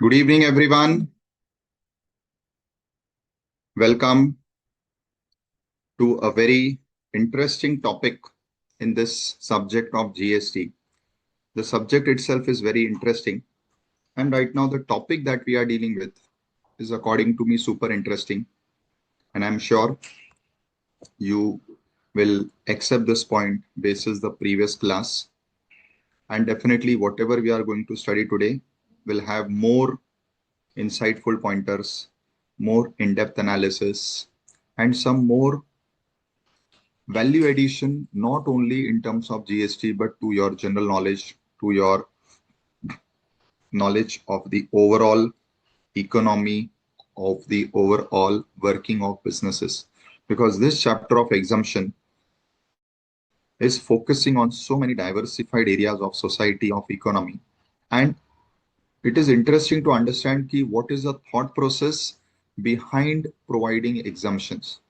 Good evening, everyone. Welcome to a very interesting topic in this subject of GST. The subject itself is very interesting. And right now, the topic that we are dealing with is, according to me, super interesting. And I'm sure you will accept this point basis the previous class. And definitely, whatever we are going to study today will have more insightful pointers, more in-depth analysis, and some more value addition, not only in terms of GST, but to your general knowledge, to your knowledge of the overall economy, of the overall working of businesses. Because this chapter of exemption is focusing on so many diversified areas of society, of economy. And it is interesting to understand what is the thought process behind providing exemptions.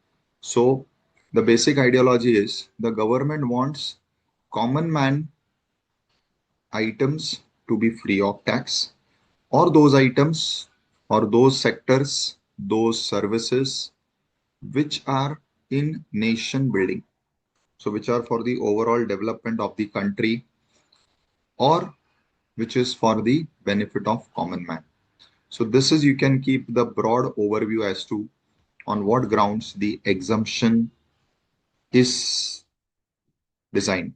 So the basic ideology is the government wants common man items to be free of tax, or those items or those sectors, those services which are in nation building. So which are for the overall development of the country, or which is for the benefit of common man. So this is, you can keep the broad overview as to on what grounds the exemption is designed,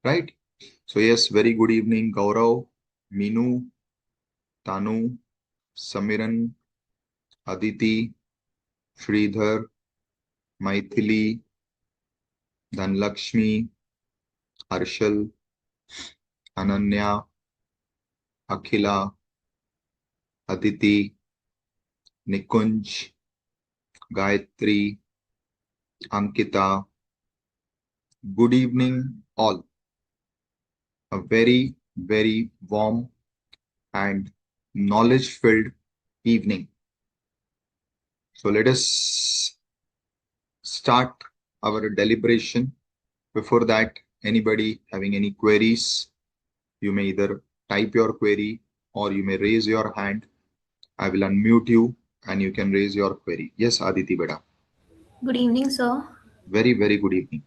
right? So yes, very good evening, Gaurav, Minu, Tanu, Samiran, Aditi, Sridhar, Maithili, Dhanlakshmi, Harshal, Ananya, Akhila, Aditi, Nikunj, Gayatri, Ankita. Good evening, all. A very, very warm and knowledge-filled evening. So let us start our deliberation. Before that, anybody having any queries, you may either type your query or you may raise your hand. I will unmute you and you can raise your query. Yes, Aditi Beda. Good evening, sir. Very, very good evening.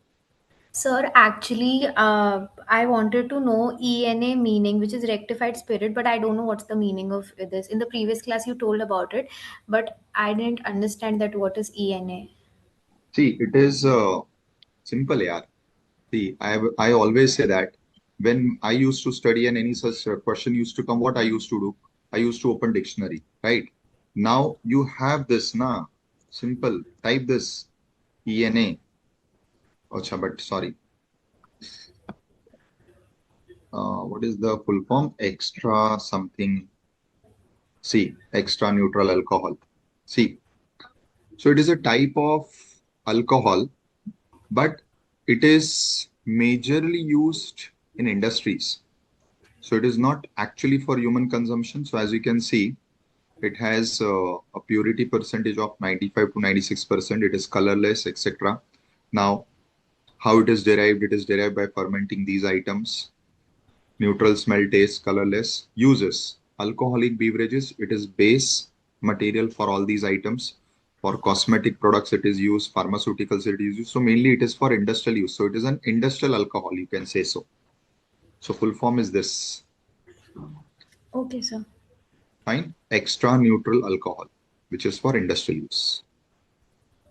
Sir, actually, I wanted to know ENA meaning, which is rectified spirit, but I don't know what's the meaning of this. In the previous class, you told about it, but I didn't understand that what is ENA. See, it is simple, yeah. See, I always say that when I used to study and any such question used to come, what I used to do, I used to open dictionary, right? Now you have this, na, simple, type this ENA. Acha, but sorry. What is the full form? Extra something. See, extra neutral alcohol. See, so it is a type of alcohol, but it is majorly used in industries. So it is not actually for human consumption. So as you can see, it has a purity percentage of 95 to 96%. It is colorless, etc. Now, how it is derived? It is derived by fermenting these items. Neutral smell, taste, colorless. Uses alcoholic beverages. It is base material for all these items. For cosmetic products, it is used. Pharmaceuticals, it is used. So mainly it is for industrial use. So it is an industrial alcohol, you can say so. So full form is this. Okay, sir. Fine. Extra neutral alcohol, which is for industrial use.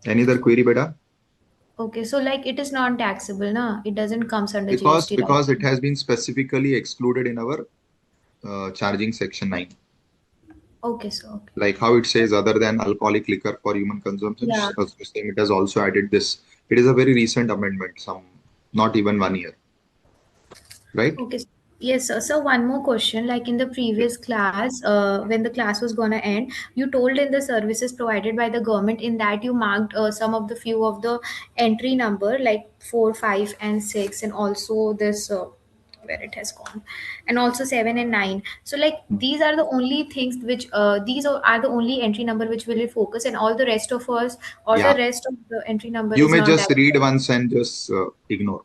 Any other query, beta? Okay, so like it is not taxable, na? It doesn't comes under Because GST, right? because it has been specifically excluded in our charging section 9. Okay, sir. Okay. Like how it says, other than alcoholic liquor for human consumption, Yeah. same, it has also added this. It is a very recent amendment, some not even 1 year, right? Okay. Yes, sir. So one more question. Like in the previous class, when the class was gonna end, you told in the services provided by the government, in that you marked some of the few of the entry number like 4, 5, and 6, and also this where it has gone, and also 7 and 9. So like these are the only things which are the only entry number which will focus, and all the rest of us or the Yeah. rest of the entry number You is may not just that. read once and just ignore.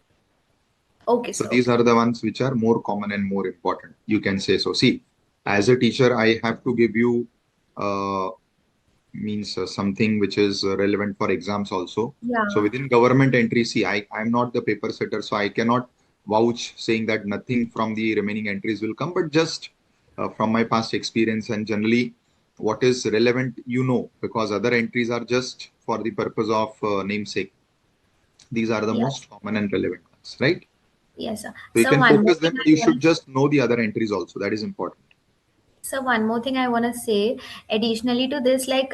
Okay, So sir. these Okay. are the ones which are more common and more important. You can say so. See, As a teacher, I have to give you uh, something which is relevant for exams also. So Yeah. within government entry, see, I'm not the paper setter, so I cannot vouch saying that nothing from the remaining entries will come, but just from my past experience and generally what is relevant, because other entries are just for the purpose of namesake. These are the Yes. most common and relevant ones, right? Yes, sir. So you So can one more focus thing them, but I you want should to just know the other entries also. That is important. So one more thing I want to say, additionally to this, like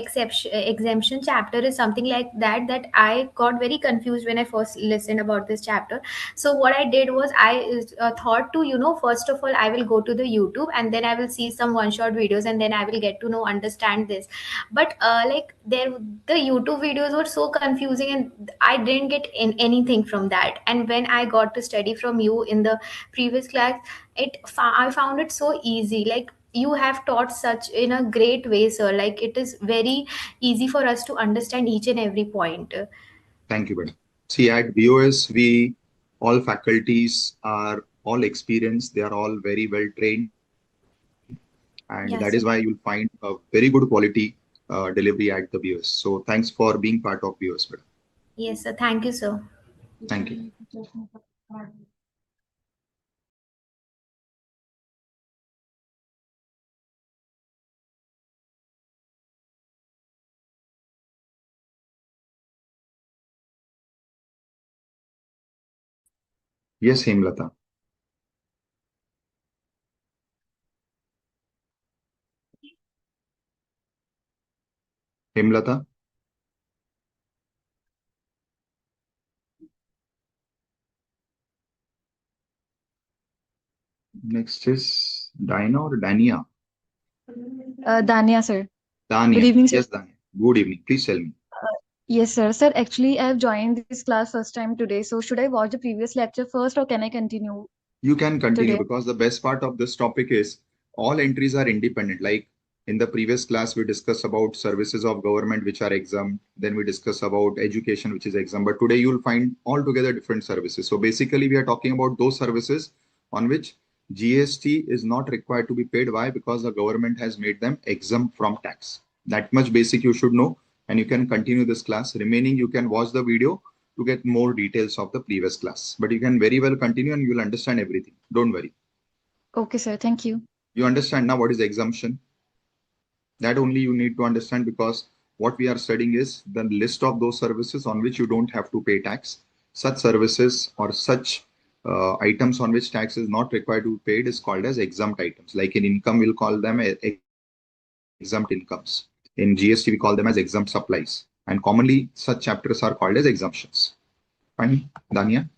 exception exemption chapter is something like that I got very confused when I first listened about this chapter. So what I did was I thought to first of all I will go to the YouTube and then I will see some one shot videos and then I will get to know understand this. But like the YouTube videos were so confusing and I didn't get in anything from that. And when I got to study from you in the previous class, I found it so easy. Like you have taught such in a great way, sir. Like it is very easy for us to understand each and every point. Thank you, madam. See, at BOS, we all faculties are all experienced. They are all very well trained, and that is why you'll find Yes, a sir. very good quality delivery at the BOS. So thanks for being part of BOS, madam. Yes, sir. Thank you, sir. Thank you. Yes, Hemlata. Hemlata. Next is Dina or Dania? Dania, sir. Good Dania. evening, sir. Yes, Dania. Good evening. Please tell me. Yes, sir. Sir, actually, I have joined this class first time today. So, should I watch the previous lecture first or can I continue You can continue today? because the best part of this topic is all entries are independent. Like in the previous class, we discussed about services of government which are exempt. Then we discuss about education which is exempt. But today you'll find altogether different services. So basically, we are talking about those services on which GST is not required to be paid. Why? Because the government has made them exempt from tax. That much basic you should know, and you can continue this class. Remaining, you can watch the video to get more details of the previous class. But you can very well continue and you'll understand everything. Don't worry. Okay, sir. Thank you. You understand now what is exemption? That only you need to understand because what we are studying is the list of those services on which you don't have to pay tax. Such services or such items on which tax is not required to be paid is called as exempt items. Like in income, we'll call them exempt incomes. In GST, we call them as exempt supplies. And commonly, such chapters are called as exemptions. Fine, Dania?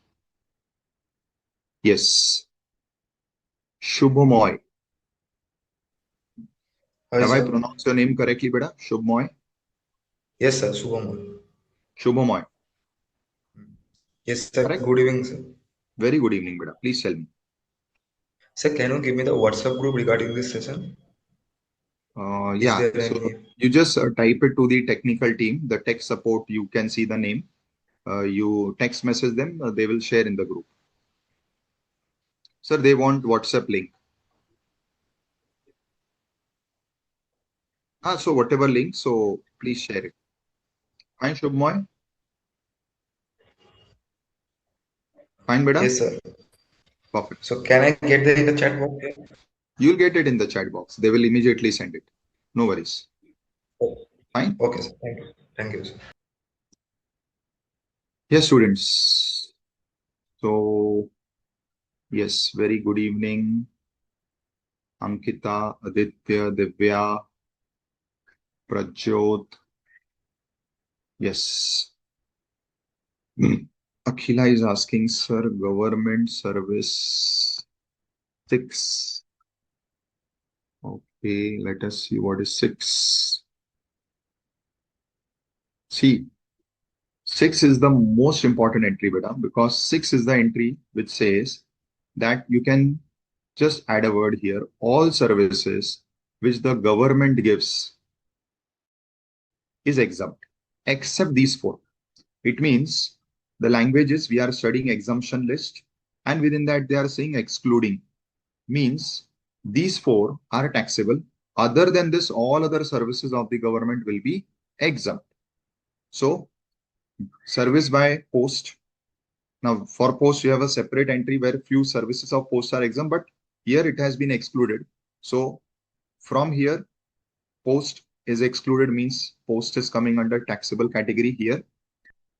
Yes. Shubhamoy. Hi, Have I sir. pronounced your name correctly, beta? Shubhamoy? Yes, sir. Subhamoy. Shubhamoy. Yes, sir. Correct? Good evening, sir. Very good evening, beta. Please tell me. Sir, can you give me the WhatsApp group regarding this session? Is Yeah, there so any? you just type it to the technical team, the tech support, you can see the name. You text message them, they will share in the group. Sir, they want WhatsApp link. So whatever link, so please share it. Fine, Shubhamoy? Fine, beta? Yes, sir. Perfect. So can I get that in the chat box? Yeah? You'll get it in the chat box. They will immediately send it. No worries. Oh, Fine. okay, sir. Thank you. Thank you, sir. Yes, students. So, yes, very good evening. Ankita, Aditya, Divya, Prajot. Yes. Akhila is asking, sir, government service 6. Okay, let us see what is 6. See, 6 is the most important entry, beta, because 6 is the entry which says that you can just add a word here. All services which the government gives is exempt, except these 4. It means the languages we are studying exemption list, and within that they are saying excluding means These four are taxable. Other than this, all other services of the government will be exempt. So, service by post. Now, for post, you have a separate entry where few services of post are exempt, but here it has been excluded. So, from here, post is excluded, means post is coming under taxable category here.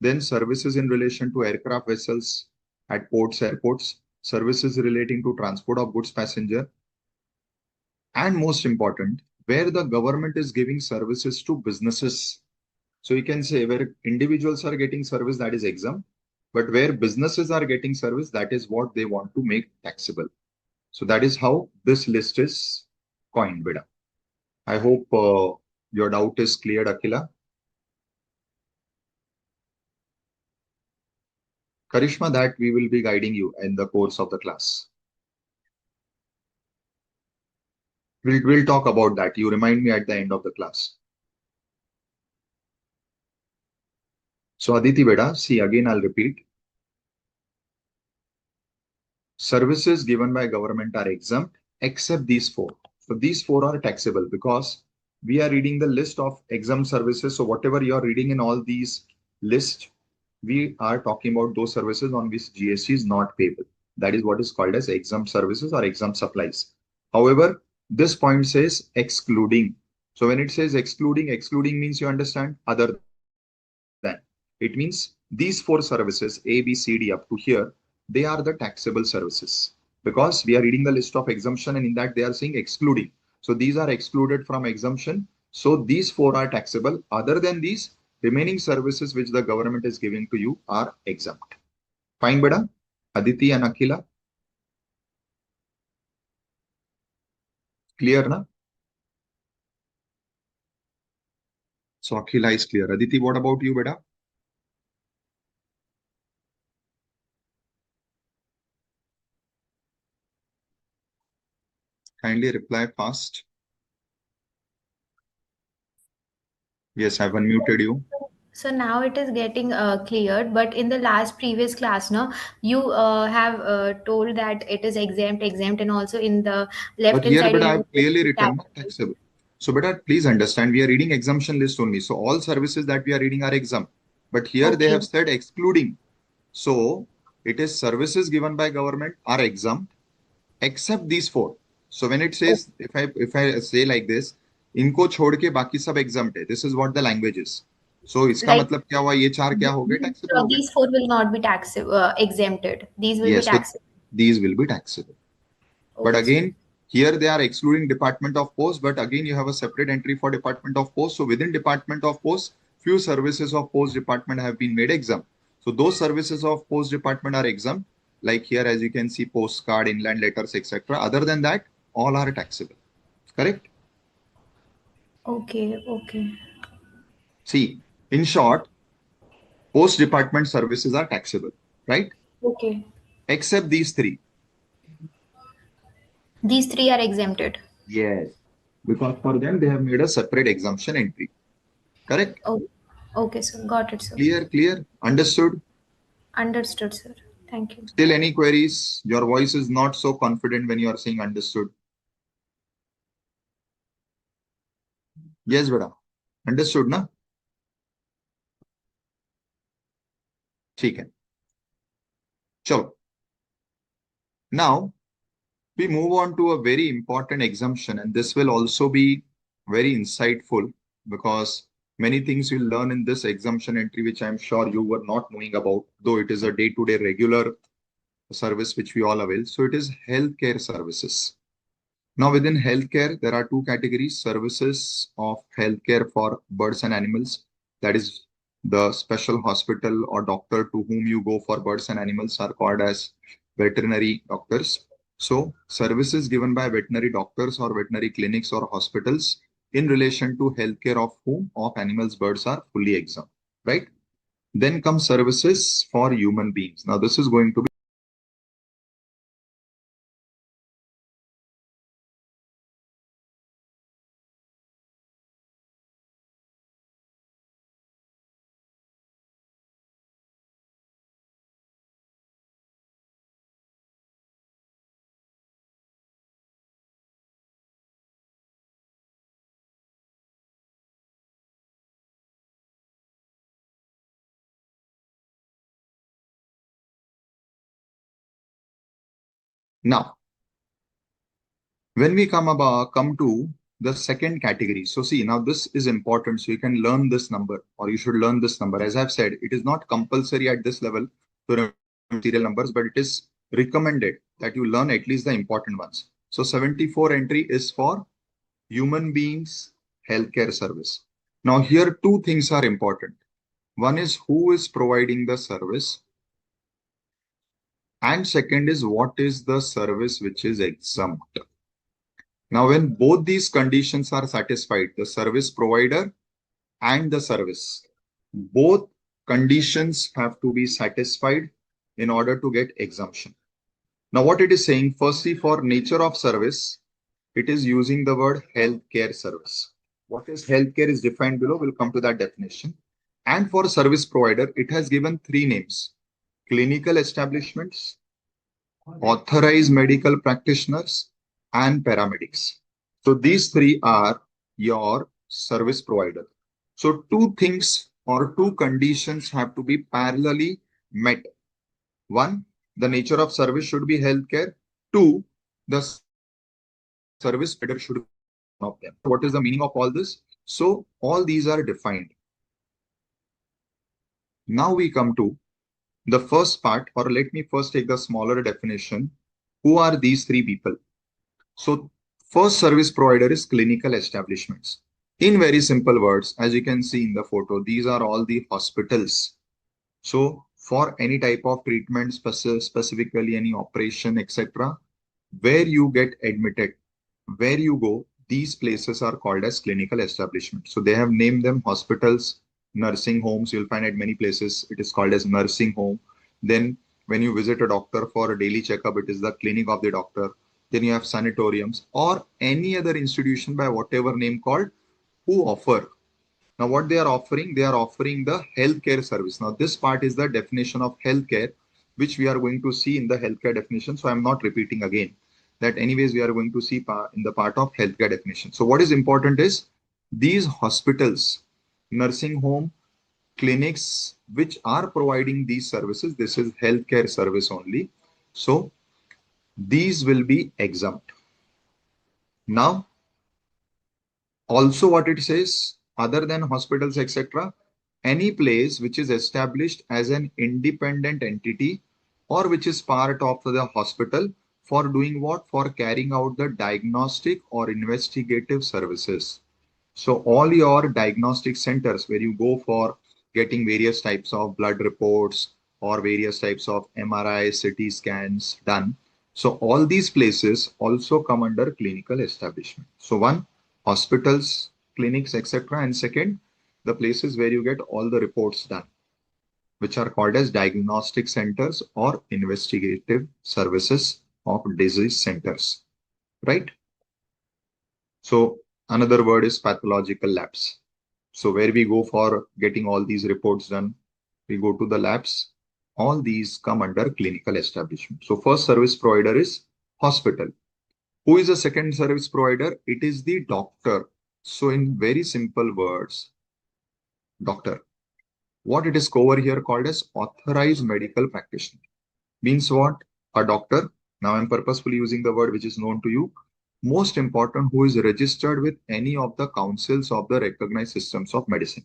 Then services in relation to aircraft vessels at ports, airports, services relating to transport of goods passenger, and most important, where the government is giving services to businesses. So you can say where individuals are getting service, that is exempt, but where businesses are getting service, that is what they want to make taxable. So that is how this list is coined, beta. I hope your doubt is cleared, Akila. Karishma, that we will be guiding you in the course of the class. We'll talk about that. You remind me at the end of the class. So Aditi beta, see again I'll repeat. Services given by government are exempt except these four. So these four are taxable because we are reading the list of exempt services. So whatever you are reading in all these lists, we are talking about those services on which GST is not payable. That is what is called as exempt services or exempt supplies. However, this point says excluding. So when it says excluding, excluding means you understand other than. It means these four services, A, B, C, D up to here, they are the taxable services because we are reading the list of exemption and in that they are saying excluding. So these are excluded from exemption. So these four are taxable. Other than these, remaining services which the government is giving to you are exempt. Fine, beta? Aditi and Akila? Clear, na? So Akila is clear. Aditi, what about you, beta? Kindly reply fast. Yes, I've unmuted you. So now it is getting cleared, but in the last previous class, no, you have told that it is exempt, and also in the left But hand here, side but you I have have clearly written taxable. taxable. So, but please understand, we are reading exemption list only. So all services that we are reading are exempt. But here they have Okay, said excluding. So it is services given by government are exempt except these four. So when it O- says, if I say like this, इनको छोड़ के बाकी सब exempt है. This is what the language is. So इसका like मतलब क्या हुआ? ये चार क्या हो गए? Taxable हो गए. these four will not be taxable, exempted. These will be Yes, so taxable. these will be taxable. But Okay, sir. again, here they are excluding Department of Post, but again, you have a separate entry for Department of Post. So within Department of Post, few services of Post Department have been made exempt. So those services of Post Department are exempt, like here, as you can see, postcard, inland letters, etc. Other than that, all are taxable. Correct? Okay, okay. See, in short, Post Department services are taxable, right? Okay. Except these three. These three are exempted. Yes. Because for them, they have made a separate exemption entry. Correct? Oh, okay, sir. Got it, sir. Clear, clear, understood. Understood, sir. Thank you. Still any queries? Your voice is not so confident when you are saying understood. Yes, beta. Understood, na? ठीक है. चलो. Now, we move on to a very important exemption, and this will also be very insightful because many things you'll learn in this exemption entry, which I'm sure you were not knowing about, though it is a day-to-day regular service which we all avail. So it is healthcare services. Now, within healthcare, there are two categories: services of healthcare for birds and animals. That is, the special hospital or doctor to whom you go for birds and animals are called as veterinary doctors. So, services given by veterinary doctors or veterinary clinics or hospitals in relation to healthcare of whom of animals, birds are fully exempt, right? Then come services for human beings. Now, this is going to be Now, when we come to the second category, so see, now this is important. So you can learn this number, or you should learn this number. As I've said, it is not compulsory at this level to remember serial numbers, but it is recommended that you learn at least the important ones. So 74 entry is for human beings healthcare service. Now here two things are important. One is who is providing the service, and second is what is the service which is exempt. Now, when both these conditions are satisfied, the service provider and the service, both conditions have to be satisfied in order to get exemption. Now, what it is saying, firstly, for nature of service, it is using the word healthcare service. What is healthcare is defined below. We'll come to that definition. And for service provider, it has given three names: clinical establishments, authorized medical practitioners, and paramedics. So these three are your service provider. So two things or two conditions have to be parallelly met. One, the nature of service should be healthcare. Two, the service provider should be one of them. What is the meaning of all this? So all these are defined. Now we come to the first part, or let me first take the smaller definition. Who are these three people? So first service provider is clinical establishments. In very simple words, as you can see in the photo, these are all the hospitals. So for any type of treatment, specifically any operation, etc., where you get admitted, where you go, these places are called as clinical establishments. So they have named them hospitals, nursing homes. You'll find at many places it is called as nursing home. Then when you visit a doctor for a daily checkup, it is the clinic of the doctor. Then you have sanatoriums or any other institution by whatever name called, who offer. Now what they are offering the healthcare service. Now this part is the definition of healthcare, which we are going to see in the healthcare definition. So I'm not repeating again that. Anyways, we are going to see in the part of healthcare definition. So what is important is these hospitals, nursing home, clinics which are providing these services, this is healthcare service only. So these will be exempt. Now also what it says, other than hospitals, etc., any place which is established as an independent entity or which is part of the hospital for doing what? For carrying out the diagnostic or investigative services. So all your diagnostic centers where you go for getting various types of blood reports or various types of MRI, CT scans done. So all these places also come under clinical establishment. So one, hospitals, clinics, etc. And second, the places where you get all the reports done, which are called as diagnostic centers or investigative services of disease centers, right? So another word is pathological labs. So where we go for getting all these reports done, we go to the labs. All these come under clinical establishment. So first service provider is hospital. Who is the second service provider? It is the doctor. So in very simple words, doctor. What it is over here called as authorized medical practitioner. Means what? A doctor. Now I'm purposefully using the word which is known to you. Most important, who is registered with any of the councils of the recognized systems of medicine.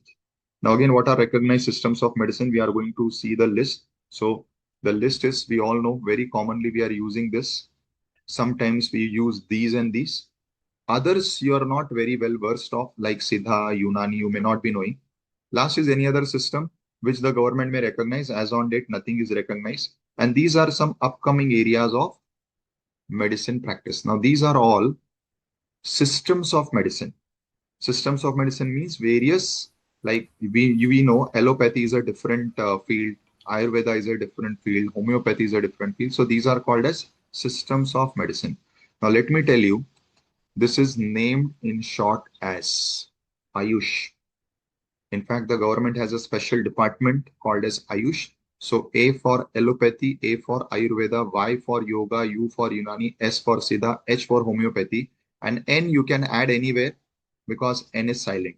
Now again, what are recognized systems of medicine? We are going to see the list. So the list is, we all know, very commonly we are using this. Sometimes we use these and these. Others you are not very well versed of, like Siddha, Unani, you may not be knowing. Last is any other system which the government may recognize. As on date, nothing is recognized. And these are some upcoming areas of medicine practice. Now, these are all systems of medicine. Systems of medicine means various, like we know allopathy is a different field, Ayurveda is a different field, homeopathy is a different field. So these are called as systems of medicine. Now, let me tell you, this is named in short as Ayush. In fact, the government has a special department called as Ayush. So A for allopathy, A for Ayurveda, Y for yoga, U for Unani, S for Siddha, H for homeopathy, and N you can add anywhere because N is silent.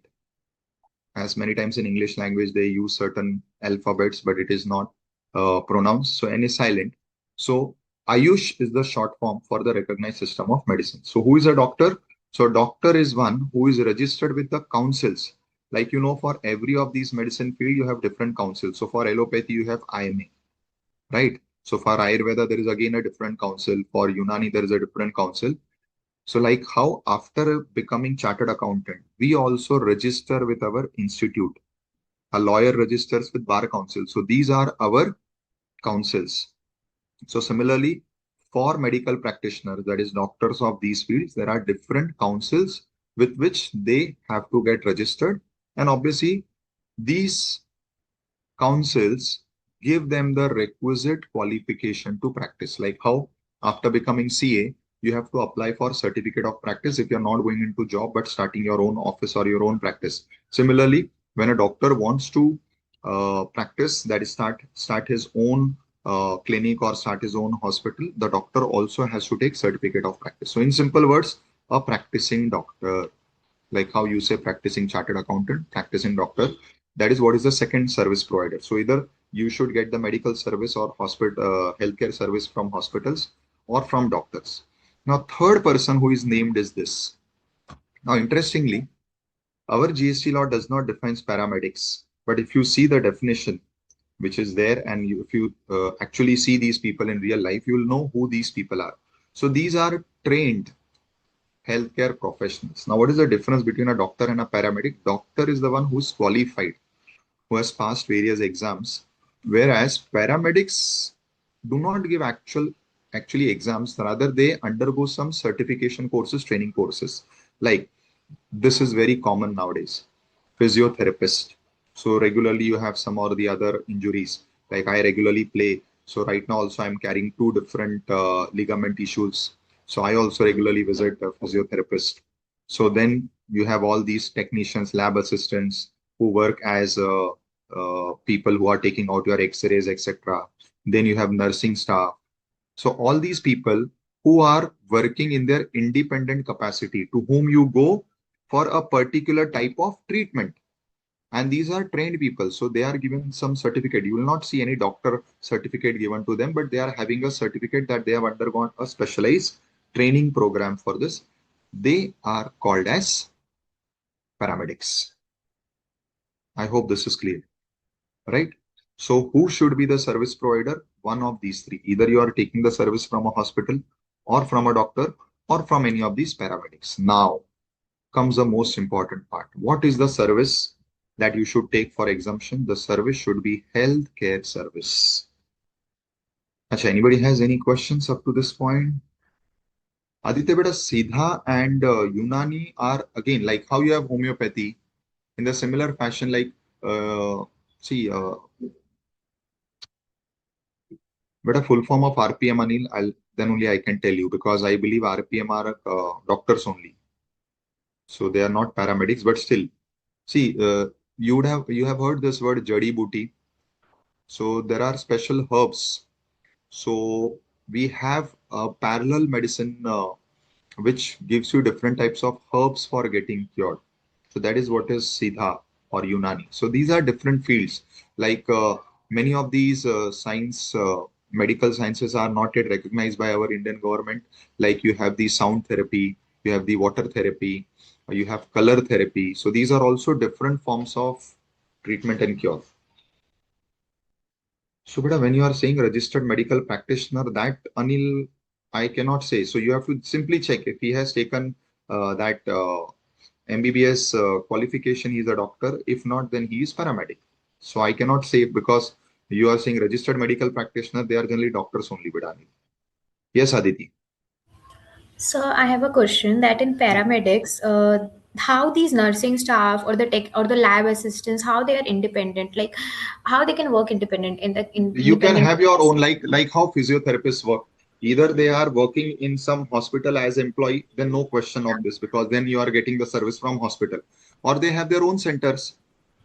As many times in English language, they use certain alphabets, but it is not pronounced. So N is silent. So Ayush is the short form for the recognized system of medicine. So who is a doctor? So doctor is one who is registered with the councils. Like, for every of these medicine field, you have different councils. So for allopathy, you have IMA, right? So for Ayurveda, there is again a different council. For Unani, there is a different council. So like how after becoming chartered accountant, we also register with our institute. A lawyer registers with bar council. So these are our councils. So similarly, for medical practitioners, that is doctors of these fields, there are different councils with which they have to get registered. And obviously, these councils give them the requisite qualification to practice. Like how after becoming CA, you have to apply for certificate of practice if you're not going into job but starting your own office or your own practice. Similarly, when a doctor wants to practice, that is start his own clinic or start his own hospital, the doctor also has to take certificate of practice. So in simple words, a practicing doctor, like how you say practicing chartered accountant, practicing doctor, that is what is the second service provider. So either you should get the medical service or hospital healthcare service from hospitals or from doctors. Now, third person who is named is this. Now, interestingly, our GST law does not define paramedics, but if you see the definition which is there, and if you actually see these people in real life, you will know who these people are. So these are trained healthcare professionals. Now, what is the difference between a doctor and a paramedic? Doctor is the one who's qualified, who has passed various exams, whereas paramedics do not give actually exams, rather they undergo some certification courses, training courses. Like this is very common nowadays. Physiotherapist. So regularly you have some or the other injuries. Like I regularly play. So right now also I'm carrying two different ligament issues. So I also regularly visit a physiotherapist. So then you have all these technicians, lab assistants who work as people who are taking out your x-rays, etc. Then you have nursing staff. So all these people who are working in their independent capacity, to whom you go for a particular type of treatment. And these are trained people. So they are given some certificate. You will not see any doctor certificate given to them, but they are having a certificate that they have undergone a specialized training program for this. They are called as paramedics. I hope this is clear, right? So who should be the service provider? One of these three. Either you are taking the service from a hospital or from a doctor or from any of these paramedics. Now comes the most important part. What is the service that you should take for exemption? The service should be healthcare service. Achha, anybody has any questions up to this point? Aditya beta, Siddha and Unani are again like how you have homeopathy in the similar fashion. Like see, but a full form of RPM, Anil, then only I can tell you, because I believe RPM are doctors only. So they are not paramedics, but still, see, you have heard this word jadi booty. So there are special herbs. So we have a parallel medicine which gives you different types of herbs for getting cured. So that is what is Siddha or Unani. So these are different fields. Like many of these medical sciences are not yet recognized by our Indian government. Like you have the sound therapy, you have the water therapy, you have color therapy. So these are also different forms of treatment and cure. So, beta, when you are saying registered medical practitioner, that Anil, I cannot say. So you have to simply check if he has taken that MBBS qualification, he is a doctor. If not, then he is paramedic. So I cannot say, because you are saying registered medical practitioner, they are generally doctors only, beta Anil. Yes, Aditi. So I have a question that in paramedics, how these nursing staff or the tech or the lab assistants, how they are independent, like how they can work independent in the You can independent. have your own, like how physiotherapists work. Either they are working in some hospital as employee, then no question of this, because then you are getting the service from hospital, or they have their own centers.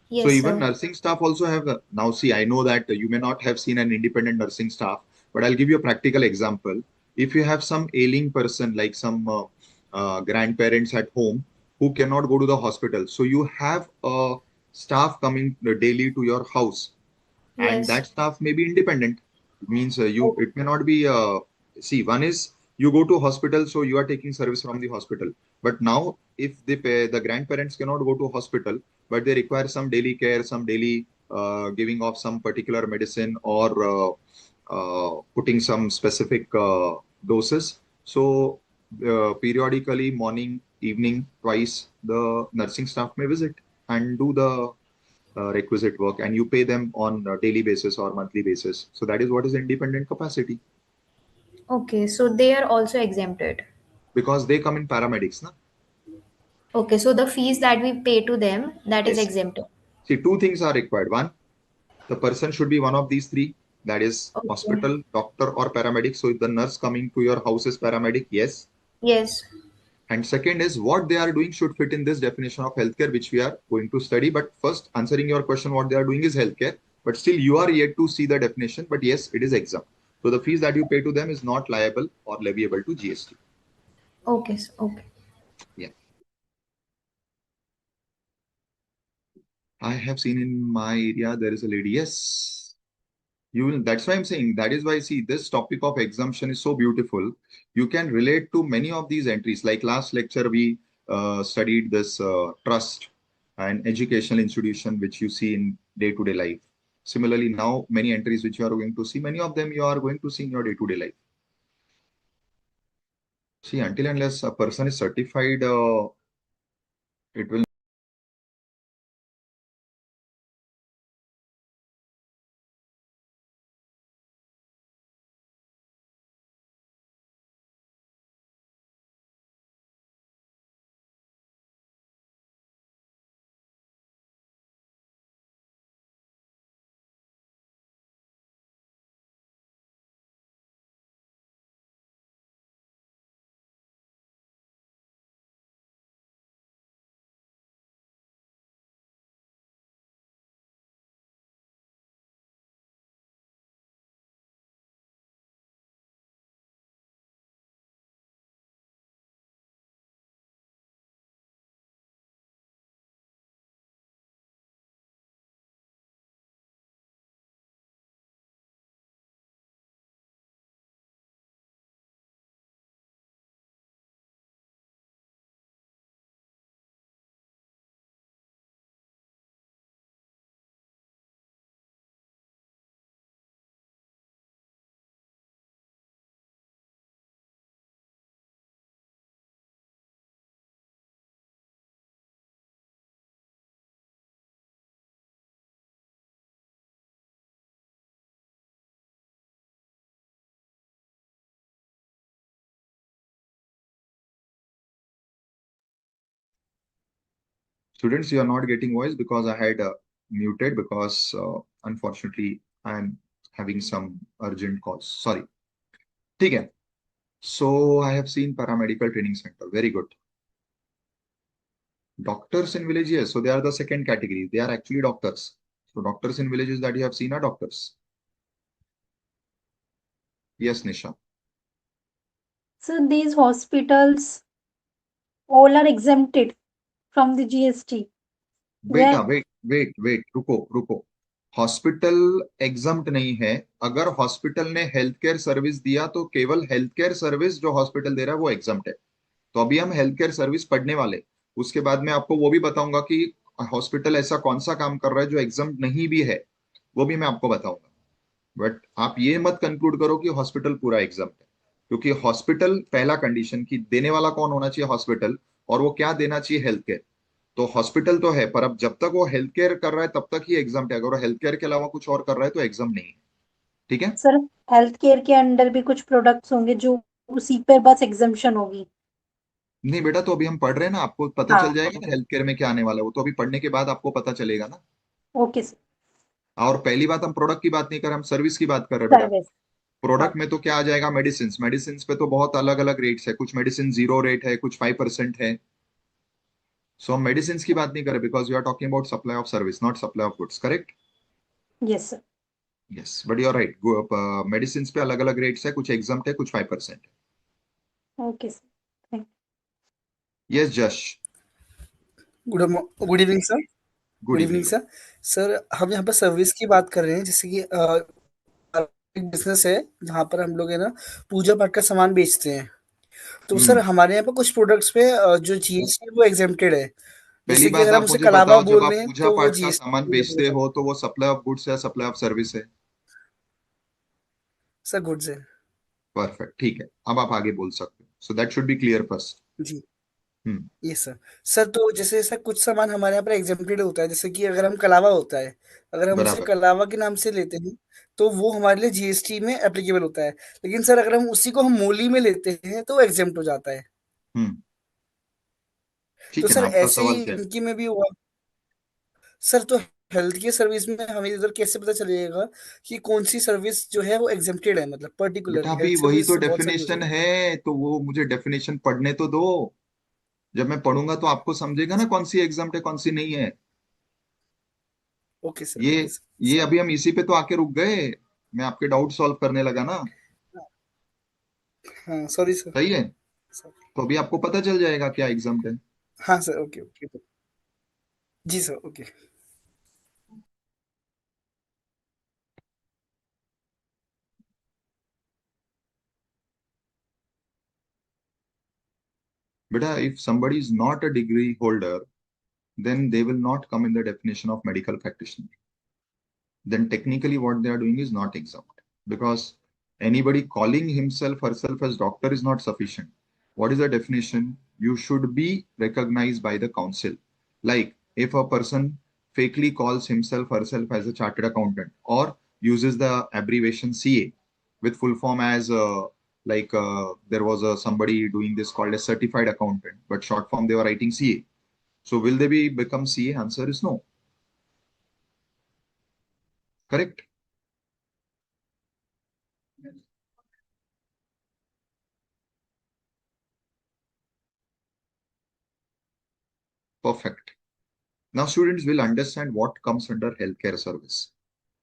So Yes, even sir. nursing staff also have now see, I know that you may not have seen an independent nursing staff, but I'll give you a practical example. If you have some ailing person, like some grandparents at home who cannot go to the hospital, so you have a staff coming daily to your house, and Yes. that staff may be independent. It means it may not be see, one is you go to hospital, so you are taking service from the hospital. But now, if the grandparents cannot go to hospital, but they require some daily care, some daily giving of some particular medicine, or putting some specific doses. So periodically, morning, evening, twice, the nursing staff may visit and do the requisite work, and you pay them on a daily basis or monthly basis. So that is what is independent capacity, Okay, so they are also exempted. because they come in paramedics, na? Okay, so the fees that we pay to them, that is Yes. exempted. See, two things are required. One, the person should be one of these three. That is Okay. hospital, doctor, or paramedic. So if the nurse coming to your house is paramedic, yes. Yes. And second is what they are doing should fit in this definition of healthcare, which we are going to study. But first, answering your question, what they are doing is healthcare. But still, you are yet to see the definition. But yes, it is exempt. So the fees that you pay to them is not liable or leviable to GST. Okay. Okay. Yeah. I have seen in my area there is a lady. Yes. You will, that's why I'm saying, that is why, see, this topic of exemption is so beautiful. You can relate to many of these entries. Like last lecture, we studied this trust and educational institution, which you see in day-to-day life. Similarly, now many entries which you are going to see, many of them you are going to see in your day-to-day life. See, until unless a person is certified, it will. Students, you are not getting voice because I had muted, because unfortunately I am having some urgent calls. Sorry. Okay. So I have seen paramedical training center. Very good. Doctors in villages. So they are the second category. They are actually doctors. So doctors in villages that you have seen are doctors. Yes, Nisha. So these hospitals all are exempted from the GST. बेटा Where wait रुको hospital exempt नहीं है. अगर hospital ने health care service दिया तो केवल health care service जो हॉस्पिटल दे रहा है वो एग्जम्प्ट है. तो अभी हम हेल्थ केयर सर्विस पढ़ने वाले. उसके बाद में आपको वो भी बताऊंगा कि हॉस्पिटल ऐसा कौन सा काम कर रहा है जो एग्जम्प्ट नहीं भी है, वो भी मैं आपको बताऊंगा. बट आप ये मत कंक्लूड करो कि हॉस्पिटल पूरा एग्जम्प्ट है, क्योंकि हॉस्पिटल पहला कंडीशन कि देने वाला कौन होना चाहिए, हॉस्पिटल, और वो क्या देना चाहिए, हेल्थ केयर. तो हॉस्पिटल तो है, पर अब जब तक वो हेल्थ केयर कर रहा है तब तक ही एग्जाम है. अगर वो हेल्थ केयर के अलावा कुछ और कर रहा है तो एग्जाम नहीं है. ठीक है. सर हेल्थ केयर के अंडर भी कुछ प्रोडक्ट्स होंगे जो उसी पर बस एग्जम्पशन होगी. नहीं बेटा, तो अभी हम पढ़ रहे हैं ना, आपको पता हाँ चल जाएगा ना हेल्थ केयर में क्या आने वाला है. वो तो अभी पढ़ने के बाद आपको पता चलेगा ना. Okay sir. और पहली बात, हम प्रोडक्ट की बात नहीं कर रहे, हम सर्विस की बात कर रहे हैं बेटा. सर्विस. हाँ. प्रोडक्ट में तो क्या आ जाएगा, मेडिसिन. मेडिसिन पे तो बहुत अलग अलग रेट्स है. कुछ मेडिसिन 0 रेट है, कुछ 5% है. सो हम मेडिसिन की बात नहीं कर रहे, because you are talking about supply of service, not supply of goods. Correct. Yes sir. Yes, but you are right. Medicine पे अलग अलग रेट्स है, कुछ एग्जाम्प्ट है, कुछ 5% है. Okay sir. यस जश. Good evening sir. Good good evening evening. Sir. Sir हम यहाँ पर सर्विस की बात कर रहे हैं, जैसे कि एक बिजनेस है जहाँ पर हम लोग है ना पूजा पाठ का सामान बेचते हैं। तो सर हमारे यहाँ पर कुछ प्रोडक्ट्स पे जो जीएसटी वो एग्जेम्प्टेड है। पहली जैसे कि बात अगर हम आप उसे मुझे कलावा बताओ, जब बोल आप रहे हैं पूजा तो वो पाठ का सामान जीएसटी बेचते हो तो वो सप्लाई ऑफ गुड्स है, सप्लाई ऑफ सर्विस है? सर गुड्स है। परफेक्ट, ठीक है, अब आप आगे बोल सकते हो। So that should be clear first. जी हम्म ये सर तो जैसे सर कुछ सामान हमारे यहाँ पर एग्जेम्प्टेड होता है, जैसे कि अगर हम कलावा होता है, अगर हम उसे बराबर। कलावा के नाम से लेते हैं तो वो हमारे लिए जीएसटी में एप्लीकेबल होता है। लेकिन सर अगर हम उसी को हम मोली में लेते हैं तो एग्जेम्प्ट हो जाता है। हम्म तो ठीक है ना, सर आपका ऐसे सवाल ही क्या है? इनकी में भी हुआ। सर तो हेल्थ केयर सर्विस में हमें इधर कैसे पता चलेगा कि कौन सी सर्विस जो है वो एग्जेम्प्टेड है, मतलब बेटा पर्टिकुलरली अभी हेल्थ वही तो सर्विस बहुत सारी हो डेफिनेशन जाएगी। है, तो वो मुझे डेफिनेशन पढ़ने तो दो। जब मैं पढ़ूंगा तो आपको समझेगा ना कौन सी एग्जाम है कौन सी नहीं है। ओके सर, ये ओके सर, ये सॉरी। अभी हम इसी पे तो आके रुक गए। मैं आपके डाउट सॉल्व करने लगा ना। हाँ सॉरी सर। सही है, सॉरी। तो अभी आपको पता चल जाएगा क्या एग्जाम है। हाँ सर, ओके ओके। जी सर, ओके। बेटा if somebody is not a degree holder, then they will not come in the definition of medical practitioner. Then technically what they are doing is not exempt, because anybody calling himself herself as doctor is not sufficient. What is the definition? You should be recognized by the council. Like if a person fakely calls himself herself as a chartered accountant or uses the abbreviation CA with full form as there was somebody doing this called a certified accountant, but short form they were writing CA. So will they be become CA? Answer is no. Correct? Perfect. Now students will understand what comes under healthcare service.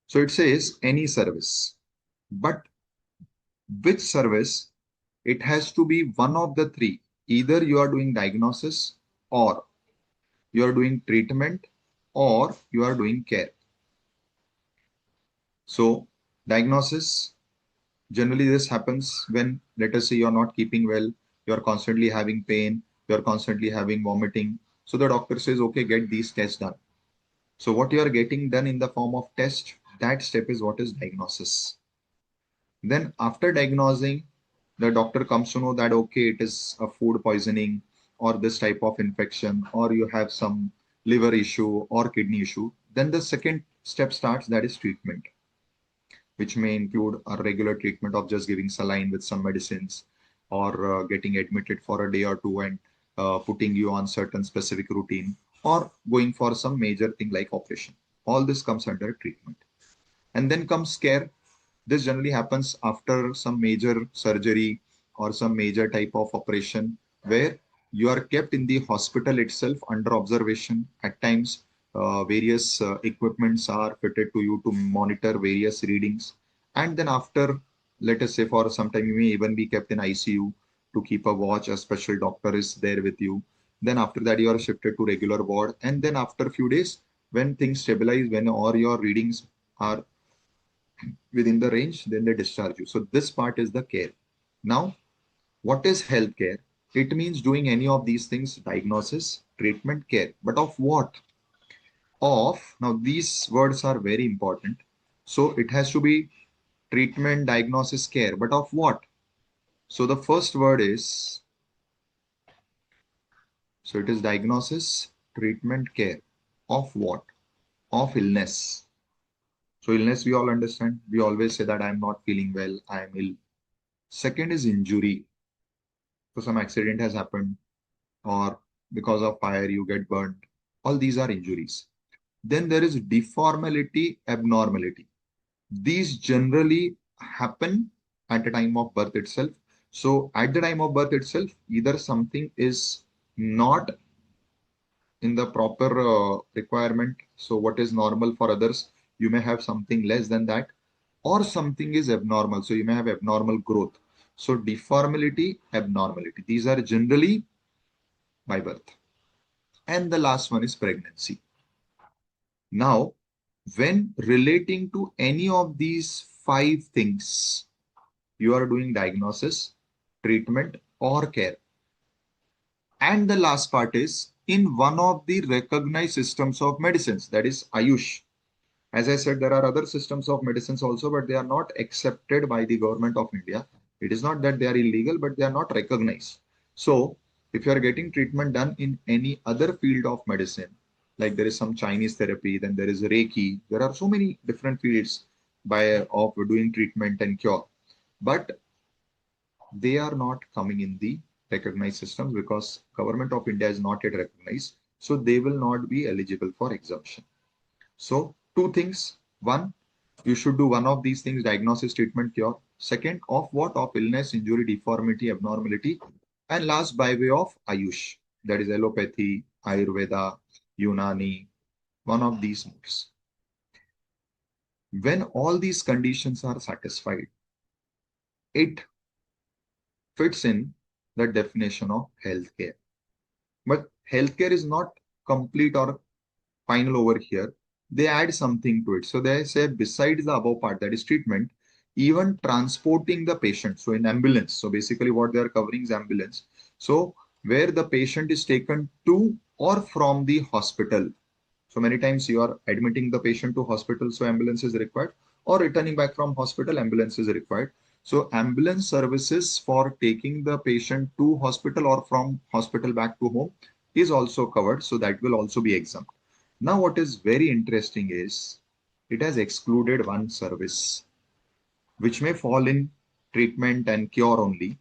So it says any service, but which service? It has to be one of the three. Either you are doing diagnosis, or you are doing treatment, or you are doing care. So diagnosis, generally this happens when, let us say, you're not keeping well, you're constantly having pain, you're constantly having vomiting. So the doctor says, okay, get these tests done. So what you are getting done in the form of test, that step is what is diagnosis. Then after diagnosing, the doctor comes to know that, okay, it is a food poisoning or this type of infection, or you have some liver issue or kidney issue. Then the second step starts, that is treatment, which may include a regular treatment of just giving saline with some medicines, or getting admitted for a day or two and putting you on certain specific routine, or going for some major thing like operation. All this comes under treatment. And then comes care. This generally happens after some major surgery or some major type of operation, where you are kept in the hospital itself under observation. At times, various equipments are fitted to you to monitor various readings. And then after, let us say for some time, you may even be kept in ICU to keep a watch. A special doctor is there with you. Then after that, you are shifted to regular ward. And then after a few days, when things stabilize, when all your readings are within the range, then they discharge you. So this part is the care. Now, what is healthcare? It means doing any of these things: diagnosis, treatment, care. But of what? Of, now these words are very important. So it has to be treatment, diagnosis, care. But of what? So the first word is, so it is diagnosis, treatment, care. Of what? Of illness. So illness we all understand. We always say that I'm not feeling well, I am ill. Second is injury. So some accident has happened, or because of fire you get burnt. All these are injuries. Then there is deformality, abnormality. These generally happen at the time of birth itself. So at the time of birth itself, either something is not in the proper requirement. So what is normal for others, you may have something less than that, or something is abnormal. So you may have abnormal growth. So deformality, abnormality, these are generally by birth. And the last one is pregnancy. Now, when relating to any of these 5 things. You are doing diagnosis, treatment, or care. And the last part is in one of the recognized systems of medicines, that is Ayush. As I said, there are other systems of medicines also, but they are not accepted by the government of India. It is not that they are illegal, but they are not recognized. So if you are getting treatment done in any other field of medicine, like there is some Chinese therapy, then there is Reiki, there are so many different fields of doing treatment and cure, but they are not coming in the recognized systems because government of India is not yet recognized. So they will not be eligible for exemption. So 2 things. 1, you should do one of these things: diagnosis, treatment, cure. Second, of what? Of illness, injury, deformity, abnormality. And last, by way of Ayush, that is allopathy, Ayurveda, Unani, one of these modes. When all these conditions are satisfied, it fits in the definition of healthcare. But healthcare is not complete or final over here. They add something to it. So they say besides the above part, that is treatment, even transporting the patient. So in ambulance, so basically what they are covering is ambulance. So where the patient is taken to or from the hospital. So many times you are admitting the patient to hospital, so ambulance is required, or returning back from hospital, ambulance is required. So ambulance services for taking the patient to hospital or from hospital back to home is also covered. So that will also be exempt. Now, what is very interesting is it has excluded one service, which may fall in treatment and cure only,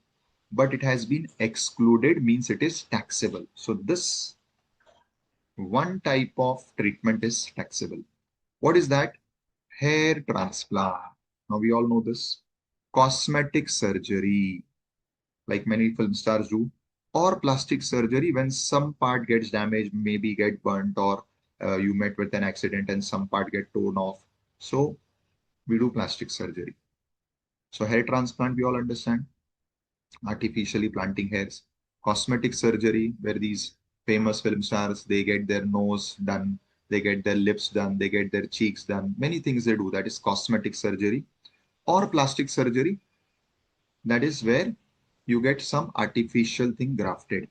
but it has been excluded, means it is taxable. So this one type of treatment is taxable. What is that? Hair transplant. Now we all know this. Cosmetic surgery, like many film stars do, or plastic surgery when some part gets damaged, maybe get burnt, or you met with an accident and some part get torn off. So we do plastic surgery. So hair transplant, we all understand, artificially planting hairs. Cosmetic surgery, where these famous film stars, they get their nose done, they get their lips done, they get their cheeks done, many things they do. That is cosmetic surgery. Or plastic surgery, that is where you get some artificial thing grafted.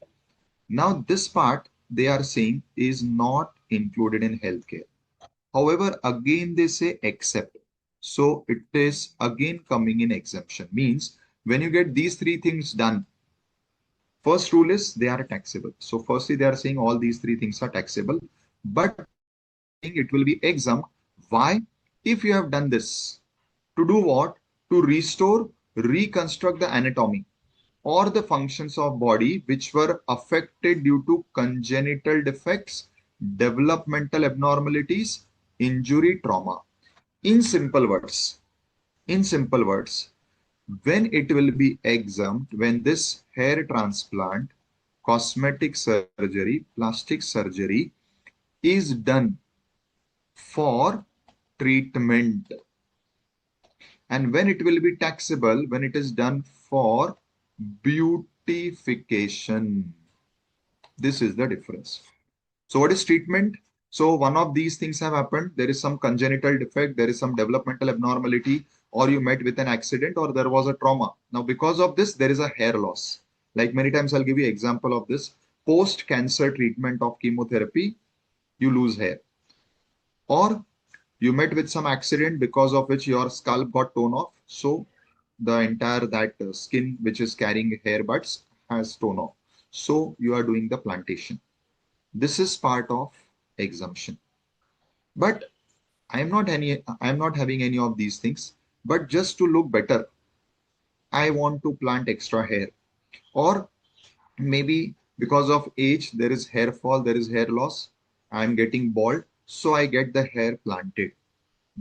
Now this part they are saying is not included in healthcare. However, again they say except. So it is again coming in exemption. Means when you get these 3 things done, first rule is they are taxable. So firstly they are saying all these 3 things are taxable, but it will be exempt. Why? If you have done this, to do what? To restore, reconstruct the anatomy or the functions of body which were affected due to congenital defects, developmental abnormalities, injury, trauma. In simple words, when it will be exempt, when this hair transplant, cosmetic surgery, plastic surgery is done for treatment, and when it will be taxable when it is done for beautification. This is the difference. So what is treatment? So one of these things have happened. There is some congenital defect, there is some developmental abnormality, or you met with an accident, or there was a trauma. Now because of this, there is a hair loss. Like many times I'll give you example of this. Post-cancer treatment of chemotherapy, you lose hair. Or you met with some accident because of which your scalp got torn off. So the entire skin which is carrying hair buds has torn off. So you are doing the plantation. This is part of exemption. But I am not having any of these things. But just to look better, I want to plant extra hair. Or maybe because of age, there is hair fall, there is hair loss. I am getting bald, so I get the hair planted.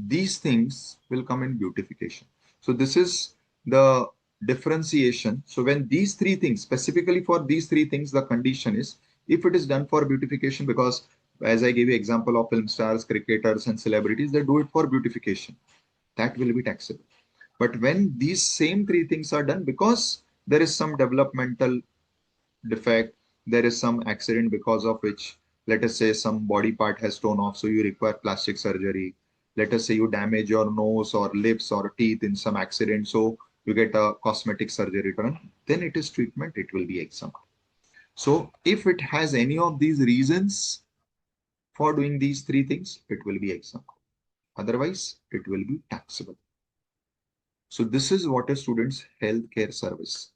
These things will come in beautification. So this is the differentiation. So when these 3 things, specifically for these 3 things, the condition is if it is done for beautification, because as I gave you example of film stars, cricketers and celebrities, they do it for beautification. That will be taxable. But when these same 3 things are done because there is some developmental defect, there is some accident because of which, let us say, some body part has torn off, so you require plastic surgery, let us say you damage your nose or lips or teeth in some accident, so you get a cosmetic surgery done, then it is treatment, it will be exempt. So if it has any of these reasons for doing these three things, it will be exempt. Otherwise, it will be taxable. So this is what a student's healthcare service.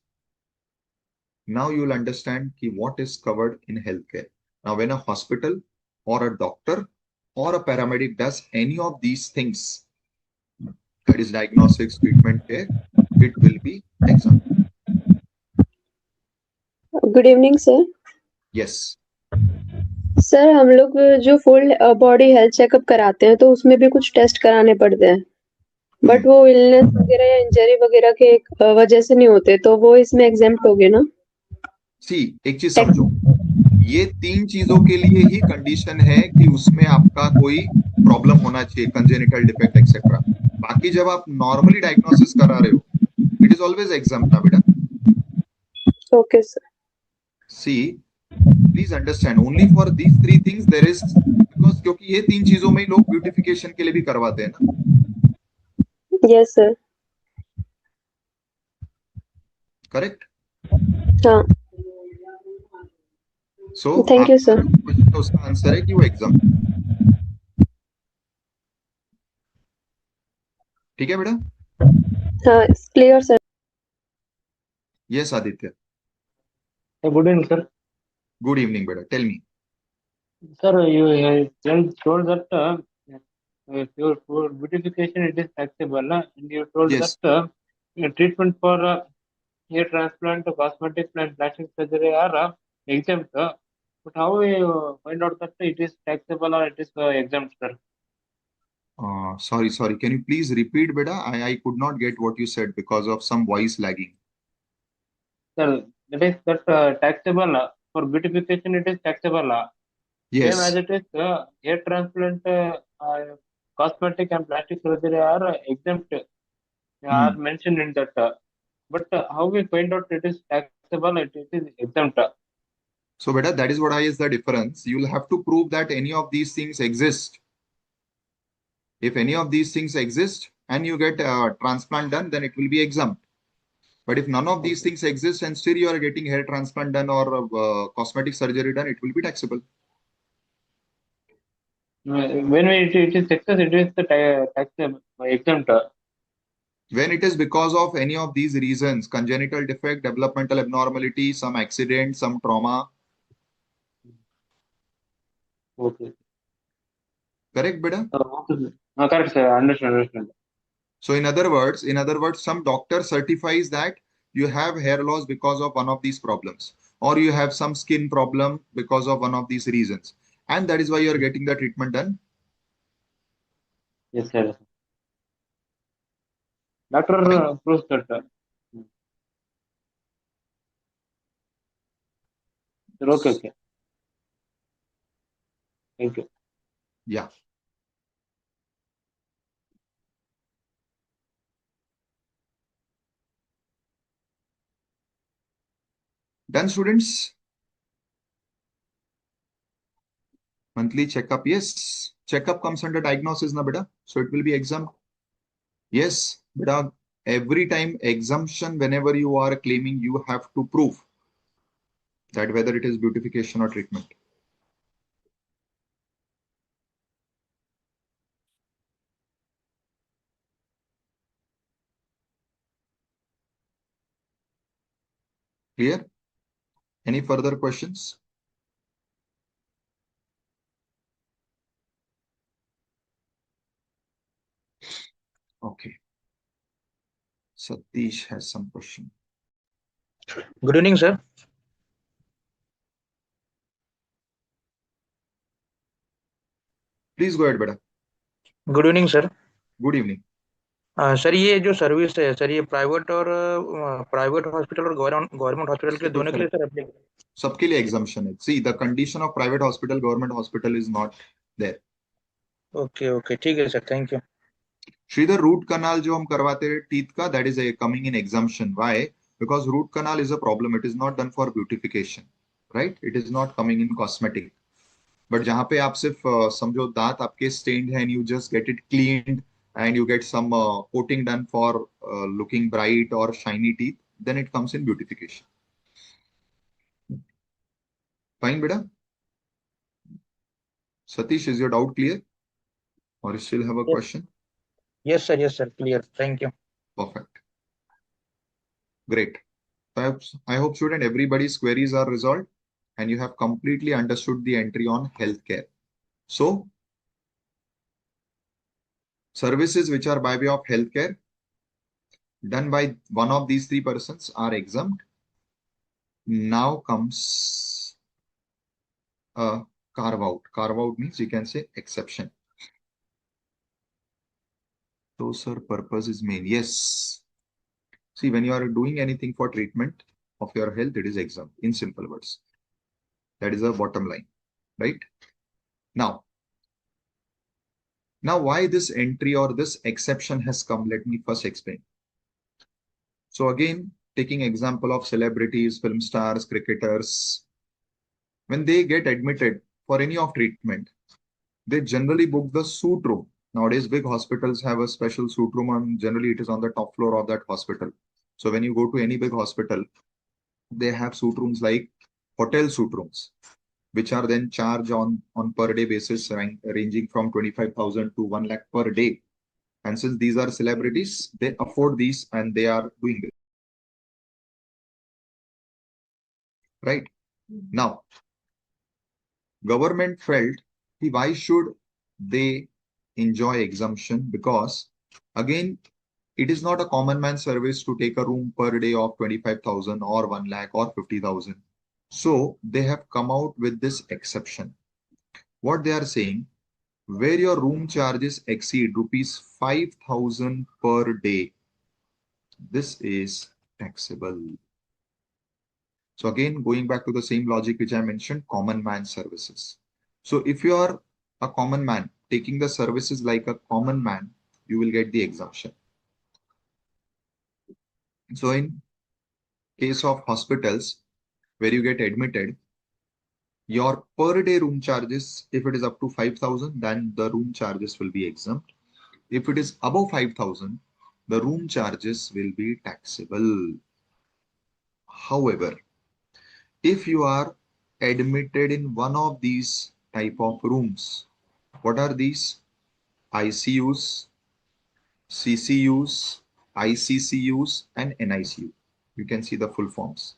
Now you will understand what is covered in healthcare. Now, when a hospital or a doctor or a paramedic does any of these things, that is diagnostics, treatment, care, it will be exempt. Good evening sir. Yes. Sir हम लोग जो full body health checkup कराते हैं तो उसमें भी कुछ test कराने पड़ते हैं, बट वो इलनेस वगैरह या इंजरी वगैरह के वजह से नहीं होते, तो वो इसमें एग्जेम्प्ट हो गए ना? सी एक चीज समझो, ये तीन चीजों के लिए ही कंडीशन है कि उसमें आपका कोई प्रॉब्लम होना चाहिए, कंजेनिटल डिफेक्ट एक्सेट्रा। बाकी जब आप नॉर्मली डायग्नोसिस करा रहे हो, इट इज ऑलवेज एग्जाम्प्ट ना बेटा। Okay sir. See please understand, only for these three things there is, because क्योंकि ये तीन चीजों में ही लोग ब्यूटिफिकेशन के लिए भी करवाते हैं ना। Yes sir. करेक्ट। हाँ। So thank you sir. उसका आंसर है कि वो एग्जाम। ठीक है बेटा। हाँ, clear sir. Yes Aditya. Good evening sir. Good evening बेटा, tell me. Sir, you told that for beautification it is taxable, and you told Yes. that treatment for hair transplant, cosmetic and plastic surgery are exempt. But how we find out that it is taxable or it is exempt, sir? Sorry. Can you please repeat, beta? I could not get what you said because of some voice lagging. Sir, that is that taxable for beautification it is taxable. Yes. Same as it is hair transplant, cosmetic and plastic surgery are exempt. Are mentioned in that. But how we find out it is taxable, it is exempt? So, beta, that is what is the difference. You will have to prove that any of these things exist. If any of these things exist and you get a transplant done, then it will be exempt. But if none of these things exist and still you are getting hair transplant done or cosmetic surgery done, it will be taxable. When it is excess, it is the taxable, exempt. When it is because of any of these reasons, congenital defect, developmental abnormality, some accident, some trauma. Okay. Correct, beta? Okay. Correct, sir. Understand. So in other words, some doctor certifies that you have hair loss because of one of these problems, or you have some skin problem because of one of these reasons, and that is why you are getting the treatment done. Yes, sir. Doctor proves that. Sir, okay. Thank you. Yeah. Done, students? Monthly checkup, yes. Checkup comes under diagnosis, na beta. So it will be exempt. Yes, beta. Every time exemption, whenever you are claiming, you have to prove that whether it is beautification or treatment. Clear? Any further questions? Okay. Satish has some question. Good evening, sir. Please go ahead, beta. Good evening, sir. Good evening. Sir ये जो service है sir, ये private hospital और government hospital के दोनों के लिए sir applicable? सबके लिए एग्जम्पशन है. See, the condition of private hospital, government hospital is not there. Okay, ठीक है sir, thank you. Sridhar, root canal जो हम करवाते हैं टीथ का, that is a coming in exemption. Why? Because root canal is a problem. It is not done for beautification, right? It is not coming in cosmetic. But जहां पे आप सिर्फ समझो दांत आपके स्टेन्ड है and you just get it cleaned and you get some coating done for looking bright or shiny teeth, then it comes in beautification. Fine, beta? Satish, is your doubt clear? Or you still have a question? Yes, sir. Clear. Thank you. Perfect. Great. I hope, student, everybody's queries are resolved and you have completely understood the entry on healthcare. So, services which are by way of healthcare done by one of these three persons are exempt. Now comes a carve out. Carve out means you can say exception. So, sir, purpose is main. Yes. See, when you are doing anything for treatment of your health, it is exempt, in simple words. That is the bottom line, right? Now, why this entry or this exception has come, let me first explain. So again, taking example of celebrities, film stars, cricketers, when they get admitted for any of treatment, they generally book the suit room. Nowadays, big hospitals have a special suit room, and generally it is on the top floor of that hospital. So when you go to any big hospital, they have suit rooms like hotel suit rooms, which are then charged on per day basis, ranging from 25,000 to 1 lakh per day. And since these are celebrities, they afford these and they are doing this. Right? Now, government felt, why should they enjoy exemption? Because again, it is not a common man service to take a room per day of 25,000 or 1 lakh or 50,000. So they have come out with this exception. What they are saying, where your room charges exceed rupees 5,000 per day, this is taxable. So again, going back to the same logic which I mentioned, common man services. So if you are a common man taking the services like a common man, you will get the exemption. So in case of hospitals where you get admitted, your per day room charges, if it is up to 5,000, then the room charges will be exempt. If it is above 5,000, the room charges will be taxable. However, if you are admitted in one of these type of rooms, what are these? ICUs, CCUs, ICCUs, and NICU. You can see the full forms.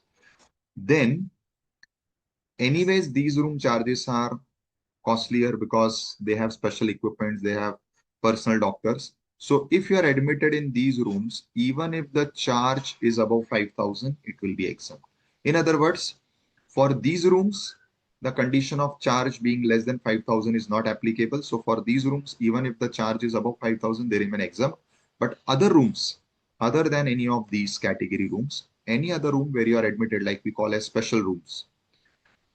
Then, anyways, these room charges are costlier because they have special equipment, they have personal doctors. So if you are admitted in these rooms, even if the charge is above 5,000, it will be exempt. In other words, for these rooms, the condition of charge being less than 5,000 is not applicable. So for these rooms, even if the charge is above 5,000, they remain exempt. But other rooms, other than any of these category rooms, any other room where you are admitted, like we call as special rooms,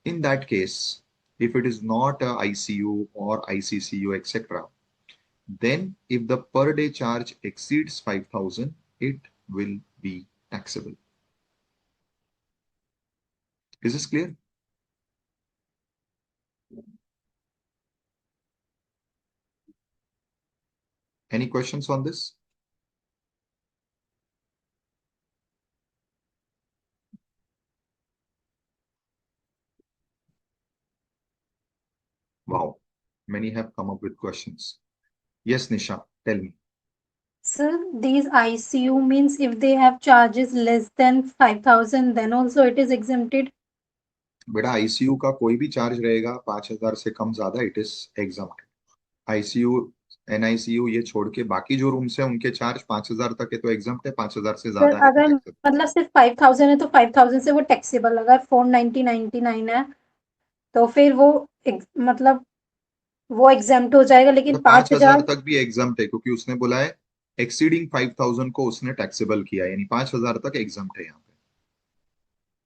in that case, if it is not a ICU or ICCU, etc., then if the per day charge exceeds 5,000, it will be taxable. Is this clear? Any questions on this? Wow, many have come up with questions. Yes, Nisha, tell me. Sir, these ICU means if they have charges less than 5,000, then also it is exempted. बेटा ICU का कोई भी charge रहेगा 5,000 से कम ज्यादा, it is exempt. ICU, NICU ये छोड़ के बाकी जो रूम्स है उनके चार्ज 5,000 तक है तो एग्जम्प्ट है, 5,000 से सर ज्यादा है तो अगर taxable. मतलब सिर्फ 5,000 है तो 5,000 से वो टैक्सेबल, अगर 490.99 है तो फिर वो मतलब वो एग्जेम्प्ट हो जाएगा, लेकिन तो 5,000 5,000 तक भी एग्जम्प्ट है क्योंकि उसने बोला है एक्सीडिंग 5,000 को उसने टैक्सेबल किया, यानी 5,000 तक एग्जम्प्ट है यहाँ पे.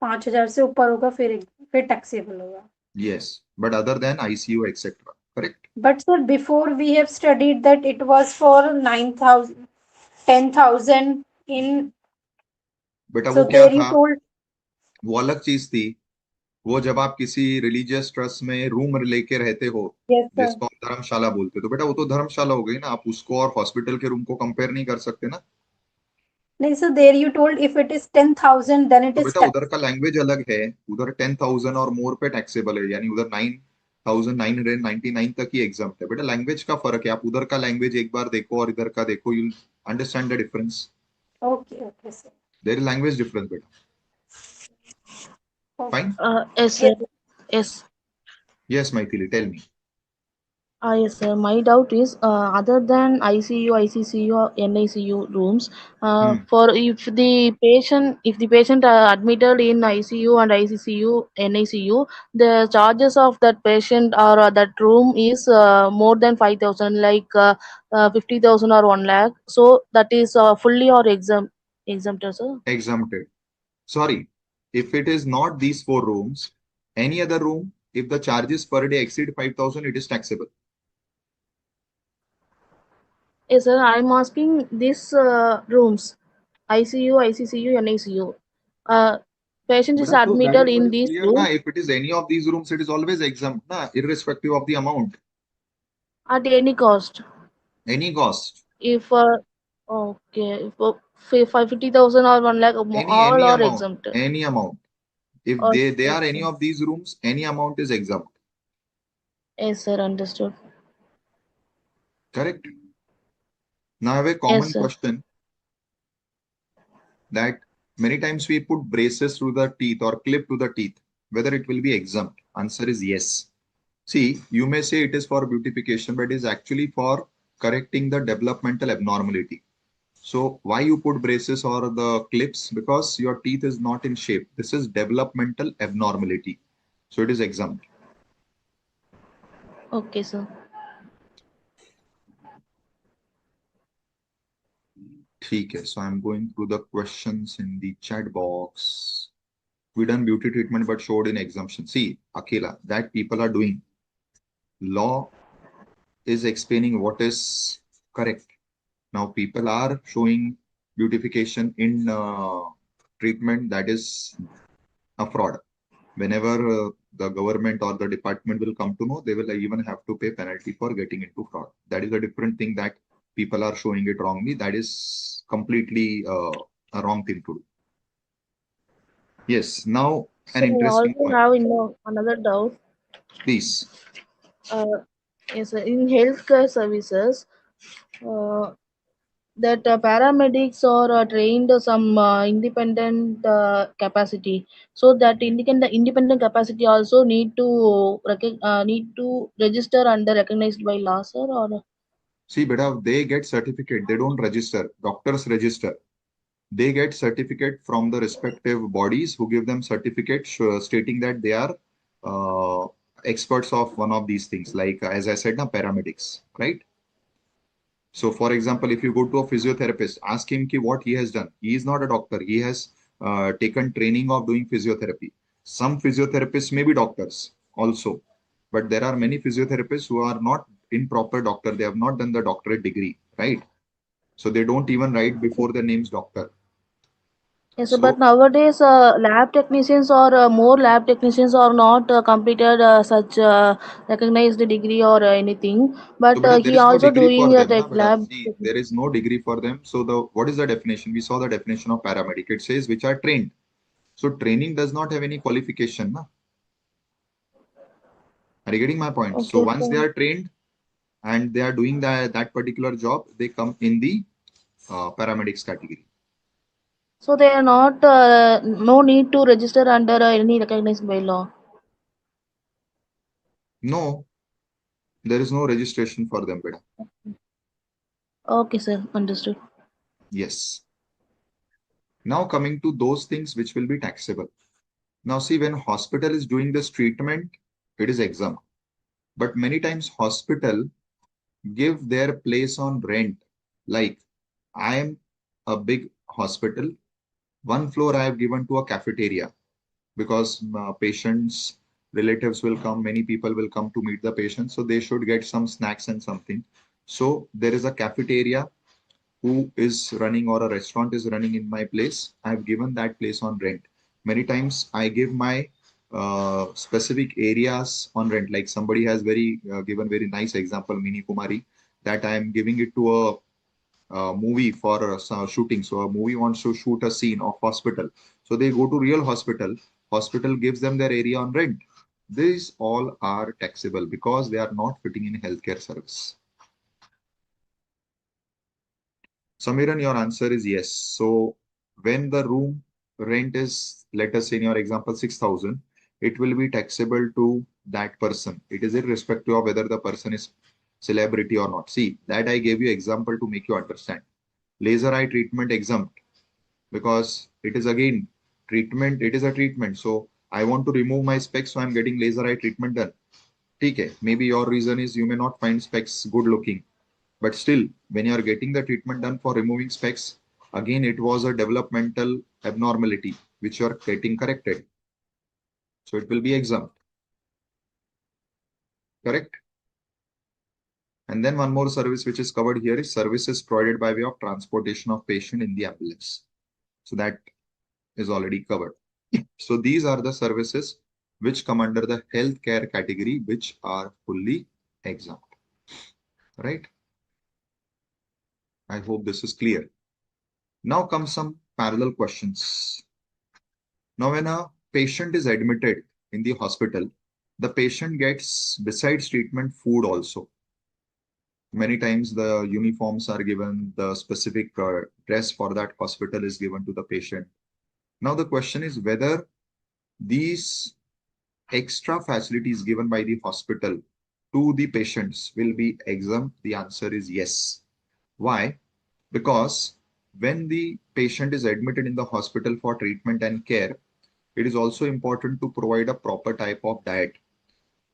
5,000 से ऊपर होगा फिर टैक्सेबल होगा. Yes, but other than ICU, etc. Correct? But sir, before we have studied that it was for 9,000, 10,000 in. बेटा So वो क्या there you था, told. वो अलग चीज थी. वो जब आप किसी रिलीजियस ट्रस्ट में रूम लेके रहते हो, यस सर। जिसको हम धर्मशाला बोलते हैं, तो बेटा वो तो धर्मशाला हो गई ना, आप उसको और हॉस्पिटल के रूम को कंपेयर नहीं कर सकते ना। नहीं sir, there you told if it is 10,000 then it तो इज बेटा उधर टैक्स। का लैंग्वेज अलग है, उधर 10,000 और मोर पे टैक्सेबल है, यानी उधर 9,999 तक ही एग्जाम है। बेटा लैंग्वेज का फर्क है, आप उधर का लैंग्वेज एक बार देखो और इधर का देखो, you understand the difference. Okay okay sir. There is language difference बेटा। Fine. Yes, sir. Yes. Yes Maithili, tell me. Yes, sir. My doubt is, other than ICU, ICCU, or NICU rooms, for if the patient admitted in ICU and ICCU, NICU, the charges of that patient or that room is more than 5,000, like 50,000 or 1 lakh. So that is fully or exempted, sir. Exempted. Sorry, if it is not these 4 rooms, any other room, if the charges per day exceed 5,000, it is taxable. Yes, sir. I'm asking these rooms, ICU, ICCU, NICU. Patient is But so that admitted is what in is these clear, na? rooms If it is any of these rooms, it is always exempt, na? Irrespective of the amount, at any cost. any cost, If okay, if 50,000 or 1 lakh, all any are amount, exempted. any amount. If Oh, they are any okay. of these rooms, any amount is exempt. Yes, sir. Understood. Correct. Now I have a Yes, common sir. question that many times we put braces through the teeth or clip to the teeth, whether it will be exempt. Answer is yes. See, you may say it is for beautification, but it is actually for correcting the developmental abnormality. So why you put braces or the clips? Because your teeth is not in shape. This is developmental abnormality. So it is exempt. Okay, sir. ठीक है. So I'm going through the questions in the chat box. We done beauty treatment but showed in exemption. See, Akila, that people are doing. Law is explaining what is correct. Now people are showing beautification in treatment, that is a fraud. Whenever the government or the department will come to know, they will even have to pay penalty for getting into fraud. That is a different thing, that people are showing it wrongly. That is completely a wrong thing to do. Yes, now an So I interesting also point. have another doubt. Please. Yes, sir. In healthcare services, that paramedics are trained some independent capacity, so that independent capacity also need to need to register under recognized by law, sir, or See, beta, they get certificate. They don't register. Doctors register. They get certificate from the respective bodies who give them certificate stating that they are experts of one of these things. Like as I said, now paramedics, right? So, for example, if you go to a physiotherapist, ask him what he has done. He is not a doctor. He has taken training of doing physiotherapy. Some physiotherapists may be doctors also, but there are many physiotherapists who are not in proper doctor. They have not done the doctorate degree, right? So they don't even write before their name's doctor. yes, sir. So, But nowadays lab technicians or more lab technicians are not completed such recognized degree or anything, but so beta, there he is no also degree for doing them, na, tech beta. lab. See, there is no degree for them. So the what is the definition? We saw the definition of paramedic. It says which are trained. So training does not have any qualification, na? Are you getting my point? So Okay, once they sir. are trained and they are doing that particular job, they come in the paramedics category. So they are not no need to register under any recognized by law. No, there is no registration for them, beta. Okay, sir. Understood. Yes. Now coming to those things which will be taxable. Now see, when hospital is doing this treatment, it is exempt. But many times hospital give their place on rent. Like I am a big hospital, one floor I have given to a cafeteria because patients, relatives will come, many people will come to meet the patients. So they should get some snacks and something. So there is a cafeteria who is running or a restaurant is running in my place. I have given that place on rent. Many times I give my specific areas on rent. Like somebody has given very nice example, Mini Kumari, that I am giving it to a movie for shooting. So a movie wants to shoot a scene of hospital. So they go to real hospital. Hospital gives them their area on rent. These all are taxable because they are not fitting in healthcare service. Samiran, your answer is yes. So when the room rent is, let us say in your example, 6,000, it will be taxable to that person. It is irrespective of whether the person is celebrity or not. See, that I gave you example to make you understand. Laser eye treatment exempt because it is again treatment. It is a treatment. So I want to remove my specs, so I'm getting laser eye treatment done. Okay, maybe your reason is you may not find specs good looking. But still, when you are getting the treatment done for removing specs, again, it was a developmental abnormality which you are getting corrected. So it will be exempt. Correct? And then one more service which is covered here is services provided by way of transportation of patient in the ambulance. So that is already covered. So these are the services which come under the healthcare category, which are fully exempt. Right? I hope this is clear. Now come some parallel questions. Now, when a patient is admitted in the hospital, the patient gets, besides treatment, food also. Many times the uniforms are given, the specific dress for that hospital is given to the patient. Now, the question is whether these extra facilities given by the hospital to the patients will be exempt. The answer is yes. Why? Because when the patient is admitted in the hospital for treatment and care, it is also important to provide a proper type of diet.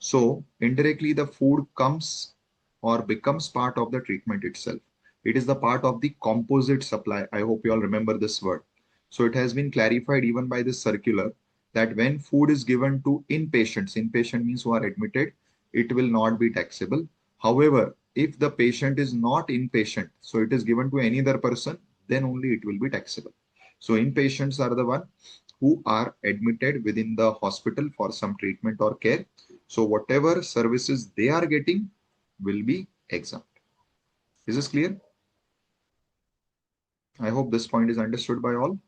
So indirectly, the food comes or becomes part of the treatment itself. It is the part of the composite supply. I hope you all remember this word. So it has been clarified even by this circular that when food is given to inpatients, inpatient means who are admitted, it will not be taxable. However, if the patient is not inpatient, so it is given to any other person, then only it will be taxable. So inpatients are the one who are admitted within the hospital for some treatment or care. So whatever services they are getting will be exempt. Is this clear? I hope this point is understood by all.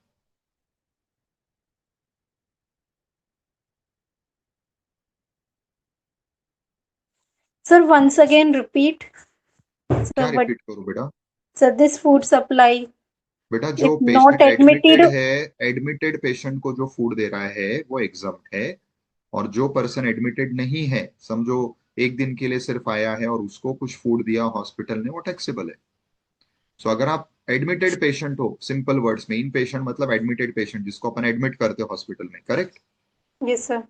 Sir, once again repeat. क्या Sir, but repeat करूं बेटा? sir, this food supply, बेटा if जो not patient admitted, admitted है, admitted patient को जो food दे रहा है वो एग्जम्प्ट है, और जो पर्सन एडमिटेड नहीं है, समझो एक दिन के लिए सिर्फ आया है और उसको कुछ फूड दिया हॉस्पिटल ने, वो टैक्सेबल है. सो अगर आप एडमिटेड पेशेंट हो, सिंपल वर्ड्स में इन पेशेंट मतलब एडमिटेड पेशेंट जिसको अपन एडमिट करते हो हॉस्पिटल में, correct? yes sir.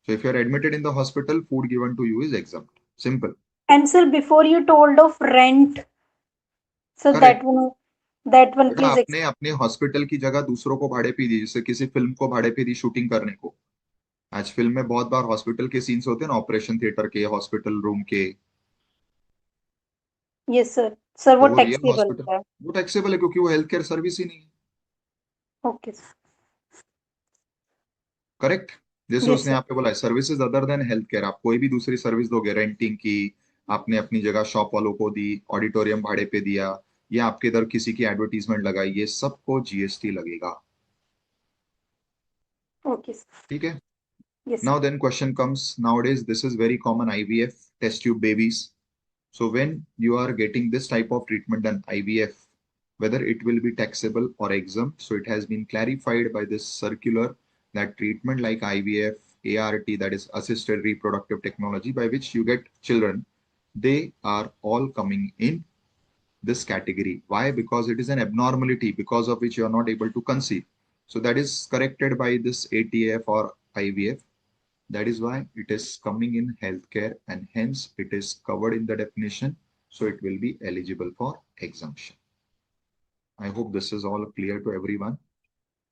So if you are admitted in the hospital, food given to you is exempt. Simple. And sir, before you told of rent, so Correct. that one बेटा please आपने अपने hospital की जगह दूसरों को भाड़े पे दी, जैसे किसी फिल्म को भाड़े पे दी शूटिंग करने को. आज फिल्म में बहुत बार हॉस्पिटल के सीन्स होते हैं ना, ऑपरेशन थिएटर के, हॉस्पिटल रूम के. yes sir. Sir, तो वो वो रियल taxable हॉस्पिटल, है. वो टैक्सेबल है क्योंकि वो हेल्थ केयर सर्विस ही नहीं है. Okay sir. करेक्ट? जैसे Yes उसने sir. यहाँ पे बोला है services other than health care. आप कोई भी दूसरी सर्विस दोगे, रेंटिंग की, आपने अपनी जगह शॉप वालों को दी, ऑडिटोरियम भाड़े पे दिया, या आपके इधर किसी की एडवर्टीजमेंट लगाई, ये सबको जीएसटी लगेगा. Okay sir. ठीक है? Yes sir. Now then question comes, nowadays this is very common, IVF, test tube babies. So when you are getting this type of treatment done, IVF, whether it will be taxable or exempt. So it has been clarified by this circular that treatment like IVF, ART, that is assisted reproductive technology, by which you get children, they are all coming in this category. Why? Because it is an abnormality because of which you are not able to conceive. So that is corrected by this ATF or IVF. That is why it is coming in healthcare and hence it is covered in the definition. So it will be eligible for exemption. I hope this is all clear to everyone.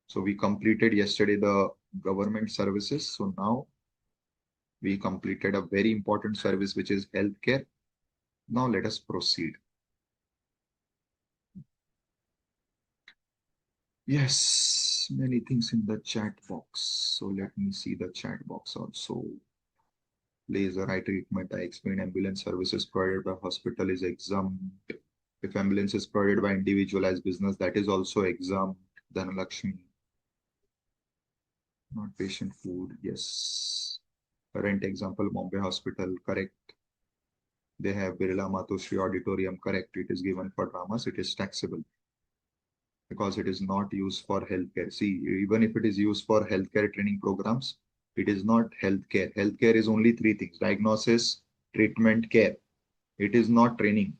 So we completed yesterday the government services. So now we completed a very important service, which is healthcare. Now let us proceed. Yes, many things in the chat box. So let me see the chat box also. Laser eye treatment, I explained. Ambulance services provided by hospital is exempt. If ambulance is provided by individual as business, that is also exempt. Dhanalakshmi. Not patient food. Yes. Current example, Bombay Hospital. Correct. They have Birla Matoshri Auditorium. Correct. It is given for dramas. It is taxable because it is not used for healthcare. See, even if it is used for healthcare training programs, it is not healthcare. Healthcare is only three things: diagnosis, treatment, care. It is not training.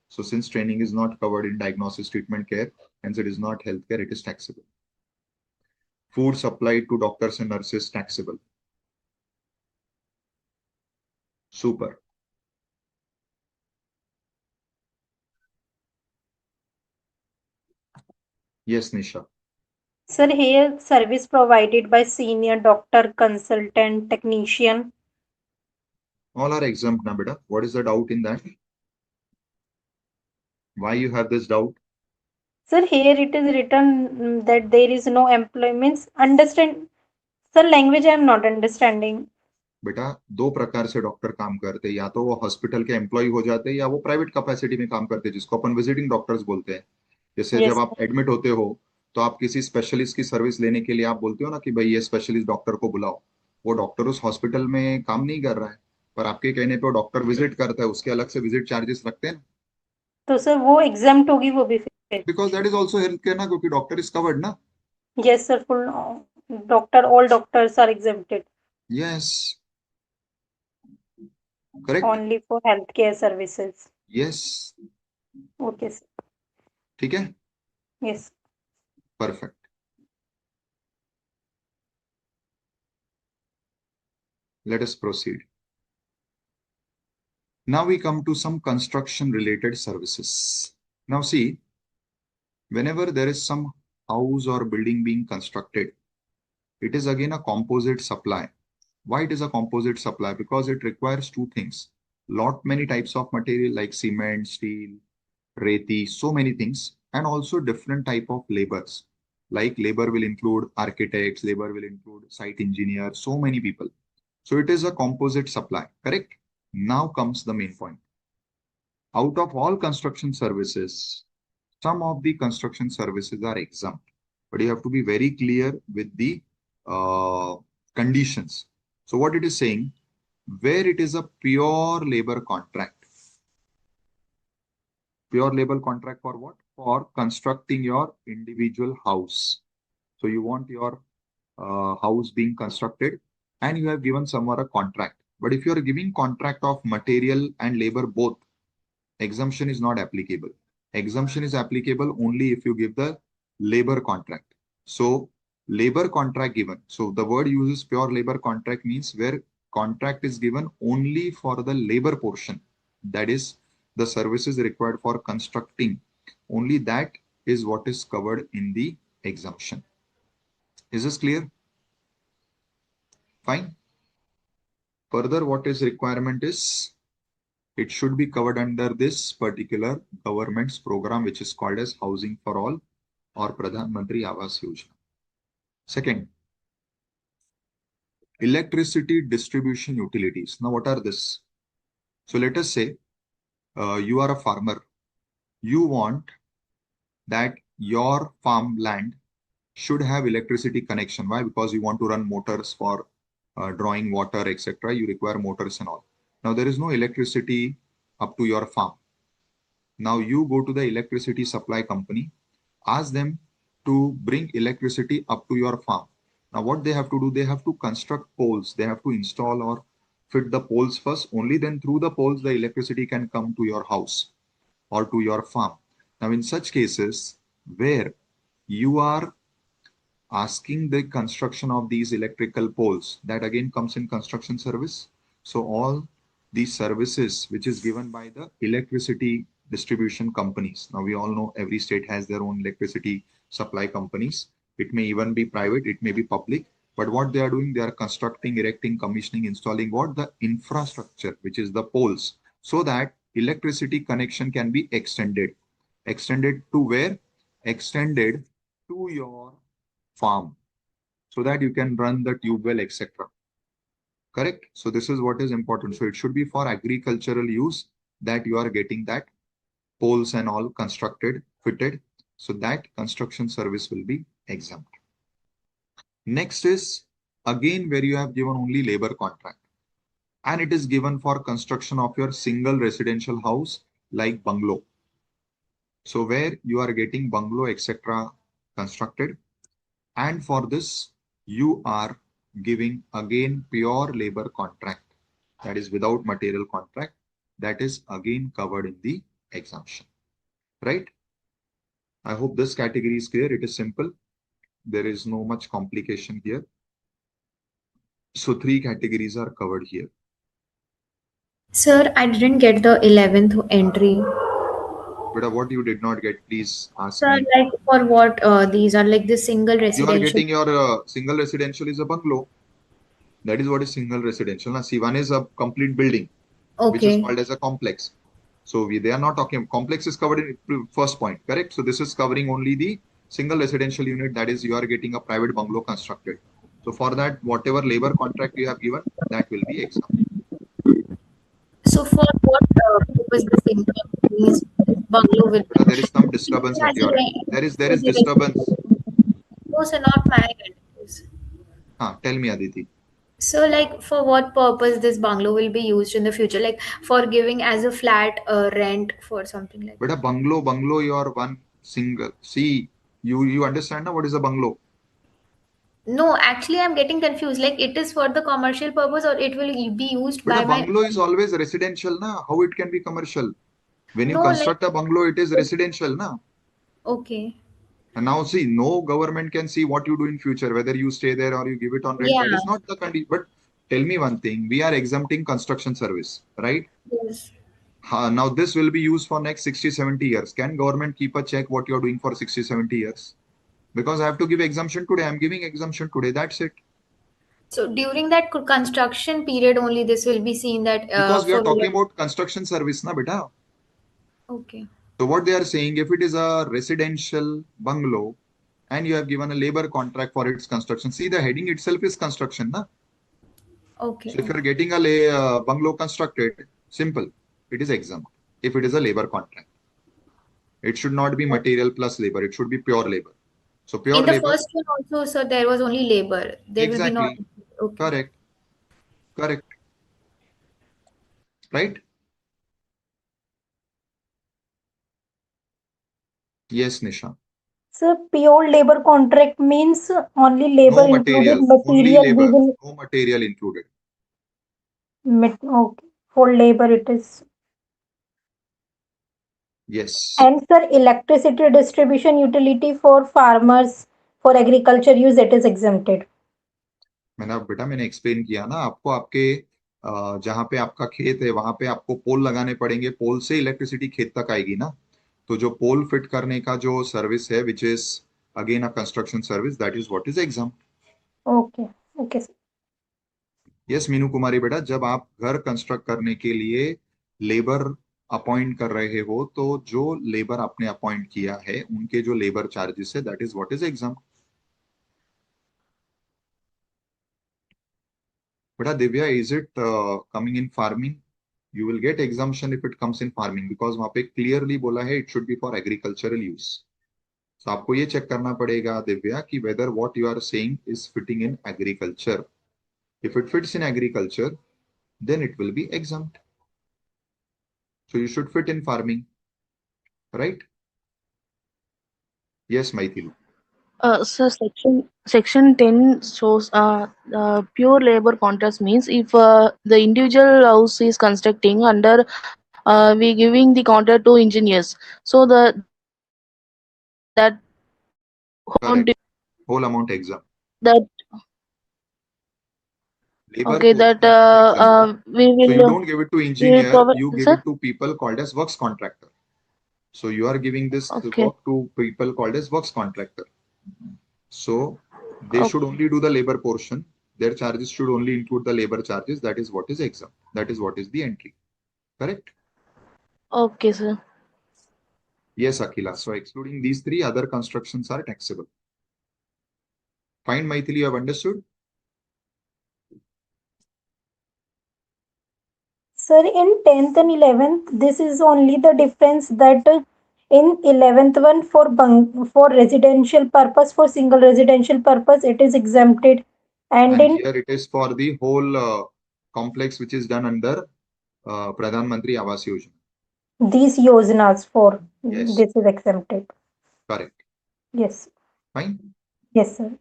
So since training is not covered in diagnosis, treatment, care, hence it is not healthcare, it is taxable. Food supplied to doctors and nurses, taxable. Super. Yes, Nisha. Sir, here service provided by senior doctor, consultant, technician. All are exempt now, beta. What is the doubt in that? Why you have this doubt? Sir, here it is written that there is no employments. Understand? Sir, language I am not understanding. बेटा दो प्रकार से doctor काम करते हैं, या तो वो हॉस्पिटल के एम्प्लॉय हो जाते हैं या वो प्राइवेट कैपेसिटी में काम करते हैं, जिसको अपन विजिटिंग डॉक्टर्स बोलते हैं। जैसे Yes, जब आप एडमिट होते हो तो आप किसी स्पेशलिस्ट की सर्विस लेने के लिए आप बोलते हो ना कि भाई ये स्पेशलिस्ट डॉक्टर को बुलाओ। वो डॉक्टर उस हॉस्पिटल में काम नहीं कर रहा है, पर आपके कहने पे वो डॉक्टर विजिट करता है, उसके अलग से विजिट चार्जेस लगते हैं। तो सर वो एग्जाम्प्ट होगी वो भी फिर? Because that is also health care ना, क्योंकि डॉक्टर इज कवर्ड ना। Yes, sir. Full doctor, all doctors are exempted. Yes, correct. Only for healthcare services. Yes, Okay, sir. ठीक है, Yes. Perfect. Let us proceed. Now we come to some construction related services. Now see, whenever there is some house or building being constructed, it is again a composite supply. Why it is a composite supply? Because it requires two things. Lot many types of material like cement, steel, reti, so many things, and also different type of labors. Like labor will include architects, labor will include site engineers, so many people. So it is a composite supply, correct? Now comes the main point. Out of all construction services, some of the construction services are exempt, but you have to be very clear with the conditions. So what it is saying, where it is a pure labor contract. Pure labor contract for what? For constructing your individual house. So you want your house being constructed and you have given somewhere a contract. But if you are giving contract of material and labor both, exemption is not applicable. Exemption is applicable only if you give the labor contract. So labor contract given. So the word uses pure labor contract means where contract is given only for the labor portion. That is the services required for constructing. Only that is what is covered in the exemption. Is this clear? Fine. Further, what is requirement is it should be covered under this particular government's program, which is called as Housing for All or Pradhan Mantri Awas Yojana. Second, electricity distribution utilities. Now, what are this? So let us say you are a farmer. You want that your farmland should have electricity connection. Why? Because you want to run motors for drawing water, etc. You require motors and all. Now, there is no electricity up to your farm. Now, you go to the electricity supply company, ask them to bring electricity up to your farm. Now, what they have to do, they have to construct poles. They have to install or fit the poles first. Only then through the poles, the electricity can come to your house or to your farm. Now, in such cases where you are asking the construction of these electrical poles, that again comes in construction service. So all these services which is given by the electricity distribution companies. Now we all know every state has their own electricity supply companies. It may even be private, it may be public, but what they are doing, they are constructing, erecting, commissioning, installing what? The infrastructure, which is the poles, so that electricity connection can be extended. Extended to where? Extended to your farm so that you can run the tube well, etc. Correct? So this is what is important. So it should be for agricultural use that you are getting that poles and all constructed, fitted. So that construction service will be exempt. Next is again where you have given only labor contract. And it is given for construction of your single residential house like bungalow. So where you are getting bungalow, etc. constructed. And for this, you are giving again pure labor contract. That is without material contract. That is again covered in the exemption. Right? I hope this category is clear. It is simple. There is no much complication here. So 3 categories are covered here. Sir, I didn't get the 11th entry. But what you did not get, please ask Sir, me. like for what these are like the single residential? You are getting your single residential is a bungalow. That is what is single residential. Now, see, one is a complete building, which is called as a complex. So they are not talking, complex is covered in first point, correct? So this is covering only the single residential unit. That is, you are getting a private bungalow constructed. So for that, whatever labor contract you have given, that will be exempt. So for what purpose the single bungalow will be? There is some disturbance at your end. There is disturbance. No, sir, not my end. Tell me, Aditi. So, like, for what purpose this bungalow will be used in the future? Like, for giving as a flat rent for something like But that. a bungalow, you are one single. See, you understand now what is a bungalow? No, actually, I'm getting confused. Like, it is for the commercial purpose or it will be used But by a my... bungalow is always residential, na? How it can be commercial? When you No, construct like... a bungalow, it is residential, na? Okay. And now see, no government can see what you do in future, whether you stay there or you give it on rent. Yeah. That is not the condition. But tell me one thing, we are exempting construction service, right? Yes. Now this will be used for next 60, 70 years. Can government keep a check what you're doing for 60, 70 years? Because I have to give exemption today. I'm giving exemption today. That's it. So, during that construction period only, this will be seen that... Because we are for... talking about construction service, na beta? Okay. So what they are saying, if it is a residential bungalow and you have given a labor contract for its construction, see the heading itself is construction, na? Okay. So if you're getting a bungalow constructed, simple, it is exempt. If it is a labor contract, it should not be material plus labor. It should be pure labor. So pure In the labor. first one also, sir, there was only labor. There will be not... Exactly. Okay. Correct. Right? Yes, Nisha. So pure labor contract means only labor No included, material, only material we labor, will... no material included. Okay. For labor it is. Yes. And sir, electricity distribution utility for farmers for agriculture use, it is exempted. मैंने explain किया ना आपको, आपके जहाँ पे आपका खेत है वहां पे आपको पोल लगाने पड़ेंगे, पोल से इलेक्ट्रिसिटी खेत तक आएगी ना, तो जो पोल फिट करने का जो सर्विस है which is again a construction service, that is what is exempt. Okay. Yes Meenu Kumari बेटा, जब आप घर कंस्ट्रक्ट करने के लिए लेबर अपॉइंट कर रहे हो तो जो लेबर आपने अपॉइंट किया है उनके जो लेबर चार्जेस है that is what is exempt. Beta Divya, is it coming in farming? You will get exemption if it comes in farming because वहाँ पे clearly बोला है it should be for agricultural use. So आपको ये check करना पड़ेगा दिव्या कि whether what you are saying is fitting in agriculture. If it fits in agriculture, then it will be exempt. So you should fit in farming, right? Yes, Maithilu. So section 10 shows pure labor contract means if the individual house is constructing under we giving the contract to engineers, so that Correct. Whole amount exempt. that Labor okay that we will so you don't give it to engineer, provide, you give sir? it to people called as works contractor. So you are giving this Okay. work to people called as works contractor. So they Okay. should only do the labor portion. Their charges should only include the labor charges. That is what is exempt. That is what is the entry. Correct? Okay, sir. Yes, Akila. So excluding these 3, other constructions are taxable. Fine, Maithili, you have understood? Sir, in 10th and 11th, this is only the difference that in 11th one for residential purpose, for single residential purpose, it is exempted. And And in here it is for the whole complex which is done under Pradhan Mantri Awas Yojana. these yojanas for Yes, this is exempted. correct. Yes. Fine. Yes, sir.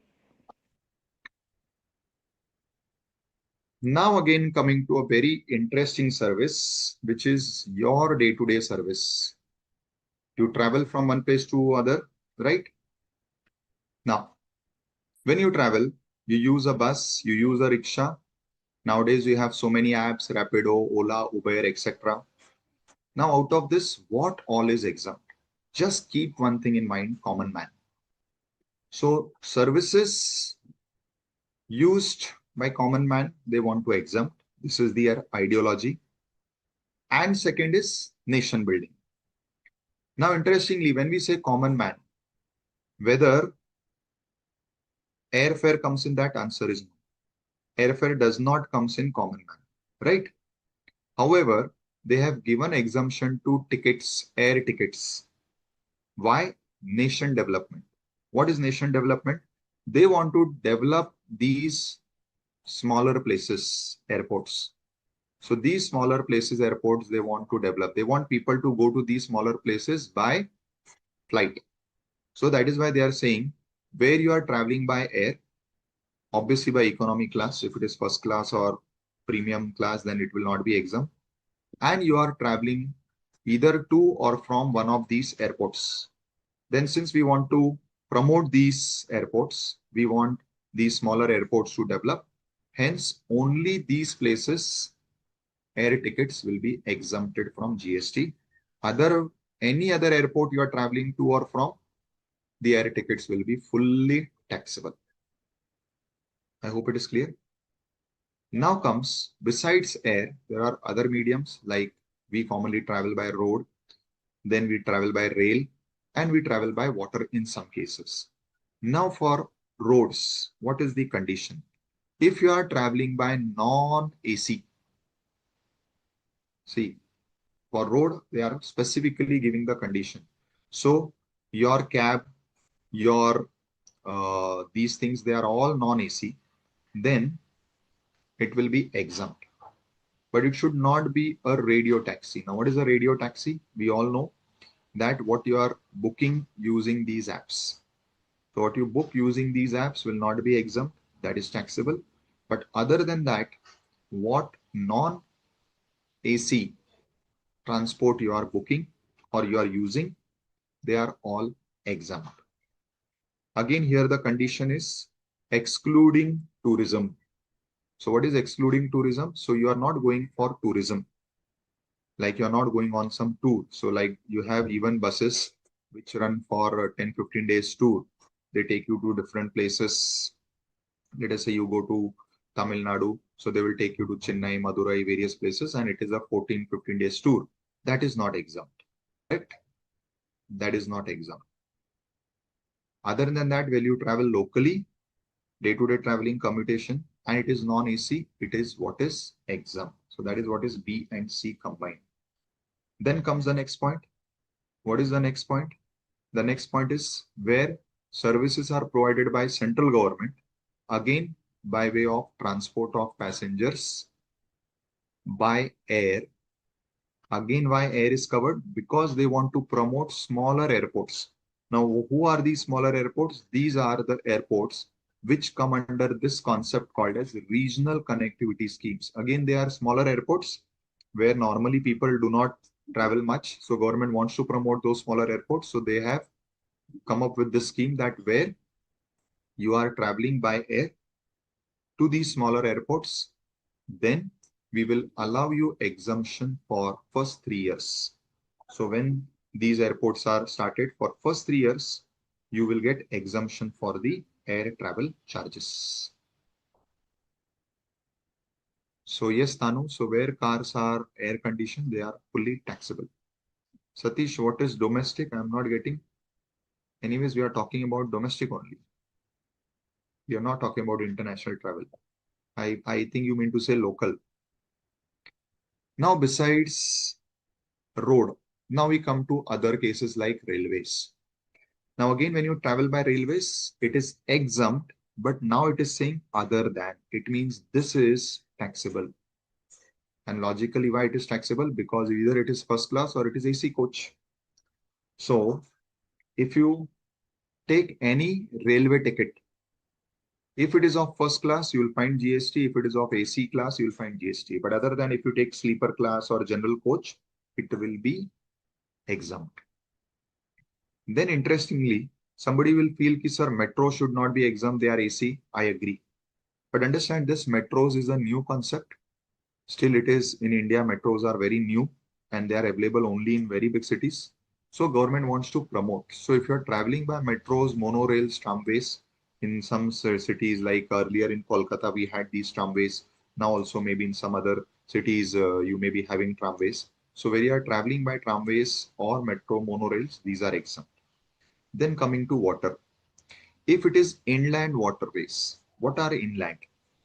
Now again coming to a very interesting service, which is your day-to-day service. You travel from one place to other, right? Now, when you travel, you use a bus, you use a rickshaw. Nowadays, you have so many apps, Rapido, Ola, Uber, etc. Now, out of this, what all is exempt? Just keep one thing in mind, common man. So, services used by common man, they want to exempt. This is their ideology. And second is nation building. Now, interestingly, when we say common man, whether airfare comes in that, answer is no. Airfare does not comes in common man, right? However, they have given exemption to tickets, air tickets. Why? Nation development. What is nation development? They want to develop these smaller places, airports. So these smaller places, airports, they want to develop. They want people to go to these smaller places by flight. So that is why they are saying where you are traveling by air, obviously by economy class, if it is first class or premium class, then it will not be exempt. And you are traveling either to or from one of these airports. Then since we want to promote these airports, we want these smaller airports to develop. Hence, only these places air tickets will be exempted from GST. Any other airport you are traveling to or from, the air tickets will be fully taxable. I hope it is clear. Now comes, besides air, there are other mediums like we commonly travel by road, then we travel by rail, and we travel by water in some cases. Now for roads, what is the condition? If you are traveling by non-AC, see, for road, they are specifically giving the condition. So your cab, your these things, they are all non-AC, then it will be exempt. But it should not be a radio taxi. Now, what is a radio taxi? We all know that what you are booking using these apps. So what you book using these apps will not be exempt. That is taxable. But other than that, what non-AC transport you are booking or you are using, they are all exempt. Again, here the condition is excluding tourism. So what is excluding tourism? So you are not going for tourism. Like you're not going on some tour. So like you have even buses which run for 10-15 days tour. They take you to different places. Let us say you go to Tamil Nadu. So they will take you to Chennai, Madurai, various places, and it is a 14-15 days tour. That is not exempt. Correct? That is not exempt. Other than that, when you travel locally, day-to-day traveling commutation, and it is non-AC, it is what is exempt. So that is what is B and C combined. Then comes the next point. What is the next point? The next point is where services are provided by central government, again by way of transport of passengers by air. Again, why air is covered? Because they want to promote smaller airports. Now, who are these smaller airports? These are the airports which come under this concept called as regional connectivity schemes. Again, they are smaller airports where normally people do not travel much. So government wants to promote those smaller airports. So they have come up with this scheme that where you are traveling by air to these smaller airports, then we will allow you exemption for first 3 years. So when these airports are started for first 3 years, you will get exemption for the air travel charges. So yes, Tanu, so where cars are air conditioned, they are fully taxable. Satish, what is domestic? I'm not getting. Anyways, we are talking about domestic only. We are not talking about international travel. I think you mean to say local. Now, besides road, now we come to other cases like railways. Now, again, when you travel by railways, it is exempt, but now it is saying other than. It means this is taxable. And logically, why it is taxable? Because either it is first class or it is AC coach. So, if you take any railway ticket, if it is of first class, you will find GST. If it is of AC class, you will find GST. But other than if you take sleeper class or general coach, it will be exempt. Then interestingly, somebody will feel ki sir, metro should not be exempt, they are AC. I agree. But understand this, metros is a new concept. Still it is in India, metros are very new and they are available only in very big cities. So government wants to promote. So if you're traveling by metros, monorails, tramways, in some cities like earlier in Kolkata, we had these tramways. Now also maybe in some other cities, you may be having tramways. So where you are traveling by tramways or metro monorails, these are exempt. Then coming to water. If it is inland waterways, what are inland?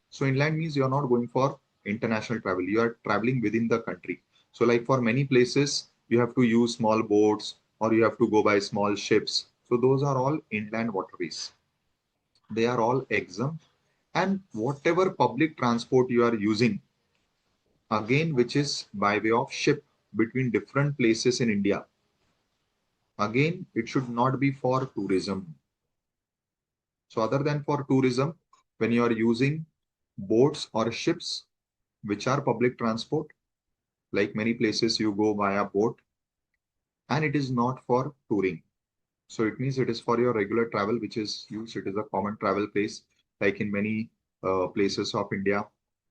So inland means you are not going for international travel. You are traveling within the country. So like for many places, you have to use small boats or you have to go by small ships. So those are all inland waterways. They are all exempt. And whatever public transport you are using, again, which is by way of ship between different places in India, again, it should not be for tourism. So other than for tourism, when you are using boats or ships, which are public transport, like many places you go via boat, and it is not for touring. So it means it is for your regular travel, which is used. It is a common travel place. Like in many places of India,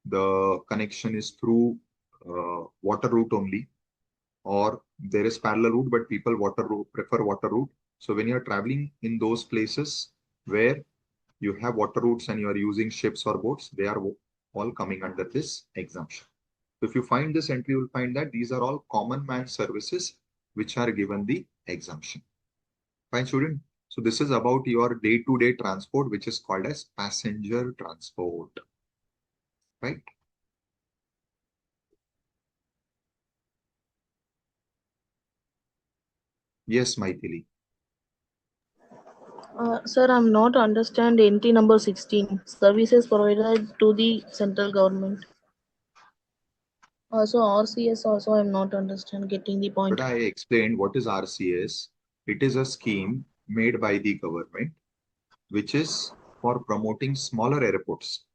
the connection is through water route only, or there is parallel route, but people prefer water route. So when you are traveling in those places where you have water routes and you are using ships or boats, they are all coming under this exemption. So if you find this entry, you will find that these are all common man services which are given the exemption. Fine, student. So this is about your day-to-day transport, which is called as passenger transport, right? Yes, Maithili. Sir, I'm not understand entry number 16. Services provided to the central government. Also RCS also I'm not understand getting the point. But I explained what is RCS. It is a scheme made by the government, which is for promoting smaller airports.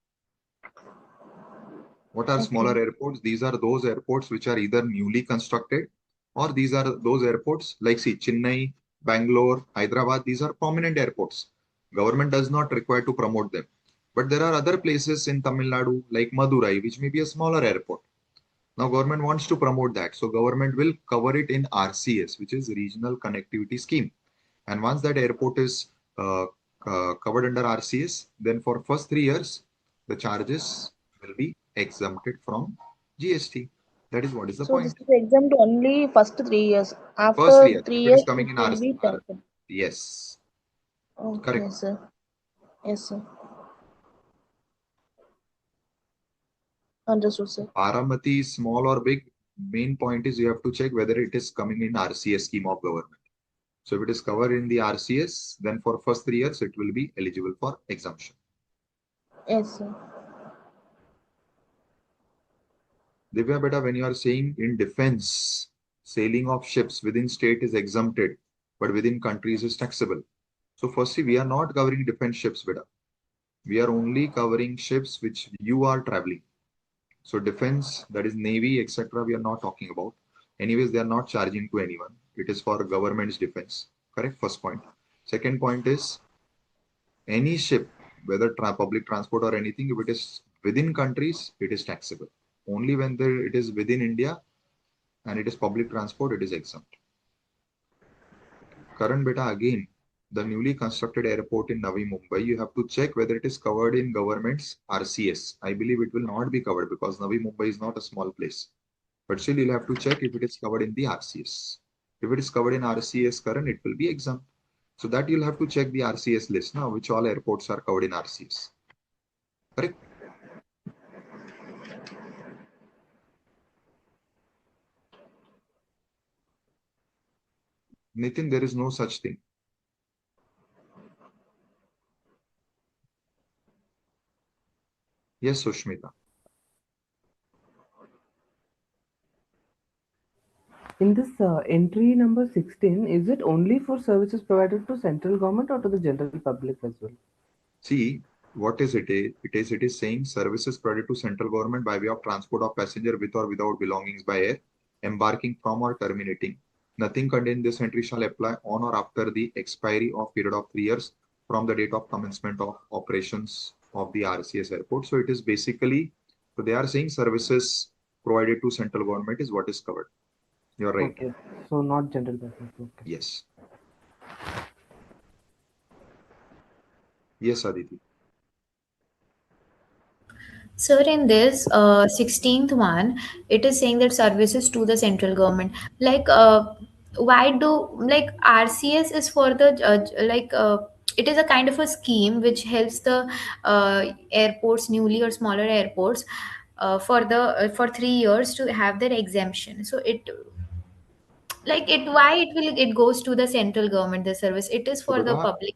What are smaller airports? These are those airports which are either newly constructed or these are those airports like see Chennai, Bangalore, Hyderabad. These are prominent airports. Government does not require to promote them. But there are other places in Tamil Nadu like Madurai, which may be a smaller airport. Now government wants to promote that. So government will cover it in RCS, which is Regional Connectivity Scheme. And once that airport is covered under RCS, then for first 3 years, the charges will be exempted from GST. That is what is the So this point. is exempt only first 3 years. First After 3 years, 3 if it years, is coming it in will be taxed. yes, Okay, correct. sir. Yes, sir. Understood, sir. Paramati, small or big, main point is you have to check whether it is coming in RCS scheme of government. So if it is covered in the RCS, then for first 3 years, it will be eligible for exemption. Yes, sir. Divya beta, when you are saying in defense, sailing of ships within state is exempted, but within countries is taxable. So firstly, we are not covering defense ships beta. We are only covering ships which you are traveling. So defense, that is navy, etc. we are not talking about. Anyways, they are not charging to anyone. It is for government's defense. Correct? First point. Second point is any ship, whether public transport or anything, if it is within countries, it is taxable. Only when it is within India and it is public transport, it is exempt. Karan beta, again, the newly constructed airport in Navi Mumbai, you have to check whether it is covered in government's RCS. I believe it will not be covered because Navi Mumbai is not a small place. But still, you'll have to check if it is covered in the RCS. If it is covered in RCS, Karan, it will be exempt. So that you'll have to check the RCS list now, which all airports are covered in RCS. Correct? Nitin, there is no such thing. Yes, Sushmita. In this entry number 16, is it only for services provided to central government or to the general public as well? See, what is it? It is saying services provided to central government by way of transport of passenger with or without belongings by air, embarking from or terminating. Nothing contained in this entry shall apply on or after the expiry of period of 3 years from the date of commencement of operations of the RCS airport. So it is basically, so they are saying services provided to central government is what is covered. You're right. Okay, so not general public. Okay. Yes. Yes, Aditi. Sir, in this 16th one, it is saying that services to the central government. Like, why do like RCS is for the it is a kind of a scheme which helps the airports, newly or smaller airports, for 3 years to have their exemption. So it like it why it goes to the central government, the service it is So, for the beta, public.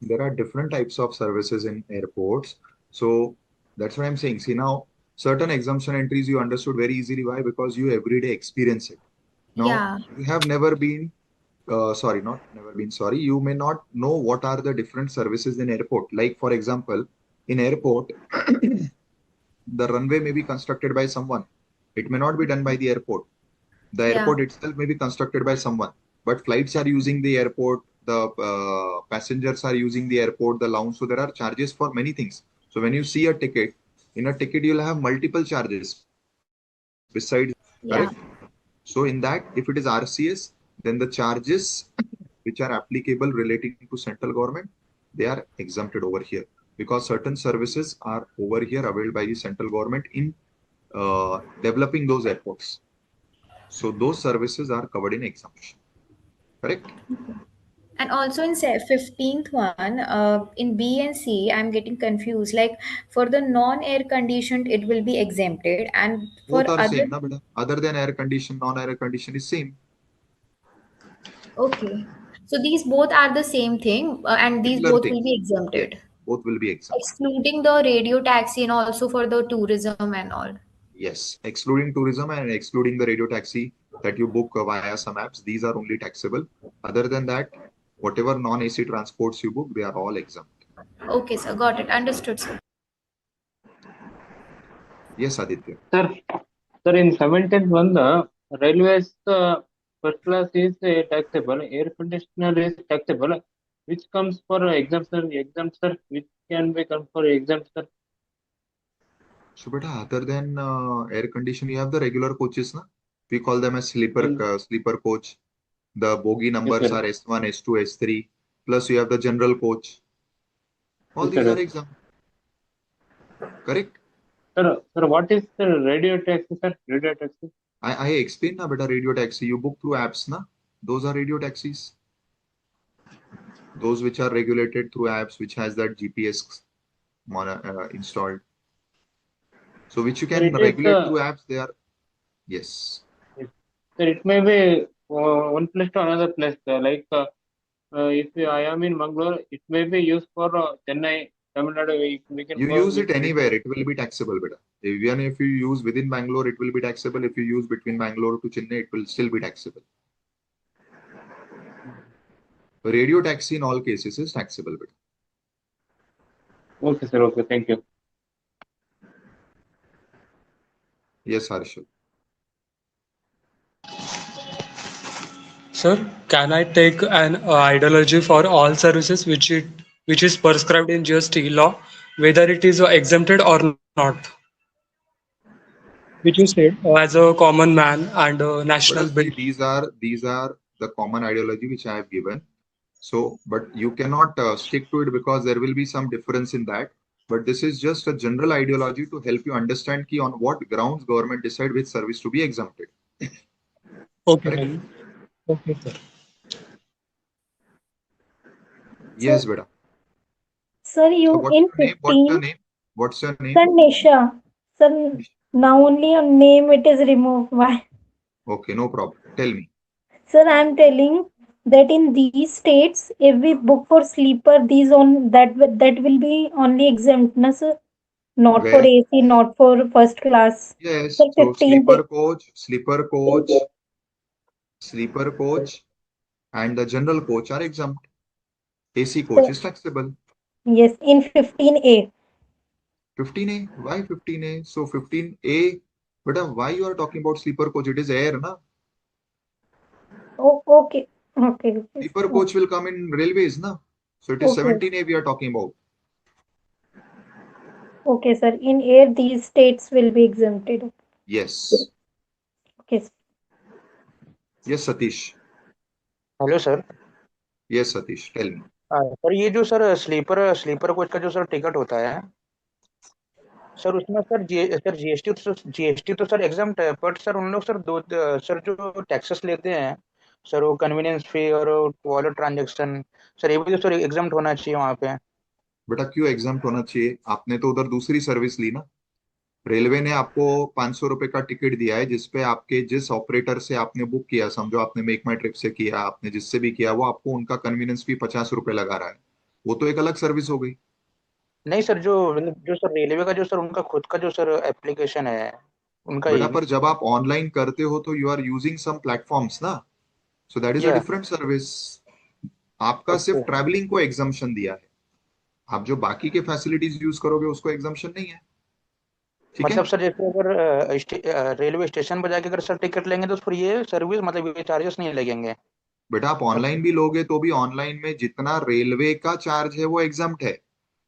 there are different types of services in airports. So that's what I'm saying. See now, certain exemption entries you understood very easily. Why? Because you everyday experience it. Now Yeah, you have never been, sorry, not never been. Sorry, you may not know what are the different services in airport. Like for example, in airport, the runway may be constructed by someone. It may not be done by the airport. The yeah, airport itself may be constructed by someone, but flights are using the airport, the passengers are using the airport, the lounge. So there are charges for many things. So when you see a ticket, in a ticket you'll have multiple charges besides, yeah. correct? So in that, if it is RCS, then the charges which are applicable relating to central government, they are exempted over here because certain services are over here availed by the central government in developing those airports. So those services are covered in exemption. Correct? And also in 15th one, in B and C, I'm getting confused. Like for the non-air conditioned, it will be exempted, and for Both are other, same, na beta? Other than air condition, non-air condition is same. okay. So these both are the same thing, and these Similar both thing. will be Yes, exempted, both will be exempt. excluding the radio taxi and also for the tourism and all. Yes, excluding tourism and excluding the radio taxi that you book via some apps, these are only taxable. Other than that, whatever non-AC transports you book, they are all exempt. Okay, sir. Got it. Understood, sir. Yes, Aditya. Sir, in 17th one, the railways first class is taxable, air conditioner is taxable, which comes for exempt, sir, which can become for exempt, sir. So, beta, other than air condition, you have the regular coaches, na? We call them as sleeper coach. The bogie numbers sir. are S1, S2, S3. Plus, you have the general coach. All Yes, these sir. are exempt. Correct? Sir, what is the radio taxi, sir? Radio taxi? I explained na beta radio taxi. You book through apps, na? Those are radio taxis. Those which are regulated through apps, which has that GPS installed. So which you can regulate through apps. They are, yes. Sir, it may be one place to another place. Like if I am in Bangalore, it may be used for Chennai, Tamil Nadu. We can You go use with it anywhere, it will be taxable, beta. Even if you use within Bangalore, it will be taxable. If you use between Bangalore to Chennai, it will still be taxable. Radio taxi in all cases is taxable, beta. Okay, sir. Okay, thank you. Yes, Harshal. Sir, can I take an ideology for all services which is prescribed in GST law, whether it is exempted or not? Which you said as a common man and a national But bill. these are the common ideology which I have given. So, but you cannot stick to it because there will be some difference in that. But this is just a general ideology to help you understand key on what grounds government decide which service to be exempted. Okay, okay, sir. Yes, beta. Sir, you So what's in your name? What's your 15, name? What's your name? sir, Nisha. Sir, now only your name it is removed. Why? Okay, no problem. Tell me. Sir, I'm telling that in these states, if we book for sleeper, these on that will be only exempt, na sir? Not for Where? AC, not for first class. Yes. Sir, So 15th. sleeper coach, and the general coach are exempt. AC coach Sir, is flexible. yes, in 15A. 15A. Why 15A? So 15A. Beta, why you are talking about sleeper coach? It is air, na? Oh, okay. Okay. Okay. Sleeper coach will come in railways, na? So it is Okay. 17A we are talking about. Okay, sir. In air, these states will be exempted. Yes. Okay, sir. Yes, Satish. Hello sir. Yes, Satish. Tell me. Sir ये जो sir sleeper sleeper coach का जो sir ticket होता है sir उसमें sir GST तो sir exempt है but sir उन लोग सर सर जो टैक्सेस लेते हैं सर वो कन्वीनियंस फी और वॉलेट ट्रांजेक्शन सर ये भी तो सर एग्जाम्प्ट होना चाहिए वहाँ पे। बेटा क्यों एग्जाम्प्ट होना चाहिए? आपने तो उधर दूसरी सर्विस ली ना। रेलवे ने आपको 500 रुपए का टिकट दिया है जिसपे आपके जिस ऑपरेटर से आपने बुक किया, समझो आपने मेक माई ट्रिप से किया, आपने जिससे भी किया, वो आपको उनका कन्वीनियंस फी 50 रुपए लगा रहा है। वो तो एक अलग सर्विस हो गई। नहीं सर जो सर रेलवे का जो सर उनका खुद का जो सर एप्लीकेशन है उनका बेटा ही। पर जब आप ऑनलाइन करते हो तो you are using some platforms ना, सो दैट इज अ या डिफरेंट सर्विस। आपका सिर्फ ओके ट्रैवलिंग को एग्जाम्पशन दिया है, आप जो बाकी के फैसिलिटीज यूज करोगे उसको एग्जाम्पशन नहीं है। ठीक है मतलब सर जैसे अगर रेलवे स्टेशन पर जाके अगर सर टिकट लेंगे तो फिर ये सर्विस मतलब ये चार्जेस नहीं लगेंगे। बेटा, आप ओके ऑनलाइन भी लोगे तो भी ऑनलाइन में जितना रेलवे का चार्ज है वो एग्जाम्प्ट है।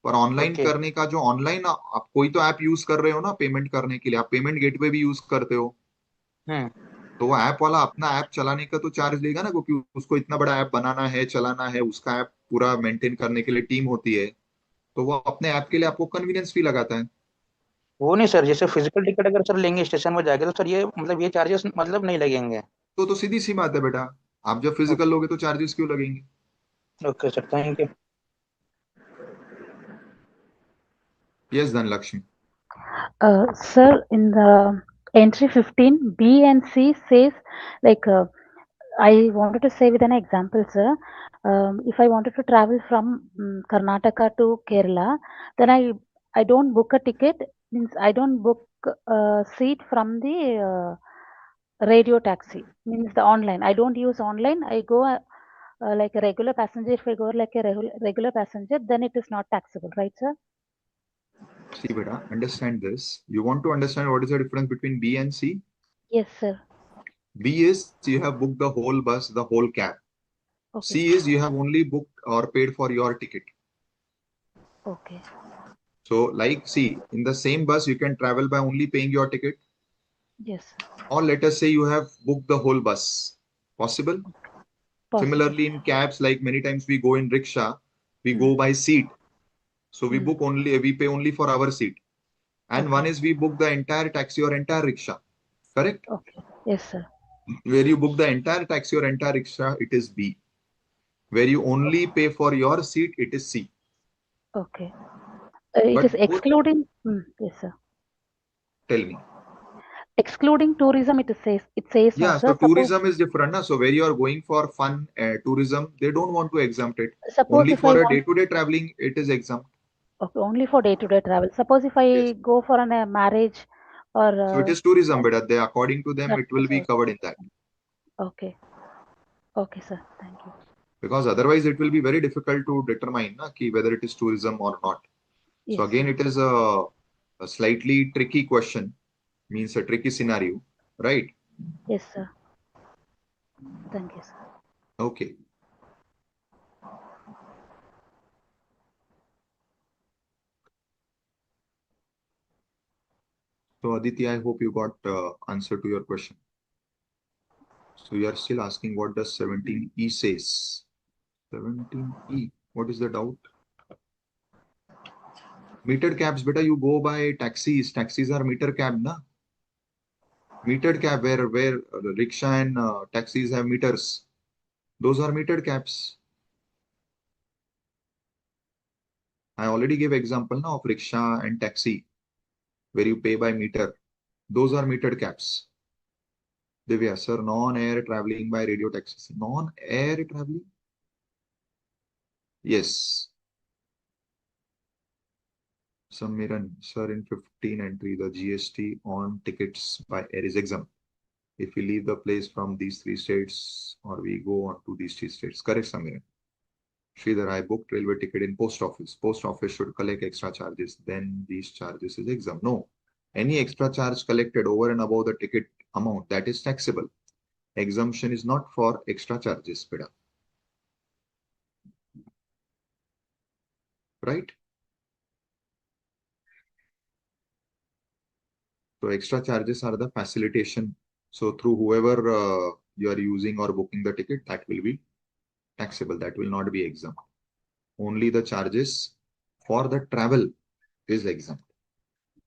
पर ऑनलाइन ओके करने का जो ऑनलाइन आप कोई तो ऐप यूज कर रहे हो ना पेमेंट करने के लिए, आप पेमेंट गेटवे भी यूज करते हो, हम्म तो वो ऐप वाला अपना ऐप चलाने का तो चार्ज लेगा ना, क्योंकि उसको इतना बड़ा ऐप बनाना है, चलाना है, उसका ऐप पूरा मेंटेन करने के लिए टीम होती है, तो वो अपने ऐप के लिए आपको कन्वीनियंस फी लगाता है। वो नहीं सर जैसे फिजिकल टिकट अगर सर लेंगे स्टेशन पर जाके तो सर ये मतलब ये चार्जेस मतलब नहीं लगेंगे। तो सीधी सी बात है बेटा, आप जब फिजिकल लोगे तो चार्जेस क्यों लगेंगे? Okay sir thank you. Yes Dhanlaxmi. Sir, in the entry 15, B and C says like I wanted to say with an example, sir. If I wanted to travel from Karnataka to Kerala, then I don't book a ticket. Means I don't book a seat from the radio taxi. Means the online. I don't use online. I go like a regular passenger. If I go like a regular passenger, then it is not taxable, right, sir? See beta, understand this. You want to understand what is the difference between B and C? Yes, sir. B is you have booked the whole bus, the whole cab. Okay. C is you have only booked or paid for your ticket. Okay. So like see, in the same bus you can travel by only paying your ticket, Yes. or let us say you have booked the whole bus. Possible? Possible. Similarly in cabs, like many times we go in rickshaw, we go by seat. So we pay only for our seat. And one is we book the entire taxi or entire rickshaw. Correct? Okay. Yes, sir. Where you book the entire taxi or entire rickshaw, it is B. Where you only pay for your seat, it is C. Okay. It But is both, excluding. Yes, sir. tell me. Excluding tourism, it says no, Yeah, so sir. Suppose tourism is different. Na? So where you are going for fun tourism, they don't want to exempt it. suppose Only if I for a want day-to-day traveling, it is exempt. okay, only for day-to-day travel. Suppose if I Yes. go for a marriage or So it is tourism, but they according to them, it will be covered in that. okay. Okay, sir. Thank you. Because otherwise, it will be very difficult to determine na, ki whether it is tourism or not. Yes, So again, sir. it is a slightly tricky question, means a tricky scenario, right? Yes, sir. Thank you, sir. Okay. So Aditi, I hope you got answer to your question. So you are still asking what does 17E says? 17E, what is the doubt? Metered cabs, beta, you go by taxis. Taxis are meter cab, na? Metered cab, where rickshaw and taxis have meters. Those are metered cabs. I already gave example now of rickshaw and taxi, where you pay by meter. Those are metered cabs. Divya, sir, non-air traveling by radio taxis. Non-air traveling? Yes. Samiran, sir, in 15 entry, the GST on tickets by air is exempt. If we leave the place from these 3 states or we go on to these 3 states. Correct, Samiran. Sridhar, I booked railway ticket in post office. Post office should collect extra charges. Then these charges is exempt. No. Any extra charge collected over and above the ticket amount, that is taxable. Exemption is not for extra charges, Pida. Right? So extra charges are the facilitation. So through whoever you are using or booking the ticket, that will be taxable. That will not be exempt. Only the charges for the travel is exempt.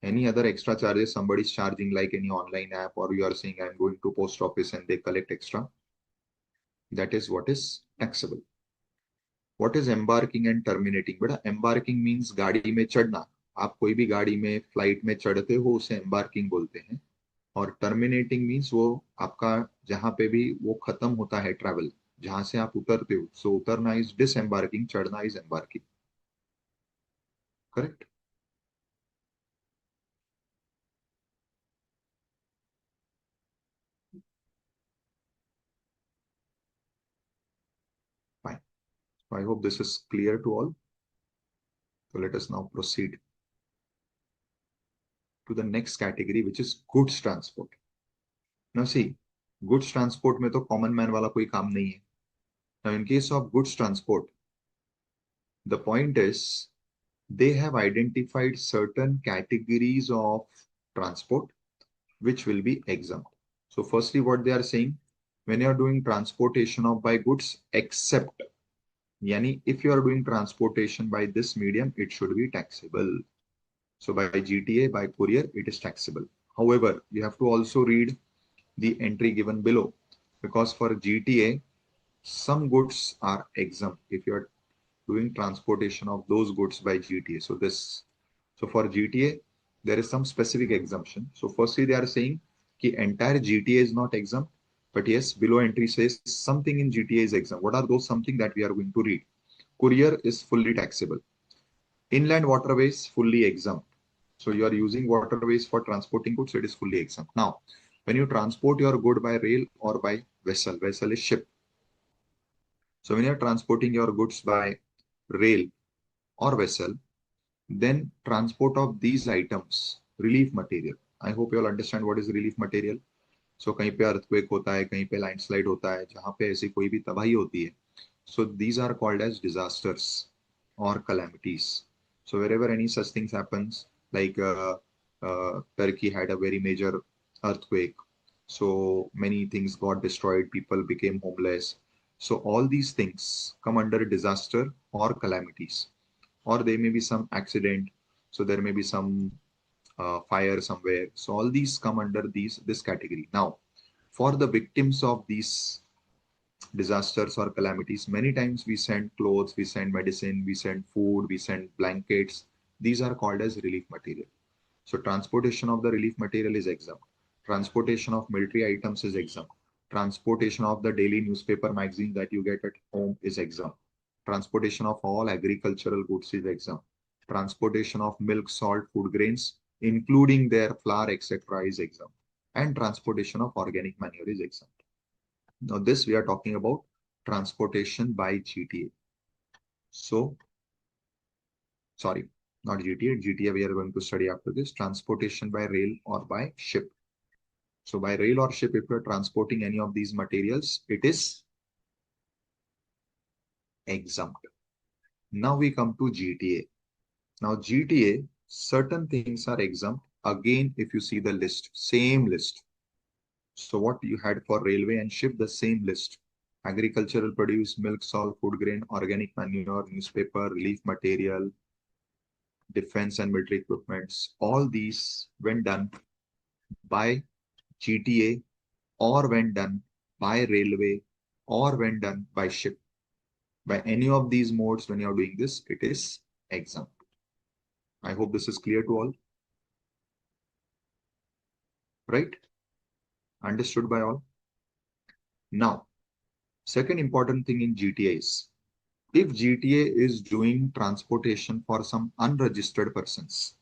Any other extra charges somebody is charging, like any online app, or you are saying I'm going to post office and they collect extra, that is what is taxable. What is embarking and terminating? बेटा embarking means गाड़ी में चढ़ना. आप कोई भी गाड़ी में flight में चढ़ते हो उसे embarking बोलते हैं. और टर्मिनेटिंग मीन्स वो आपका जहां पे भी वो खत्म होता है ट्रैवल, जहां से आप उतरते हो. सो उतरना इज डिसएम्बार्किंग, चढ़ना is embarking. Correct. Fine. So I hope this is clear to all. So let us now proceed to the next category, which is goods transport. Now see, goods transport में तो common man वाला कोई काम नहीं है. Now in case of goods transport, the point is they have identified certain categories of transport which will be exempt. So firstly, what they are saying, when you are doing transportation of by goods, except, yani if you are doing transportation by this medium, it should be taxable. So by GTA, by courier, it is taxable. However, you have to also read the entry given below, because for GTA, some goods are exempt if you are doing transportation of those goods by GTA. So for GTA, there is some specific exemption. So firstly, they are saying the entire GTA is not exempt, but yes, below entry says something in GTA is exempt. What are those something that we are going to read? Courier is fully taxable. Inland waterways, fully exempt. So you are using waterways for transporting goods, it is fully exempt. Now, when you transport your good by rail or by vessel, vessel is ship. So when you are transporting your goods by rail or vessel, then transport of these items, relief material. I hope you all understand what is relief material. So कहीं पे earthquake होता है, कहीं पे landslide होता है, जहाँ पे ऐसी कोई भी तबाही होती है. So these are called as disasters or calamities. So wherever any such things happens, like Turkey had a very major earthquake. So many things got destroyed, people became homeless. So all these things come under disaster or calamities. Or there may be some accident, so there may be some fire somewhere. So all these come under this category. Now, for the victims of these disasters or calamities, many times we send clothes, we send medicine, we send food, we send blankets. These are called as relief material. So transportation of the relief material is exempt. Transportation of military items is exempt. Transportation of the daily newspaper magazine that you get at home is exempt. Transportation of all agricultural goods is exempt. Transportation of milk, salt, food grains, including their flour, etc. is exempt. And transportation of organic manure is exempt. Now this we are talking about transportation by GTA. So, sorry, not GTA. GTA we are going to study after this. Transportation by rail or by ship. So by rail or ship, if you are transporting any of these materials, it is exempt. Now we come to GTA. Now GTA, certain things are exempt. Again, if you see the list, same list. So what you had for railway and ship, the same list. Agricultural produce, milk, salt, food grain, organic manure, newspaper, relief material, defense and military equipments. All these when done by GTA or when done by railway or when done by ship. By any of these modes, when you're doing this, it is exempt. I hope this is clear to all. Right? Understood by all? Now, second important thing in GTA is, if GTA is doing transportation for some unregistered persons,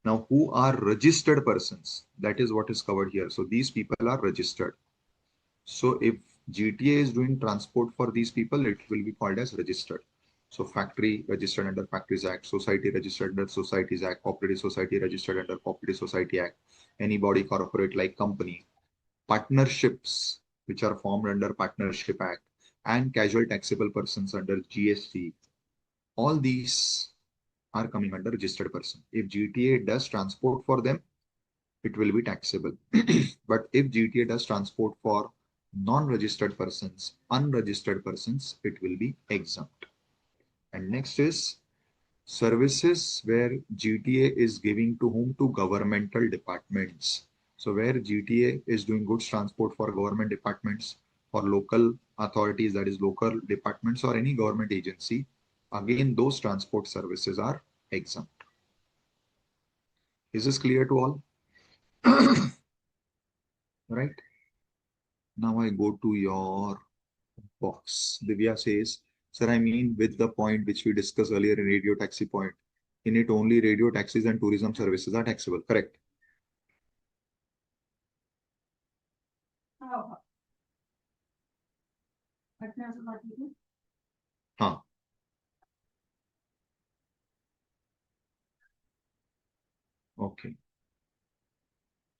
now who are registered persons, that is what is covered here. So these people are registered. So if GTA is doing transport for these people, it will be called as registered. So factory registered under Factories Act, society registered under Societies Act, cooperative society registered under Cooperative Society Act, any body corporate like company, partnerships which are formed under Partnership Act, and casual taxable persons under GST. All these are coming under registered person. If GTA does transport for them, it will be taxable. But if GTA does transport for non-registered persons, unregistered persons, it will be exempt. And next is services where GTA is giving to whom? To governmental departments. So where GTA is doing goods transport for government departments, for local authorities, that is local departments or any government agency, again those transport services are exempt. Is this clear to all? Right? Now I go to your box. Divya says, sir, I mean with the point which we discussed earlier in radio taxi point. In it only radio taxis and tourism services are taxable. Correct. Huh. Okay.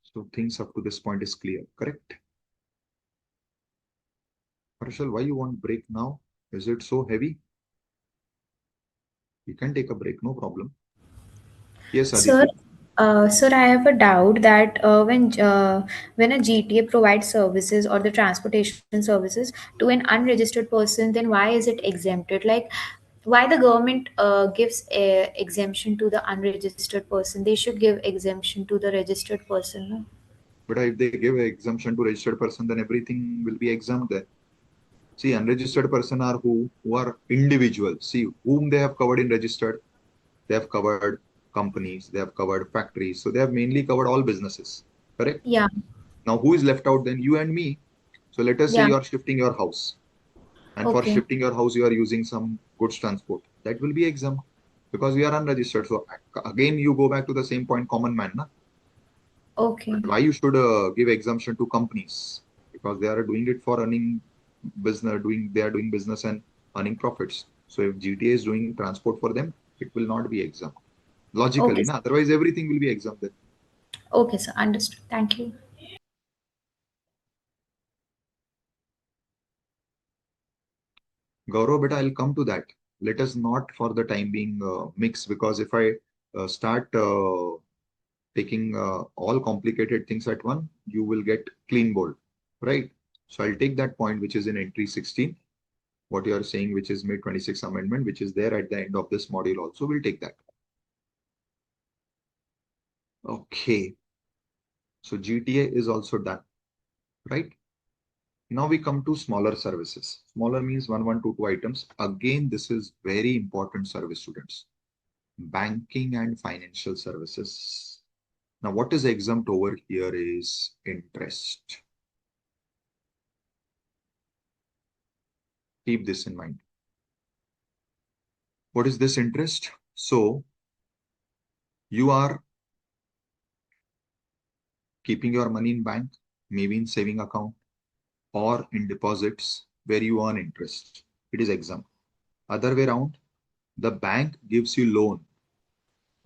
So things up to this point is clear. Correct. Harshal, why you want break now? Is it so heavy? You can take a break, no problem. Yes, Sir, Aditi. sir, I have a doubt that when a GTA provides services or the transportation services to an unregistered person, then why is it exempted? Like, why the government gives a exemption to the unregistered person? They should give exemption to the registered person. No? But if they give an exemption to registered person, then everything will be exempt there. See, unregistered person are who are individuals. See, whom they have covered in registered. They have covered companies, they have covered factories. So they have mainly covered all businesses. Correct? Yeah. Now, who is left out then? You and me. So let us say Yeah. you are shifting your house. And for Okay. shifting your house, you are using some goods transport. That will be exempt because we are unregistered. So again, you go back to the same point, common man. Na? Okay. But why you should give exemption to companies? Because they are doing it for earning business, they are doing business and earning profits. So if GTA is doing transport for them, it will not be exempt. Logically, Okay. na? Otherwise everything will be exempted. Okay, sir. Understood. Thank you. Gaurav, but I'll come to that. Let us not for the time being mix, because if I start taking all complicated things at one, you will get clean board, right? So I'll take that point which is in entry 16, what you are saying, which is May 26 amendment, which is there at the end of this module also. We'll take that. Okay. So GTA is also done, right? Now we come to smaller services. Smaller means 1122 items. Again, this is very important service, students. Banking and financial services. Now, what is exempt over here is interest. Keep this in mind. What is this interest? So, you are keeping your money in bank, maybe in saving account or in deposits where you earn interest. It is exempt. Other way around, the bank gives you loan.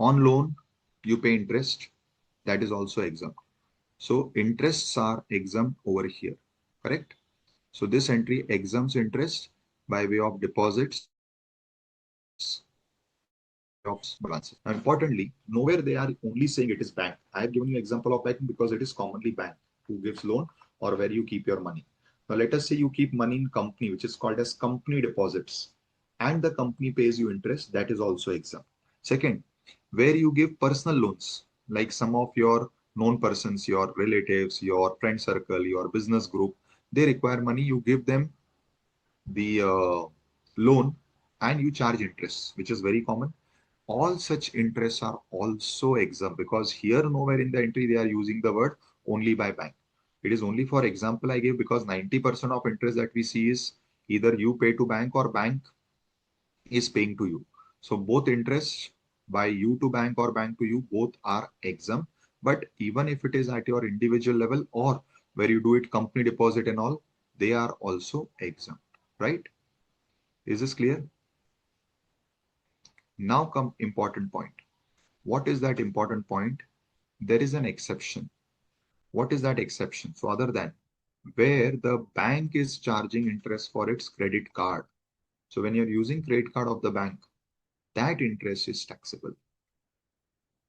On loan, you pay interest. That is also exempt. So interests are exempt over here, correct? So this entry exempts interest by way of deposits, balances. Now, importantly, nowhere they are only saying it is bank. I have given you example of bank because it is commonly bank who gives loan or where you keep your money. Now, let us say you keep money in company, which is called as company deposits, and the company pays you interest. That is also exempt. Second, where you give personal loans, like some of your known persons, your relatives, your friend circle, your business group, they require money. You give them the loan and you charge interest, which is very common. all such interests are also exempt, because here nowhere in the entry they are using the word only by bank. It is only for example I gave, because 90% of interest that we see is either you pay to bank or bank is paying to you. So both interests by you to bank or bank to you, both are exempt. But even if it is at your individual level or where you do it company deposit and all, they are also exempt, right? Is this clear? Now come important point. What is that important point? There is an exception. What is that exception? So other than where the bank is charging interest for its credit card. So when you're using credit card of the bank, that interest is taxable.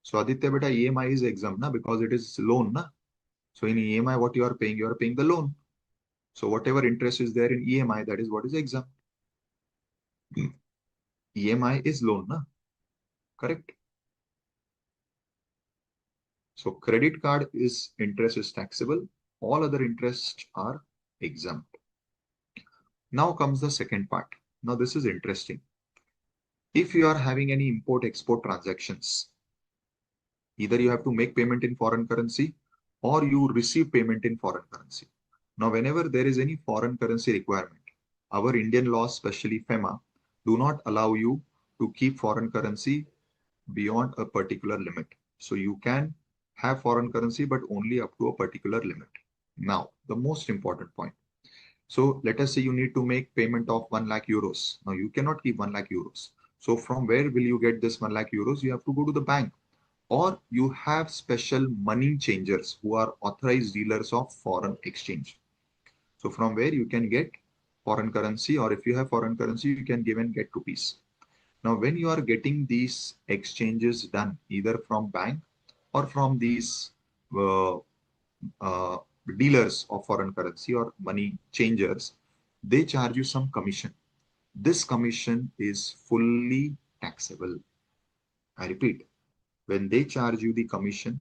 So Aditya beta, EMI is exempt na, because it is loan na. So in EMI, what you are paying the loan. So whatever interest is there in EMI, that is what is exempt. EMI is loan na, correct? So credit card is interest is taxable. All other interests are exempt. Now comes the second part. Now this is interesting. If you are having any import-export transactions, either you have to make payment in foreign currency or you receive payment in foreign currency. Now, whenever there is any foreign currency requirement, our Indian laws, especially FEMA, do not allow you to keep foreign currency beyond a particular limit. So you can have foreign currency, but only up to a particular limit. Now, the most important point. So let us say you need to make payment of 1 lakh euros. Now you cannot keep 1 lakh euros. So from where will you get this 1 lakh euros? You have to go to the bank, or you have special money changers who are authorized dealers of foreign exchange. So from where you can get foreign currency, or if you have foreign currency, you can give and get rupees. Now, when you are getting these exchanges done, either from bank or from these uh, uh, dealers of foreign currency or money changers, they charge you some commission. This commission is fully taxable. I repeat, when they charge you the commission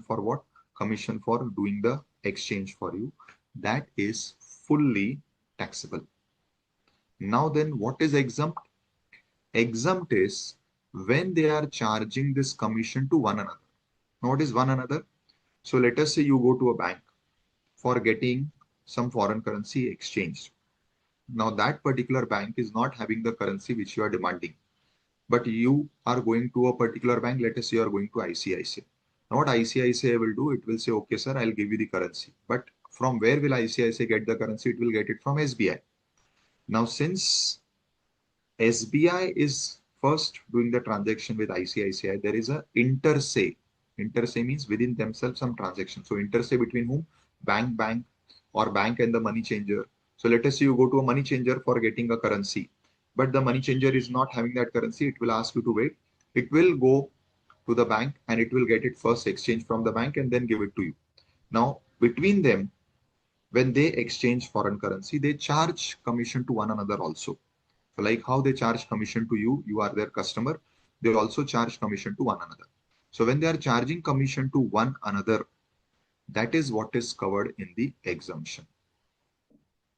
for what? Commission for doing the exchange for you, that is fully taxable. Now then, what is exempt? Exempt is when they are charging this commission to one another. Now, what is one another? So let us say you go to a bank for getting some foreign currency exchanged. Now that particular bank is not having the currency which you are demanding, but you are going to a particular bank. Let us say you are going to ICICI. Now what ICICI will do, it will say, okay, sir, I'll give you the currency. But from where will ICICI get the currency? It will get it from SBI. Now, since SBI is first doing the transaction with ICICI, there is a inter-se. Inter-se means within themselves some transaction. So inter-se between whom? Bank, or bank and the money changer. So let us say you go to a money changer for getting a currency, but the money changer is not having that currency. It will ask you to wait. It will go to the bank and it will get it first exchange from the bank and then give it to you. Now, between them, when they exchange foreign currency, they charge commission to one another also. So like how they charge commission to you, you are their customer, they also charge commission to one another. So when they are charging commission to one another, that is what is covered in the exemption,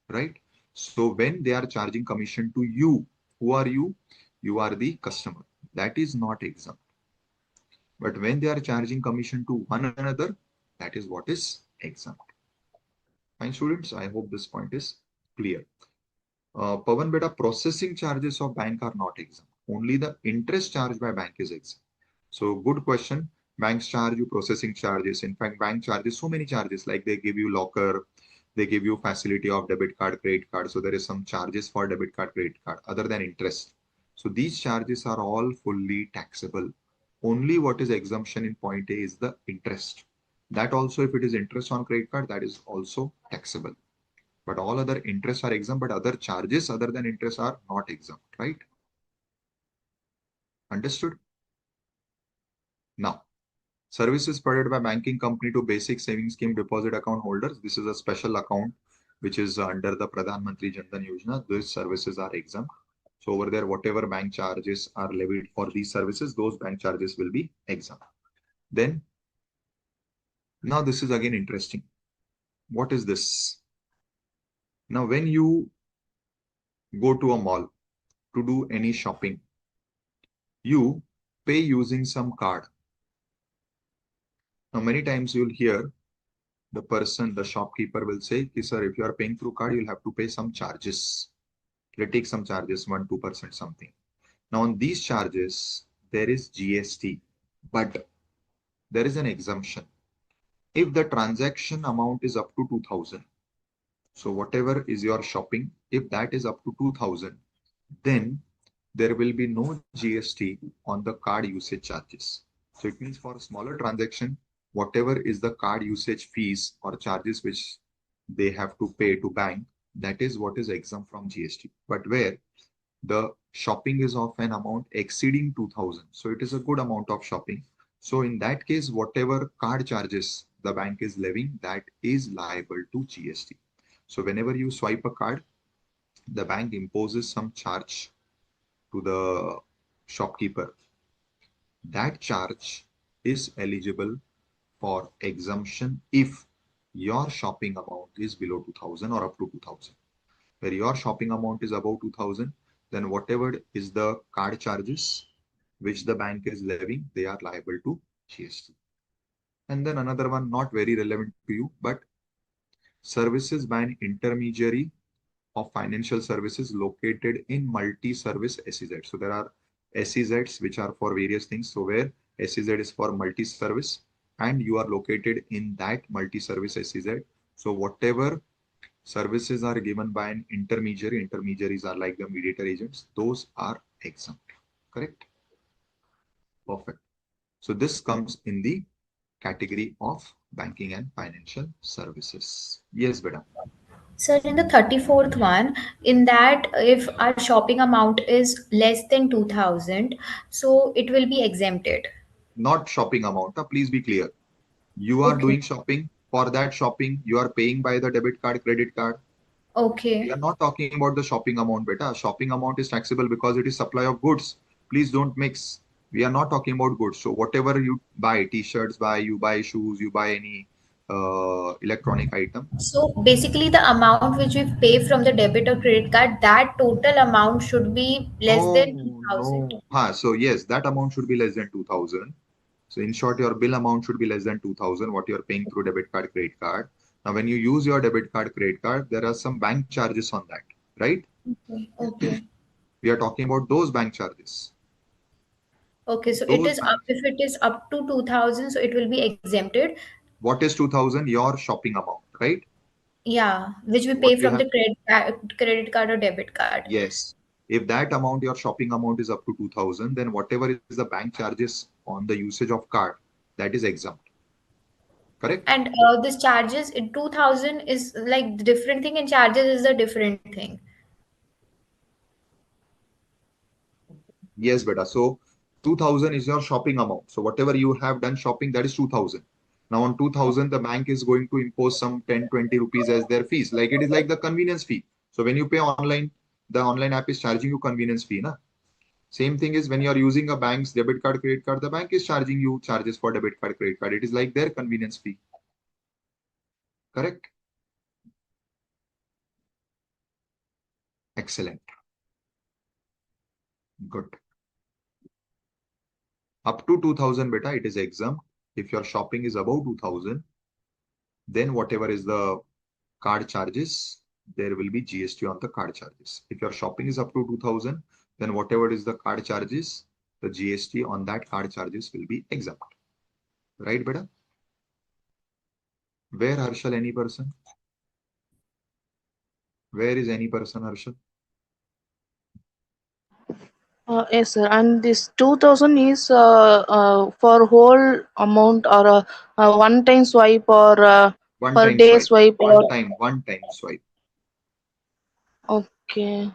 right? So when they are charging commission to you, who are you? You are the customer. That is not exempt. But when they are charging commission to one another, that is what is exempt. Fine, students, I hope this point is clear. Pavan beta, processing charges of bank are not exempt. Only the interest charged by bank is exempt. So good question. Banks charge you processing charges. In fact, bank charges so many charges, like they give you locker, they give you facility of debit card, credit card. So there is some charges for debit card, credit card, other than interest. So these charges are all fully taxable. Only what is exemption in point A is the interest. That also, if it is interest on credit card, that is also taxable. But all other interests are exempt, but other charges other than interest are not exempt, right? Understood? Now, services provided by banking company to basic savings scheme deposit account holders. This is a special account which is under the Pradhan Mantri Jan Dhan Yojana. These services are exempt. So over there, whatever bank charges are levied for these services, those bank charges will be exempt. Then, now this is again interesting. What is this? Now, when you go to a mall to do any shopping, you pay using some card. Now, many times you'll hear the person, the shopkeeper will say, sir, if you are paying through card, you'll have to pay some charges. They take some charges, 1-2% something. Now, on these charges, there is GST, but there is an exemption. If the transaction amount is up to 2000, so whatever is your shopping, if that is up to 2000, then there will be no GST on the card usage charges. So it means for a smaller transaction, whatever is the card usage fees or charges which they have to pay to bank, that is what is exempt from GST. But where the shopping is of an amount exceeding 2000, so it is a good amount of shopping. So in that case, whatever card charges the bank is levying, that is liable to GST. So whenever you swipe a card, the bank imposes some charge to the shopkeeper. That charge is eligible for exemption if your shopping amount is below 2000 or up to 2000. Where your shopping amount is above 2000, then whatever is the card charges which the bank is levying, they are liable to GST. And then another one, not very relevant to you, but services by an intermediary of financial services located in multi-service SEZ. So there are SEZs which are for various things. So where SEZ is for multi-service and you are located in that multi-service SEZ. So whatever services are given by an intermediary, intermediaries are like the mediator agents, those are exempt. Correct? Perfect. So this comes in the category of banking and financial services. Yes, Beda. Sir, in the 34th one, in that if our shopping amount is less than 2000, so it will be exempted. Not shopping amount. Please be clear. You are doing shopping. For that shopping, you are paying by the debit card, credit card. Okay. We are not talking about the shopping amount, beta. Shopping amount is taxable because it is supply of goods. Please don't mix. We are not talking about goods. So whatever you buy, t-shirts, you buy shoes, you buy any electronic item. So basically the amount which we pay from the debit or credit card, that total amount should be less than 2000. So yes, that amount should be less than 2000. So in short, your bill amount should be less than 2000, what you're paying through debit card, credit card. Now, when you use your debit card, credit card, there are some bank charges on that, right? Okay. We are talking about those bank charges. Okay, so it is up, if it is up to 2000, so it will be exempted. What is 2000? Your shopping amount, right? Yeah, which we pay from the credit card or debit card. Yes. If that amount, your shopping amount is up to 2000, then whatever is the bank charges on the usage of card, that is exempt. Correct? And this charges in 2000 is like the different thing and charges is a different thing. Yes, beta. So 2000 is your shopping amount. So whatever you have done shopping, that is 2000. Now on 2000, the bank is going to impose some 10-20 rupees as their fees. Like it is like the convenience fee. So when you pay online, the online app is charging you convenience fee. Na? Same thing is when you are using a bank's debit card, credit card, the bank is charging you charges for debit card, credit card. It is like their convenience fee. Correct? Excellent. Good. Up to 2000 beta, it is exempt. If your shopping is above 2000, then whatever is the card charges, there will be GST on the card charges. If your shopping is up to 2000, then whatever is the card charges, the GST on that card charges will be exempt. Right, beta? Where, Harshal, any person? Where is any person, Harshal? Yes, sir. And this 2000 is for whole amount or a one-time swipe or per day swipe? One time swipe. Okay.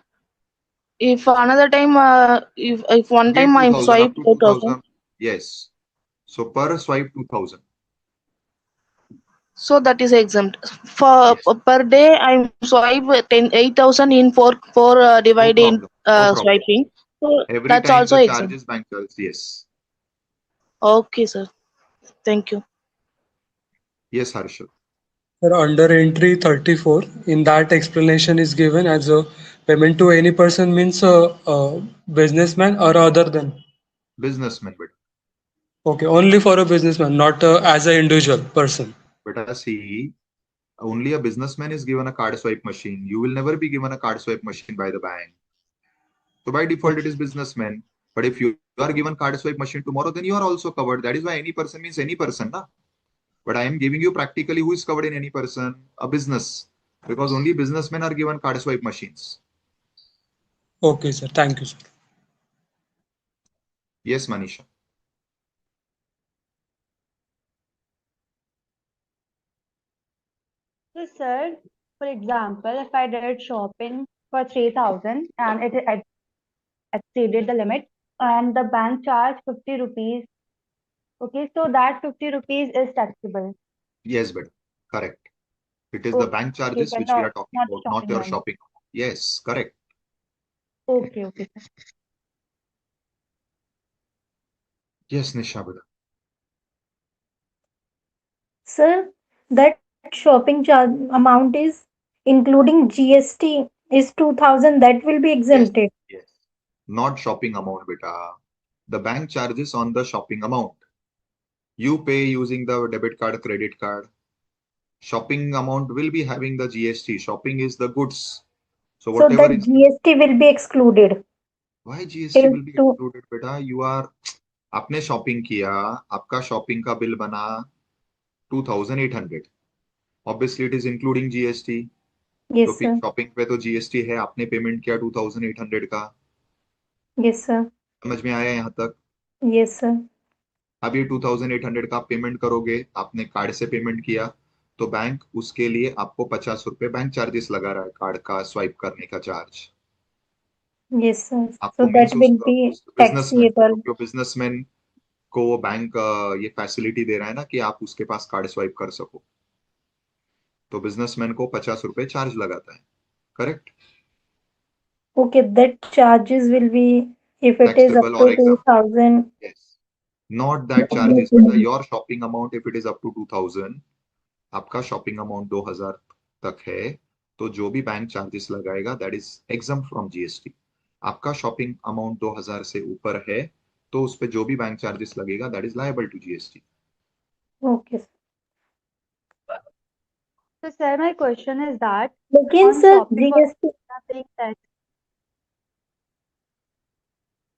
If another time, if one time I swipe 2000. Yes. So per swipe 2000. So that is exempt. For per day, I swipe 8,000 in four divided swiping. So every that's time also the exempt. charges bank charges, yes. Okay, sir. Thank you. Yes, Harshal. Sir, under entry 34, in that explanation is given as a payment to any person means a businessman or other than. Businessman, beta. Okay, only for a businessman, not as an individual person. Beta, see, only a businessman is given a card swipe machine. You will never be given a card swipe machine by the bank. So by default, it is businessman. But if you are given card swipe machine tomorrow, then you are also covered. That is why any person means any person, na? But I am giving you practically who is covered in any person, a business, because only businessmen are given card swipe machines. Okay, sir. Thank you, sir. Yes, Manisha. So, sir, for example, if I did shopping for 3,000 and it exceeded the limit and the bank charged 50 rupees, okay, so that 50 rupees is taxable. Yes, but correct. It is the bank charges but which we are talking not about, not shopping your money. shopping. Yes, correct. Okay, sir. Yes, Nisha, beta. Sir, that shopping charge amount is including GST is 2,000. That will be exempted. Yes. Not shopping amount, beta. The bank charges on the shopping amount. You pay using the debit card, credit card. Shopping amount will be having the GST. Shopping is the goods. So So whatever that is GST will be excluded. why GST Till will be to included, बेटा? You are आपने shopping किया, आपका shopping का bill बना 2,800. Obviously it is including GST. तो yes, फिर sir. Shopping पे तो GST है, आपने पेमेंट किया 2,800 का. Yes, sir. समझ में आया यहाँ तक? Yes, sir. अब ये 2,800 का आप पेमेंट करोगे, आपने कार्ड से पेमेंट किया, तो बैंक उसके लिए आपको 50 रुपए बैंक चार्जेस लगा रहा है, कार्ड का स्वाइप करने का चार्ज. Yes, sir. So आपको that मीन्स will be उस बिजनेसमैन को, taxable. जो बिजनेसमैन को वो बैंक ये फैसिलिटी दे रहा है ना कि आप उसके पास कार्ड स्वाइप कर सको, तो बिजनेसमैन को 50 रुपए चार्ज लगाता है. Correct? Okay, that charges will be if it is up Taxable to or exempt. 2,000. Yes. Not that charges, but your shopping amount if it is up to 2,000, आपका shopping amount 2,000 तक है, तो जो भी बैंक चार्जेस लगाएगा that is exempt from GST. आपका shopping amount 2,000 से ऊपर है, तो उस पे जो भी बैंक चार्जेस लगेगा that is liable to GST. Okay. So, sir, my question is that लेकिन on sir shopping GST we are paying tax.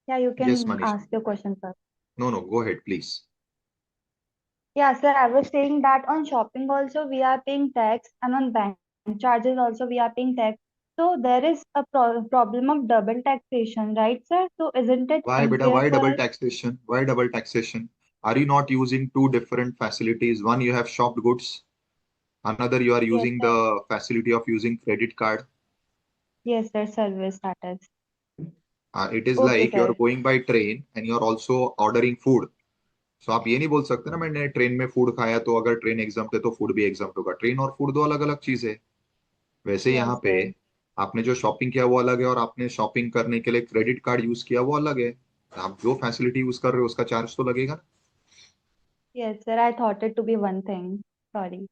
Yeah, you can Yes, Manish. ask your question, sir. No, go ahead, please. Yeah, sir, I was saying that on shopping also we are paying tax and on bank charges also we are paying tax. So there is a problem of double taxation, right, sir? So isn't it Why, beta? unfair Why for double us? taxation? Why double taxation? Are you not using two different facilities? One, you have shopped goods. Another, you are Yes, using sir. the facility of using credit card. Yes, sir, service status. It is Okay, like you are sir. going by train and you are also ordering food. So आप ये नहीं बोल सकते ना मैंने train में food खाया तो अगर ट्रेन एग्जाम्प्ट है तो फूड भी एग्जाम्प्ट होगा. ट्रेन और फूड दो अलग अलग चीज है. वैसे Yes, यहाँ पे sir. आपने जो शॉपिंग किया वो अलग है और आपने शॉपिंग करने के लिए क्रेडिट कार्ड यूज किया वो अलग है. आप जो फैसिलिटी यूज कर रहे हो उसका चार्ज तो लगेगा ना. Yes, sir, I thought it to be one thing. Sorry.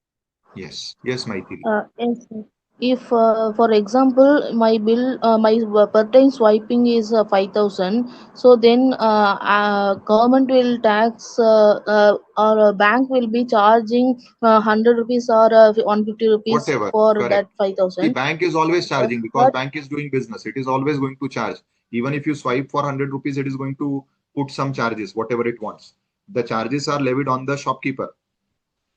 Yes, Maithili. Yes, sir. If, for example, my bill, my per time swiping is 5,000, so then government will tax or a bank will be charging 100 rupees or 150 rupees Whatever, for correct. that The 5,000. bank is always charging because But bank is doing business. It is always going to charge. Even if you swipe for 100 rupees, it is going to put some charges, whatever it wants. The charges are levied on the shopkeeper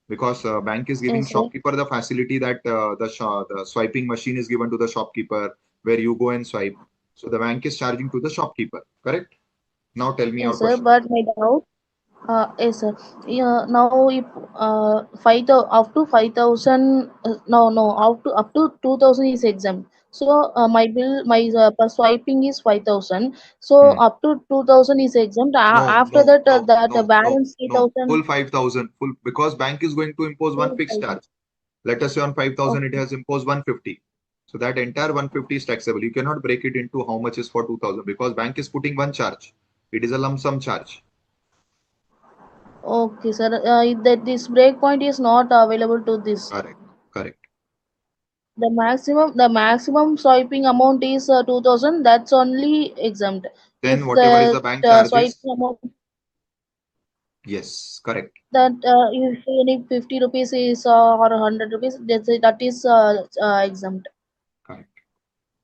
because bank is giving yes, sir. shopkeeper the facility that the swiping machine is given to the shopkeeper where you go and swipe. So the bank is charging to the shopkeeper. Correct? Now tell me your Yes, sir. question. But my doubt, yes, sir. Yeah, now if up to 5,000, no, up to 2,000 is exempt. So my bill, my per swiping is 5,000. So up to 2,000 is exempt. After that, the balance No. 3,000. Full 5,000. Full because bank is going to impose one fixed charge. Let us say on 5,000 it has imposed 150. So that entire 150 is taxable. You cannot break it into how much is for 2,000 because bank is putting one charge. It is a lump sum charge. Okay, sir. That this break point is not available to this. Correct. The maximum swiping amount is 2000. That's only exempt. Then If whatever is the the bank charges, swiping amount yes, correct. that if any 50 rupees is or 100 rupees, that is exempt. Correct.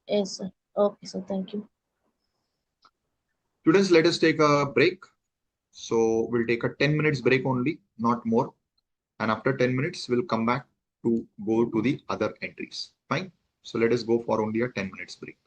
Yes, sir. Okay, so thank you. Students, let us take a break. So we'll take a 10 minutes break only, not more. And after 10 minutes, we'll come back to go to the other entries. Fine. So let us go for only a 10 minutes break.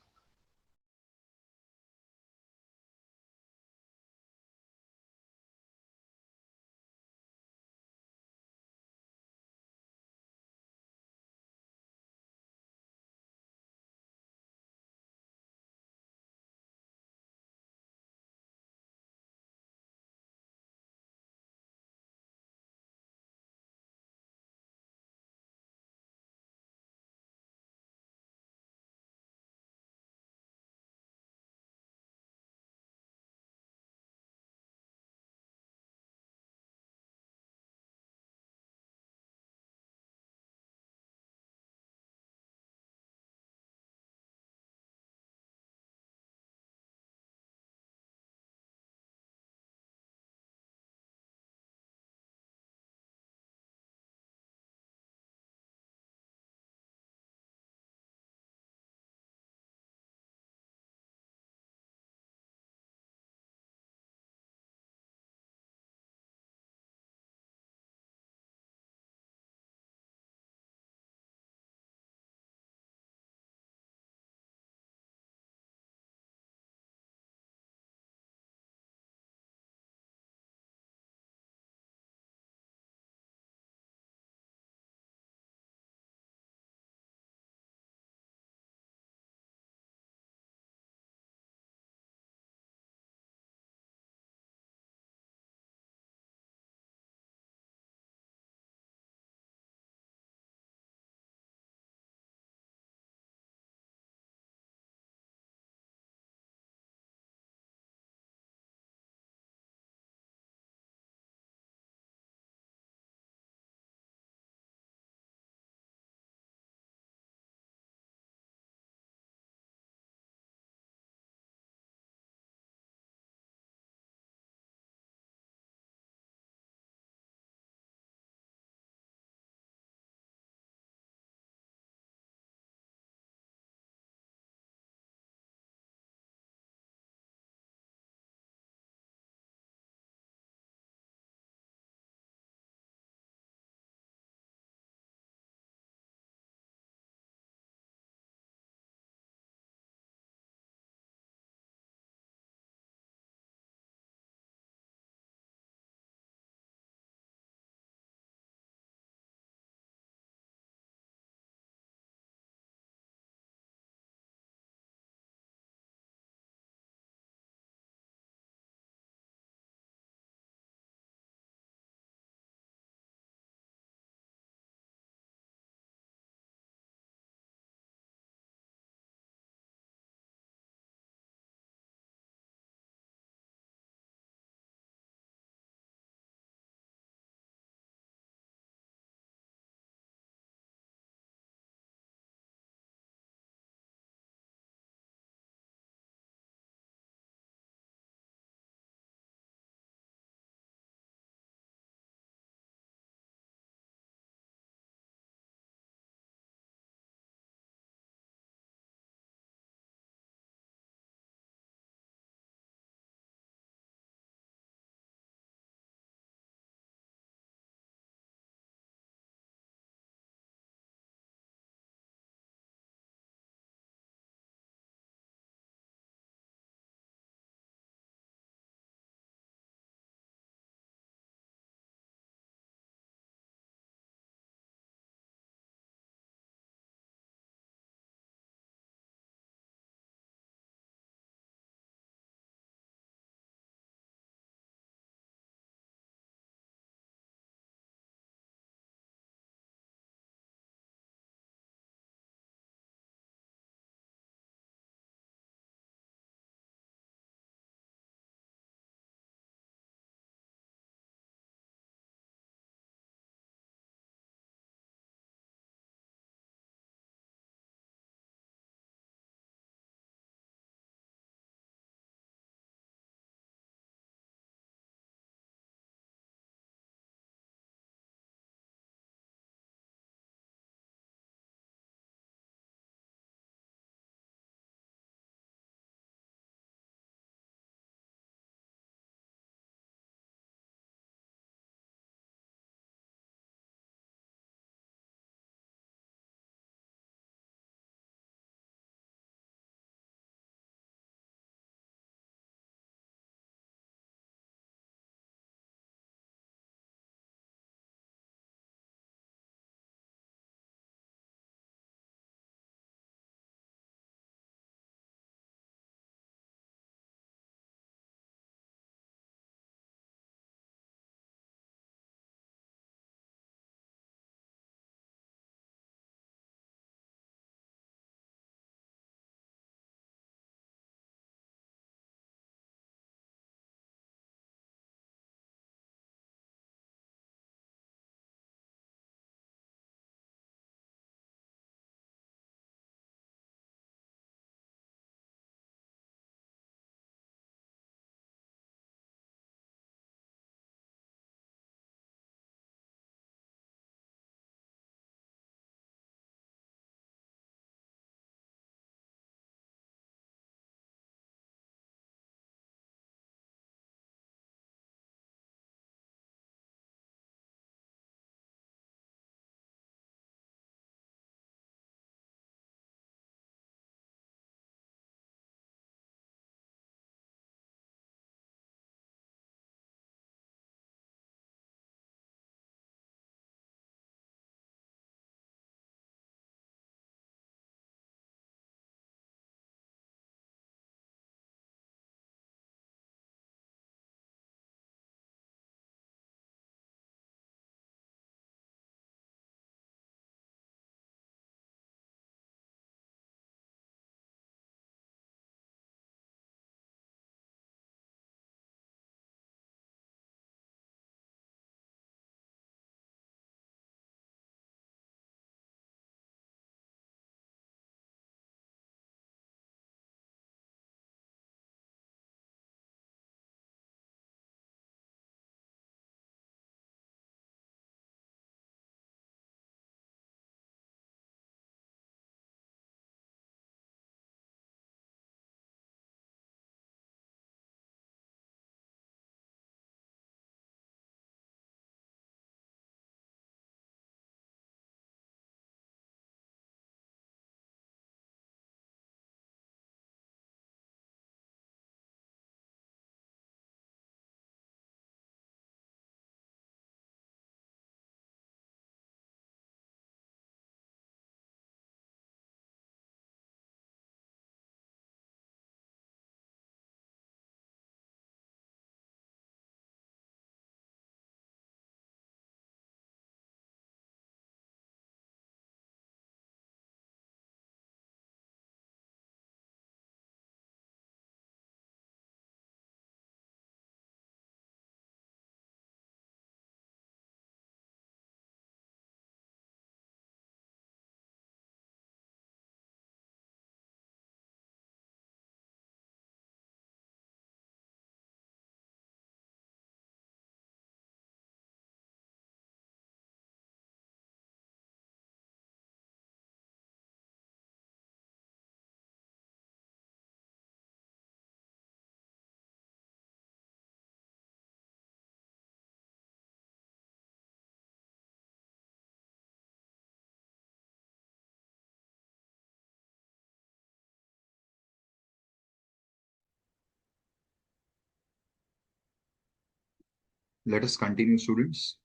Let us continue, students.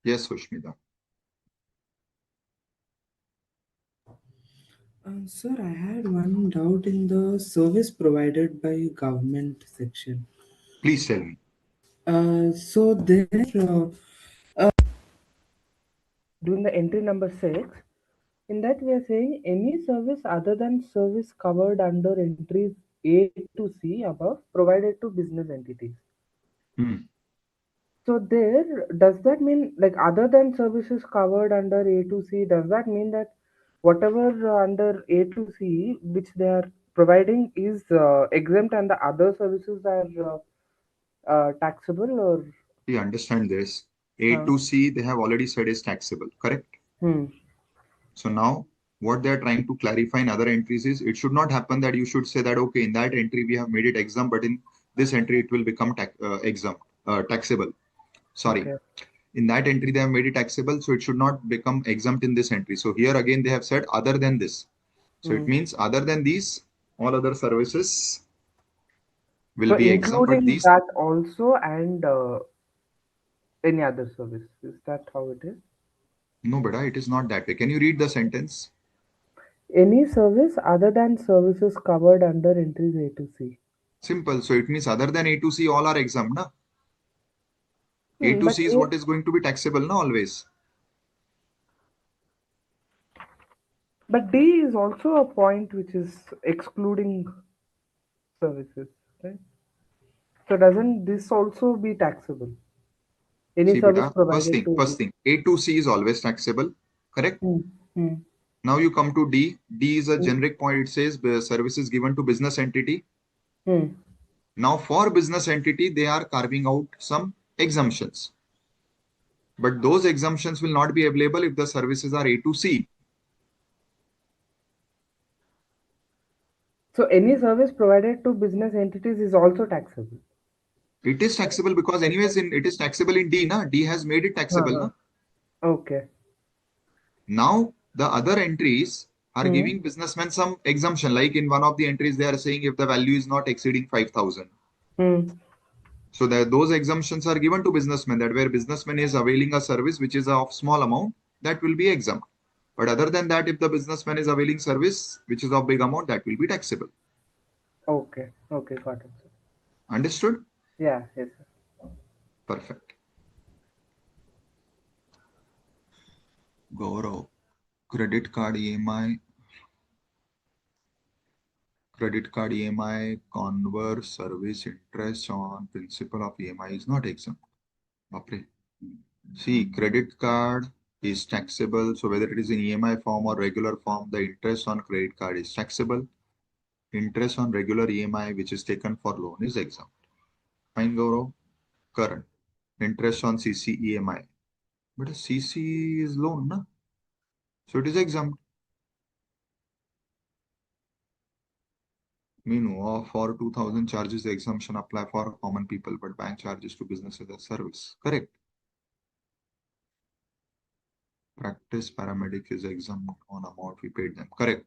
Yes, Sushmita. Sir, I had one doubt in the service provided by government section. Please tell me. So there, doing the entry number 6, in that we are saying any service other than service covered under entries A to C above provided to business entities. So there, does that mean like other than services covered under A to C, does that mean that whatever under A to C which they are providing is exempt and the other services are taxable, or? You understand this. A to C, they have already said is taxable, correct? So now what they are trying to clarify in other entries is it should not happen that you should say that, okay, in that entry we have made it exempt, but in this entry it will become taxable. Sorry. Okay. In that entry they have made it taxable, so it should not become exempt in this entry. So here again they have said other than this. So it means other than these, all other services will be exempt, but Including these... that also, and any other service. Is that how it is? No, beta, it is not that way. Can you read the sentence? Any service other than services covered under entries A to C. Simple. So it means other than A to C, all are exempt, na? A to C is what is going to be taxable, na, always. But D is also a point which is excluding services, right? So doesn't this also be taxable? Any See, service beta, provided first thing, A to C is always taxable, correct? Now you come to D. D is a generic point. It says services given to business entity. Now for business entity, they are carving out some exemptions. But those exemptions will not be available if the services are A to C. So any service provided to business entities is also taxable. It is taxable because anyways it is taxable in D, na? D has made it taxable, na? Okay. Now the other entries are giving businessmen some exemption. Like in one of the entries, they are saying if the value is not exceeding 5,000. So that those exemptions are given to businessmen, that where businessman is availing a service which is of small amount, that will be exempt. But other than that, if the businessman is availing service which is of big amount, that will be taxable. Okay. Okay, got it. Understood? Yeah, yes, sir. Perfect. Gaurav, credit card EMI, converse service interest on principal of EMI is not exempt. Okay. See, credit card is taxable. So whether it is in EMI form or regular form, the interest on credit card is taxable. Interest on regular EMI, which is taken for loan, is exempt. Fine, Gaurav. Current. Interest on CC EMI. But a CC is loan, na? So it is exempt. Meanwhile, for 2000 charges, the exemption apply for common people, but bank charges to businesses as service. Correct. Practice paramedic is exempt on amount we paid them. Correct.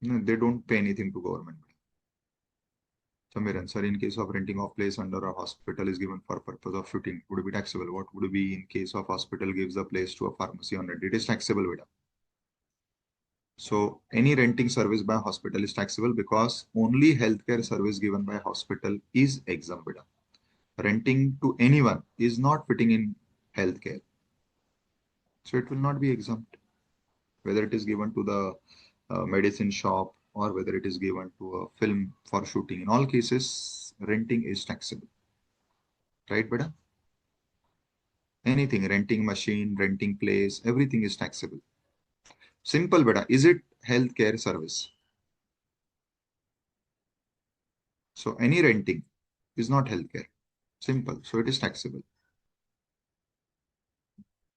No, they don't pay anything to government. Samiran, sir, in case of renting of place under a hospital is given for purpose of shooting, would it be taxable? What would it be in case of hospital gives the place to a pharmacy on rent? It is taxable, Veda. So any renting service by hospital is taxable because only healthcare service given by hospital is exempt, Veda. Renting to anyone is not fitting in healthcare. So it will not be exempt. Whether it is given to the medicine shop or whether it is given to a film for shooting. In all cases, renting is taxable. Right, beta? Anything, renting machine, renting place, everything is taxable. Simple, beta. Is it healthcare service? So any renting is not healthcare. Simple. So it is taxable.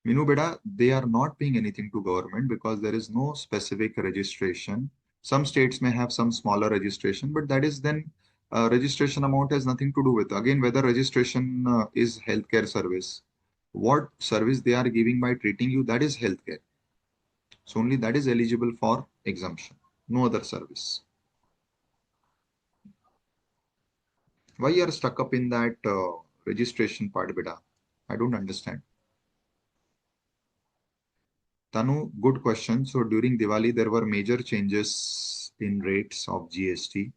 Minu beta, they are not paying anything to government because there is no specific registration. Some states may have some smaller registration, but that is then registration amount has nothing to do with. Again, whether registration is healthcare service, what service they are giving by treating you, that is healthcare. So only that is eligible for exemption, no other service. Why you are stuck up in that registration part, beta? I don't understand. Tanu, good question. So during Diwali, there were major changes in rates of GST.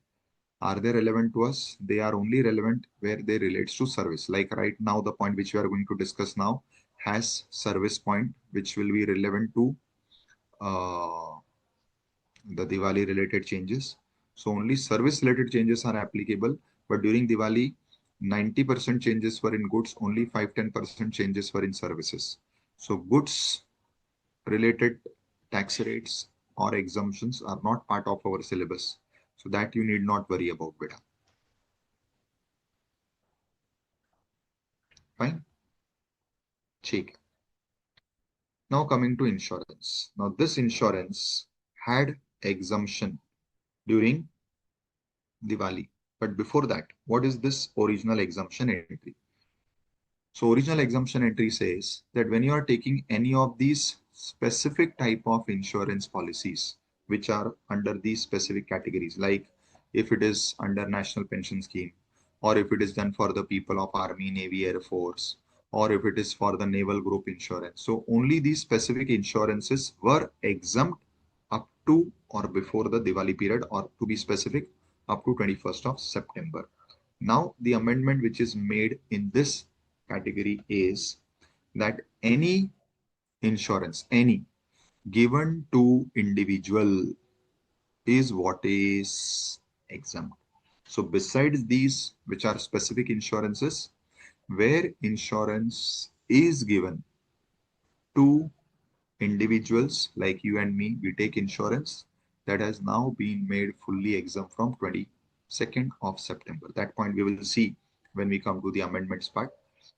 Are they relevant to us? They are only relevant where they relates to service. Like right now, the point which we are going to discuss now has service point, which will be relevant to the Diwali related changes. So only service related changes are applicable. But during Diwali, 90% changes were in goods, only 5-10% changes were in services. So goods related tax rates or exemptions are not part of our syllabus. So that you need not worry about, beta. Fine. Check. Now coming to insurance. Now this insurance had exemption during Diwali. But before that, what is this original exemption entry? So original exemption entry says that when you are taking any of these specific type of insurance policies, which are under these specific categories, like if it is under National Pension Scheme, or if it is done for the people of Army, Navy, Air Force, or if it is for the Naval Group insurance. So only these specific insurances were exempt up to or before the Diwali period, or to be specific, up to 21st of September. Now, the amendment which is made in this category is that any insurance, any given to individual is what is exempt. So besides these, which are specific insurances, where insurance is given to individuals like you and me, we take insurance, that has now been made fully exempt from 22nd of September. That point we will see when we come to the amendments part.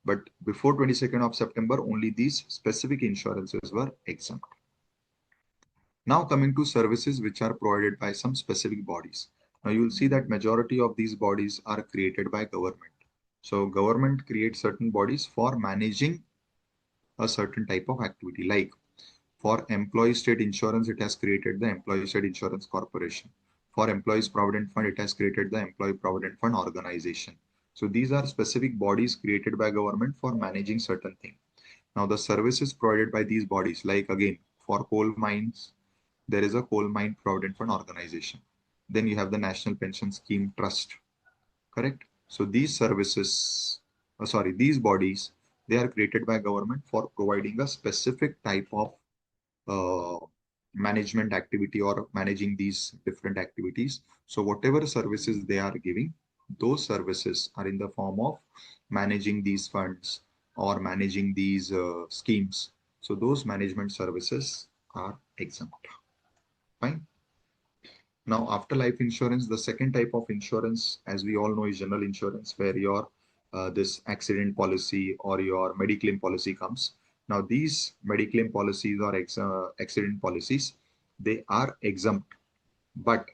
But before 22nd of September, only these specific insurances were exempt. Now coming to services which are provided by some specific bodies. Now you will see that majority of these bodies are created by government. So government creates certain bodies for managing a certain type of activity. Like for employee state insurance, it has created the Employee State Insurance Corporation. For Employees Provident Fund, it has created the Employee Provident Fund Organization. So these are specific bodies created by government for managing certain things. Now the services provided by these bodies, like again, for coal mines, there is a Coal Mine Provident Fund Organization. Then you have the National Pension Scheme Trust, correct? So these services, these bodies, they are created by government for providing a specific type of management activity or managing these different activities. So whatever services they are giving, those services are in the form of managing these funds or managing these schemes. So those management services are exempt. Fine. Now, after life insurance, the second type of insurance, as we all know, is general insurance, where your this accident policy or your mediclaim policy comes. Now, these mediclaim policies or accident policies, they are exempt. But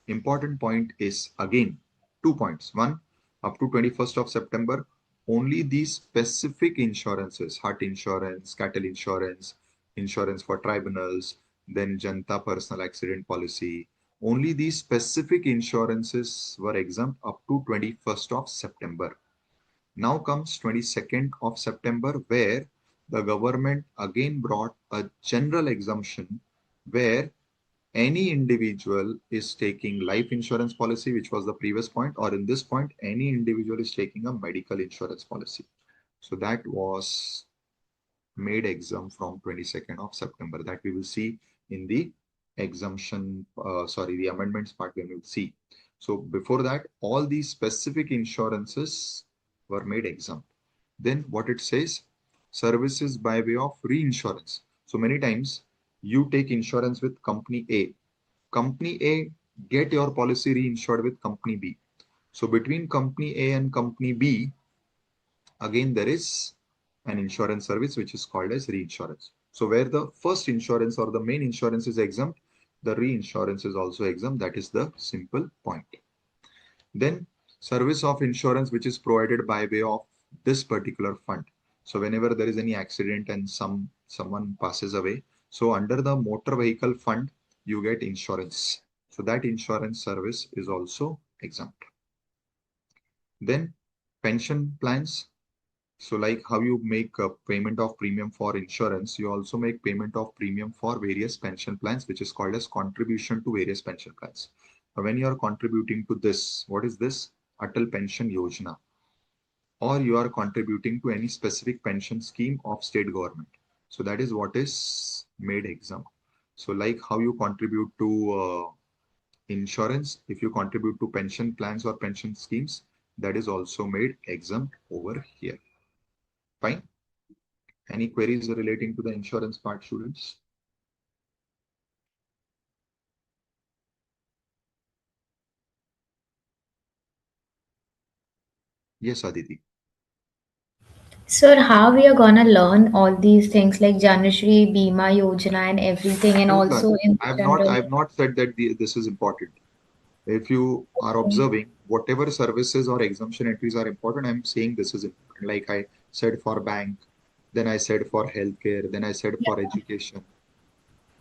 important point is again 2 points. One, up to 21st of September, only these specific insurances, heart insurance, cattle insurance, insurance for tribunals, then Janta personal accident policy, only these specific insurances were exempt up to 21st of September. Now comes 22nd of September, where the government again brought a general exemption where any individual is taking life insurance policy, which was the previous point, or in this point, any individual is taking a medical insurance policy. So that was made exempt from 22nd of September. That we will see in the exemption, the amendments part when we will see. So before that, all these specific insurances were made exempt. Then what it says, services by way of reinsurance. So many times you take insurance with company A. Company A get your policy reinsured with company B. So between company A and company B, again there is an insurance service which is called as reinsurance. So where the first insurance or the main insurance is exempt, the reinsurance is also exempt. That is the simple point. Then service of insurance which is provided by way of this particular fund. So whenever there is any accident and someone passes away, so under the motor vehicle fund, you get insurance. So that insurance service is also exempt. Then pension plans. So like how you make a payment of premium for insurance, you also make payment of premium for various pension plans, which is called as contribution to various pension plans. When you are contributing to this, what is this? Atal Pension Yojana, or you are contributing to any specific pension scheme of state government. So that is what is made exempt. So like how you contribute to insurance, if you contribute to pension plans or pension schemes, that is also made exempt over here. Fine. Any queries relating to the insurance part, students? Yes, Aditi. Sir, how we are gonna learn all these things like Janashri, Bima Yojana and everything, and Don't learn. also in I the I general. have not said that this is important. If you are observing whatever services or exemption entries are important, I'm saying this is important. Like I said for bank, then I said for healthcare, then I said for education.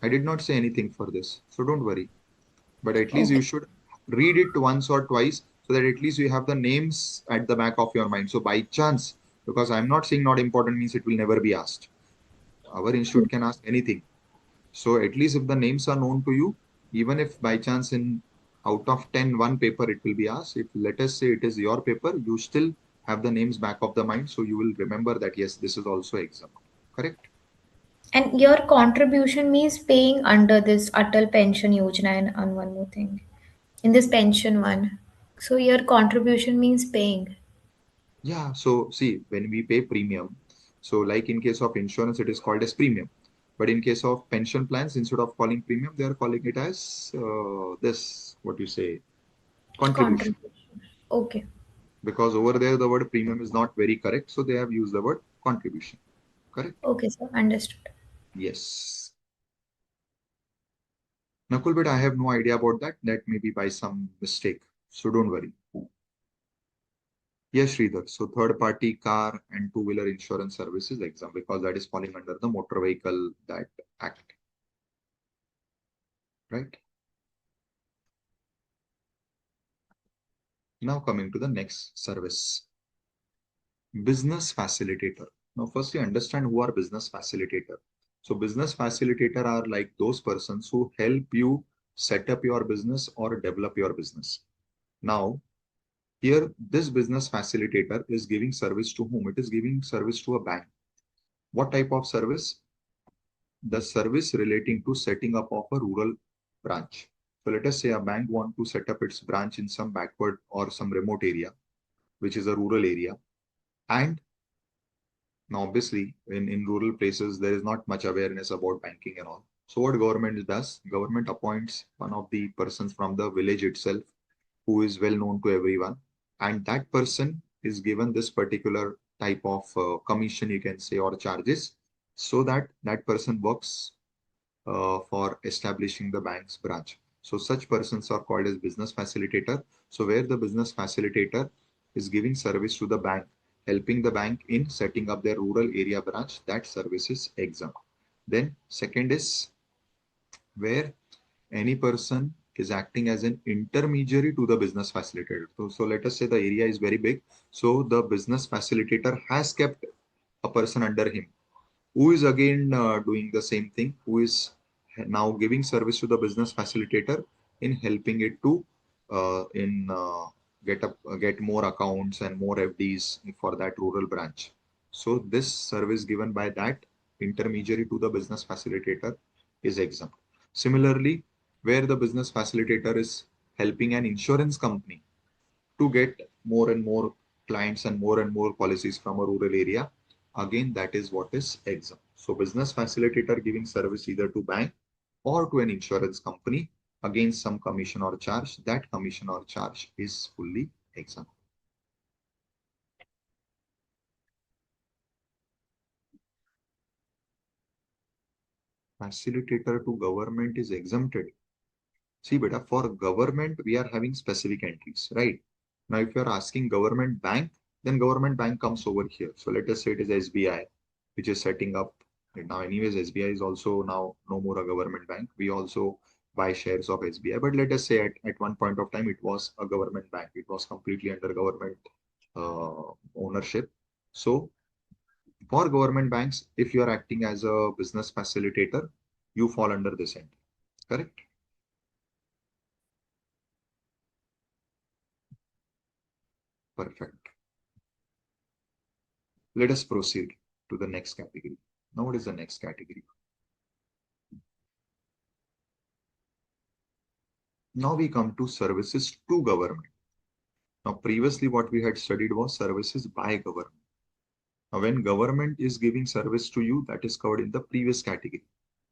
I did not say anything for this, so don't worry. But at least you Okay. should read it once or twice so that at least you have the names at the back of your mind. So by chance, because I'm not saying not important means it will never be asked. Our institute can ask anything. So at least if the names are known to you, even if by chance in out of 10, one paper it will be asked. If let us say it is your paper, you still have the names back of the mind. So you will remember that yes, this is also exam. Correct? And your contribution means paying under this Atal Pension Yojana and on one more thing. In this pension one. So your contribution means paying. Yeah. So see, when we pay premium, so like in case of insurance, it is called as premium. But in case of pension plans, instead of calling premium, they are calling it as this, what you say, contribution. Contribution. Okay. Because over there, the word premium is not very correct. So they have used the word contribution. Correct? Okay, sir. Understood. Yes. Nakul, but I have no idea about that. That may be by some mistake. So don't worry. Yes, Sridhar. So third party car and two-wheeler insurance services exam, because that is falling under the motor vehicle that act. Right? Now coming to the next service. Business facilitator. Now firstly understand who are business facilitator. So business facilitator are like those persons who help you set up your business or develop your business. Now here, this business facilitator is giving service to whom? It is giving service to a bank. What type of service? The service relating to setting up of a rural branch. So let us say a bank want to set up its branch in some backward or some remote area, which is a rural area. And now obviously in rural places, there is not much awareness about banking and all. So what government does? Government appoints one of the persons from the village itself who is well known to everyone, and that person is given this particular type of commission, you can say, or charges, so that that person works for establishing the bank's branch. So such persons are called as business facilitator. So where the business facilitator is giving service to the bank, helping the bank in setting up their rural area branch, that service is exempt. Then second is where any person is acting as an intermediary to the business facilitator. So let us say the area is very big. So the business facilitator has kept a person under him who is again doing the same thing, who is now giving service to the business facilitator in helping it to get more accounts and more FDs for that rural branch. So this service given by that intermediary to the business facilitator is exempt. Similarly, where the business facilitator is helping an insurance company to get more and more clients and more policies from a rural area, again that is what is exempt. So business facilitator giving service either to bank or to an insurance company against some commission or charge, that commission or charge is fully exempt. Facilitator to government is exempted. See, beta, for government, we are having specific entries, right? Now, if you're asking government bank, then government bank comes over here. So let us say it is SBI, which is setting up. Now, anyways, SBI is also now no more a government bank. We also buy shares of SBI. But let us say at one point of time, it was a government bank. It was completely under government ownership. So for government banks, if you are acting as a business facilitator, you fall under this entry. Correct? Perfect. Let us proceed to the next category. Now, what is the next category? Now we come to services to government. Now, previously what we had studied was services by government. Now, when government is giving service to you, that is covered in the previous category.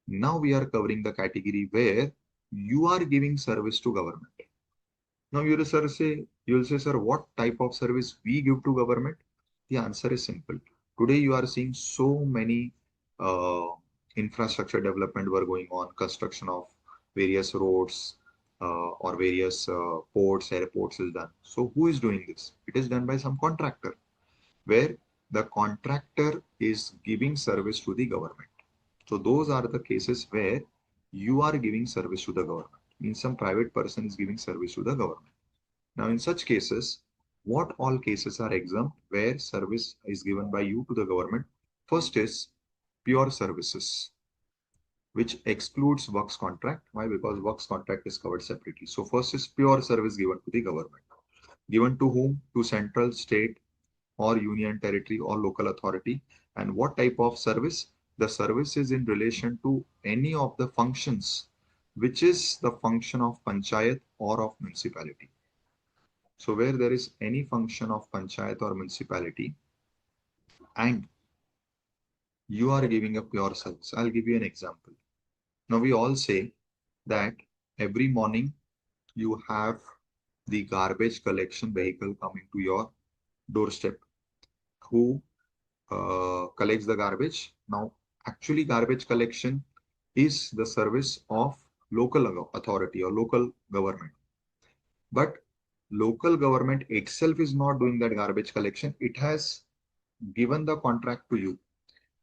Now we are covering the category where you are giving service to government. Now you will say, sir, what type of service we give to government? The answer is simple. Today you are seeing so many infrastructure development were going on, construction of various roads or various ports, airports is done. So who is doing this? It is done by some contractor, where the contractor is giving service to the government. So those are the cases where you are giving service to the government. Means some private person is giving service to the government. Now in such cases, what all cases are exempt where service is given by you to the government? First is pure services, which excludes works contract. Why? Because works contract is covered separately. So first is pure service given to the government. Given to whom? To central, state, or union territory or local authority. And what type of service? The service is in relation to any of the functions, which is the function of panchayat or of municipality. So where there is any function of panchayat or municipality and you are giving a pure service. I'll give you an example. Now we all say that every morning you have the garbage collection vehicle coming to your doorstep who collects the garbage. Now, actually garbage collection is the service of local authority or local government. But local government itself is not doing that garbage collection. It has given the contract to you.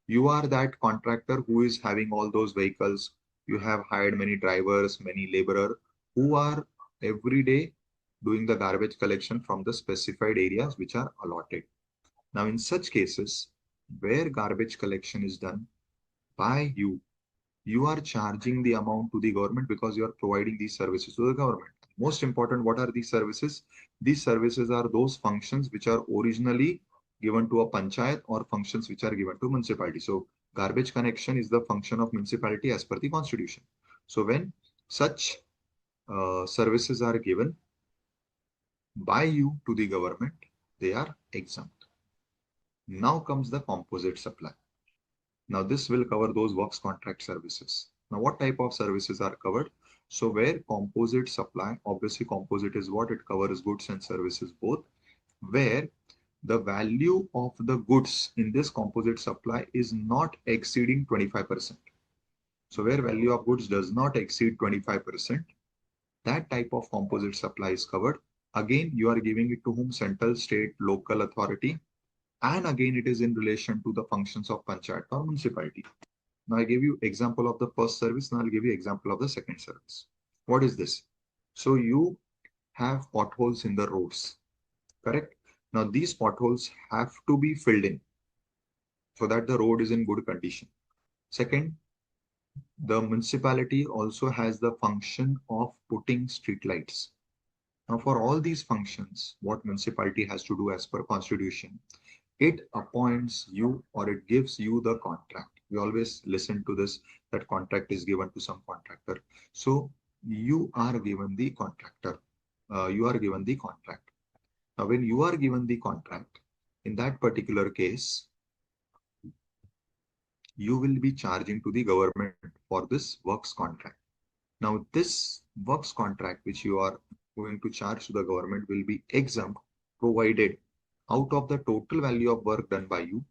You are that contractor who is having all those vehicles. You have hired many drivers, many laborers who are every day doing the garbage collection from the specified areas which are allotted. Now, in such cases where garbage collection is done by you, you are charging the amount to the government because you are providing these services to the government. Most important, what are these services? These services are those functions which are originally given to a panchayat or functions which are given to municipality. So garbage collection is the function of municipality as per the constitution. So when such services are given by you to the government, they are exempt. Now comes the composite supply. Now this will cover those works contract services. Now what type of services are covered? So where composite supply, obviously composite is what? It covers goods and services both, where the value of the goods in this composite supply is not exceeding 25%. So where value of goods does not exceed 25%, that type of composite supply is covered. Again, you are giving it to whom? Central, state, local authority. And again, it is in relation to the functions of panchayat or municipality. Now I gave you example of the first service. Now I'll give you example of the second service. What is this? So you have potholes in the roads, correct? Now these potholes have to be filled in so that the road is in good condition. Second, the municipality also has the function of putting street lights. Now for all these functions, what municipality has to do as per constitution, it appoints you or it gives you the contract. We always listen to this, that contract is given to some contractor. So you are given the contractor. You are given the contract. Now, when you are given the contract, in that particular case, you will be charging to the government for this works contract. Now, this works contract which you are going to charge to the government will be exempt, provided out of the total value of work done by you,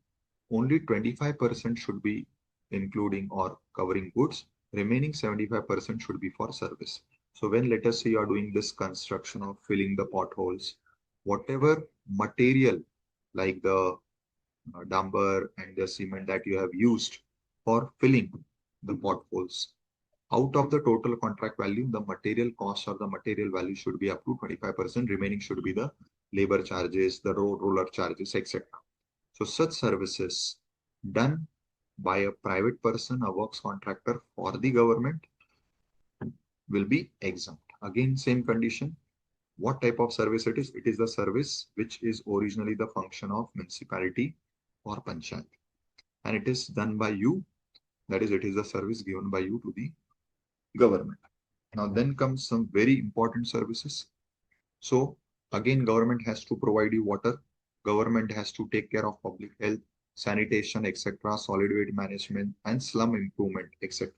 only 25% should be including or covering goods, remaining 75% should be for service. So when, let us say, you are doing this construction of filling the potholes, whatever material like the dumper and the cement that you have used for filling the potholes, out of the total contract value, the material cost or the material value should be up to 25%, remaining should be the labor charges, the road roller charges, etc. So such services done by a private person, a works contractor for the government will be exempt. Again, same condition. What type of service it is? It is the service which is originally the function of municipality or panchayat. And it is done by you. That is, it is a service given by you to the government. Now then comes some very important services. So again, government has to provide you water. Government has to take care of public health, sanitation, etc., solid waste management, and slum improvement, etc.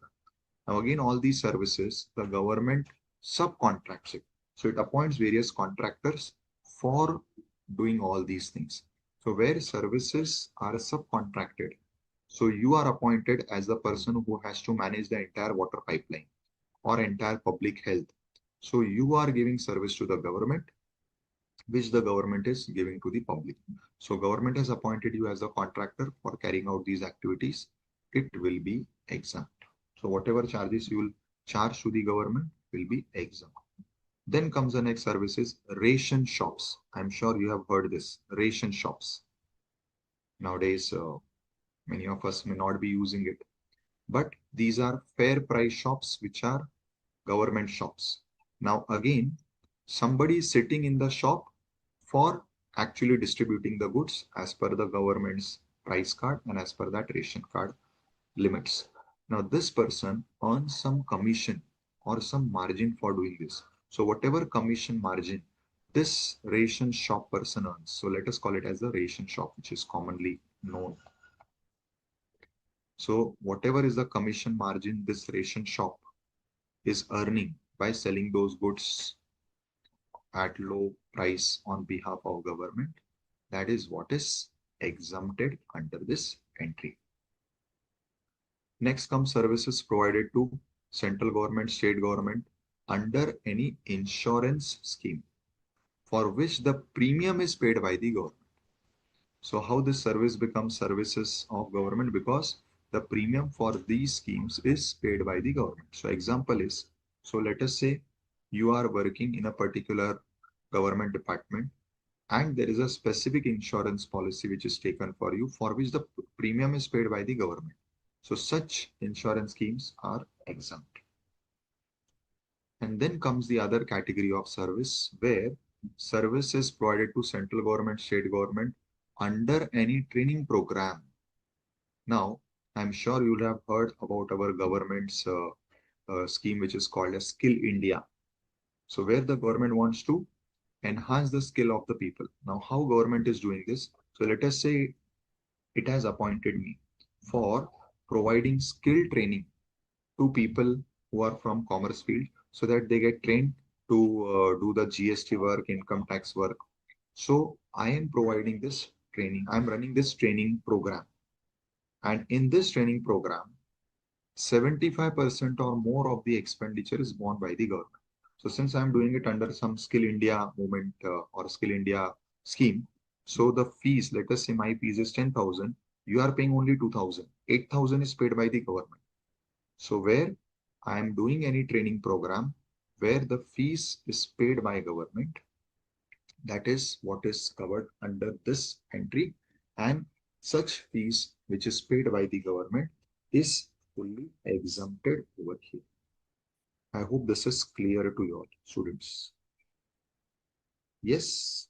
Now again, all these services, the government subcontracts it. So it appoints various contractors for doing all these things. So where services are subcontracted, so you are appointed as the person who has to manage the entire water pipeline or entire public health. So you are giving service to the government, which the government is giving to the public. So government has appointed you as a contractor for carrying out these activities. It will be exempt. So whatever charges you will charge to the government will be exempt. Then comes the next services, ration shops. I'm sure you have heard this, ration shops. Nowadays, many of us may not be using it, but these are fair price shops, which are government shops. Now again, somebody is sitting in the shop for actually distributing the goods as per the government's price card and as per that ration card limits. Now this person earns some commission or some margin for doing this. So whatever commission margin this ration shop person earns, so let us call it as the ration shop, which is commonly known. So whatever is the commission margin this ration shop is earning by selling those goods at low price on behalf of government, that is what is exempted under this entry. Next comes services provided to central government, state government under any insurance scheme for which the premium is paid by the government. So how this service becomes services of government? Because the premium for these schemes is paid by the government. So example is, so let us say you are working in a particular government department and there is a specific insurance policy which is taken for you, for which the premium is paid by the government. So such insurance schemes are exempt. And then comes the other category of service where service is provided to central government, state government under any training program. Now, I'm sure you'll have heard about our government's scheme which is called as Skill India. So where the government wants to enhance the skill of the people. Now, how government is doing this? So let us say it has appointed me for providing skill training to people who are from commerce field so that they get trained to do the GST work, income tax work. So I am providing this training. I'm running this training program. And in this training program, 75% or more of the expenditure is borne by the government. So since I'm doing it under some Skill India movement or Skill India scheme, so the fees, let us say my fees is 10,000, you are paying only 2,000. 8,000 is paid by the government. So where I am doing any training program where the fees is paid by government, that is what is covered under this entry, and such fees which is paid by the government is fully exempted over here. I hope this is clear to you all, students. Yes.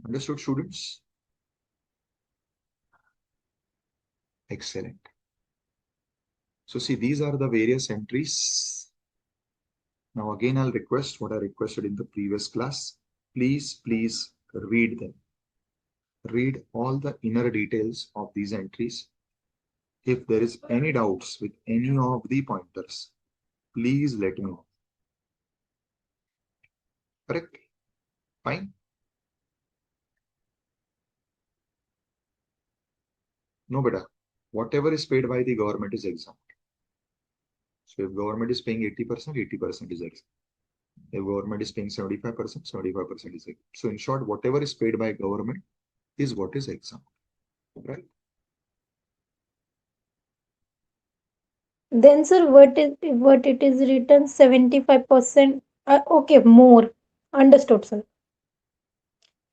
Understood, students? Excellent. So see, these are the various entries. Now again, I'll request what I requested in the previous class. Please read them. Read all the inner details of these entries. If there is any doubts with any of the pointers, please let me know. Correct? Fine? No, beta. Whatever is paid by the government is exempt. So if government is paying 80%, 80% is exempt. If government is paying 75%, 75% is exempt. So in short, whatever is paid by government is what is exempt. Right? Then, sir, what it is written 75%? Okay, more. Understood, sir.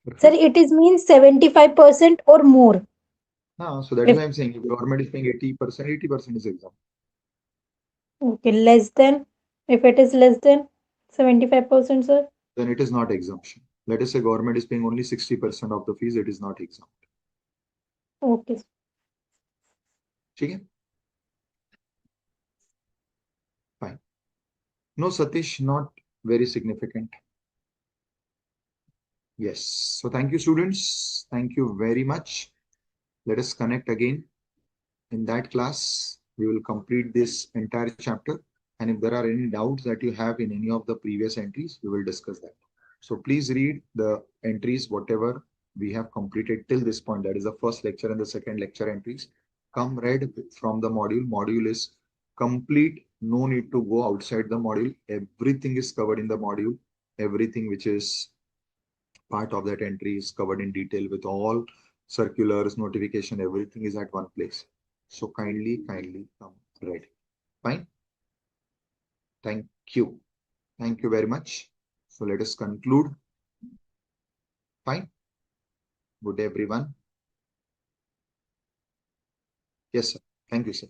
Perfect. Sir, it is means 75% or more. No, so that is why I'm saying if government is paying 80%, 80% is exempt. Okay, less than. If it is less than 75%, sir. Then it is not exemption. Let us say government is paying only 60% of the fees, it is not exempt. Okay. Okay? Fine. No, Satish, not very significant. Yes. So thank you, students. Thank you very much. Let us connect again. In that class, we will complete this entire chapter. And if there are any doubts that you have in any of the previous entries, we will discuss that. So please read the entries, whatever we have completed till this point. That is the first lecture and the second lecture entries. Come read from the module. Module is complete. No need to go outside the module. Everything is covered in the module. Everything which is part of that entry is covered in detail with all circulars, notification, everything is at one place. So kindly come ready. Fine. Thank you. Thank you very much. So let us conclude. Fine. Good day, everyone. Yes, sir. Thank you, sir.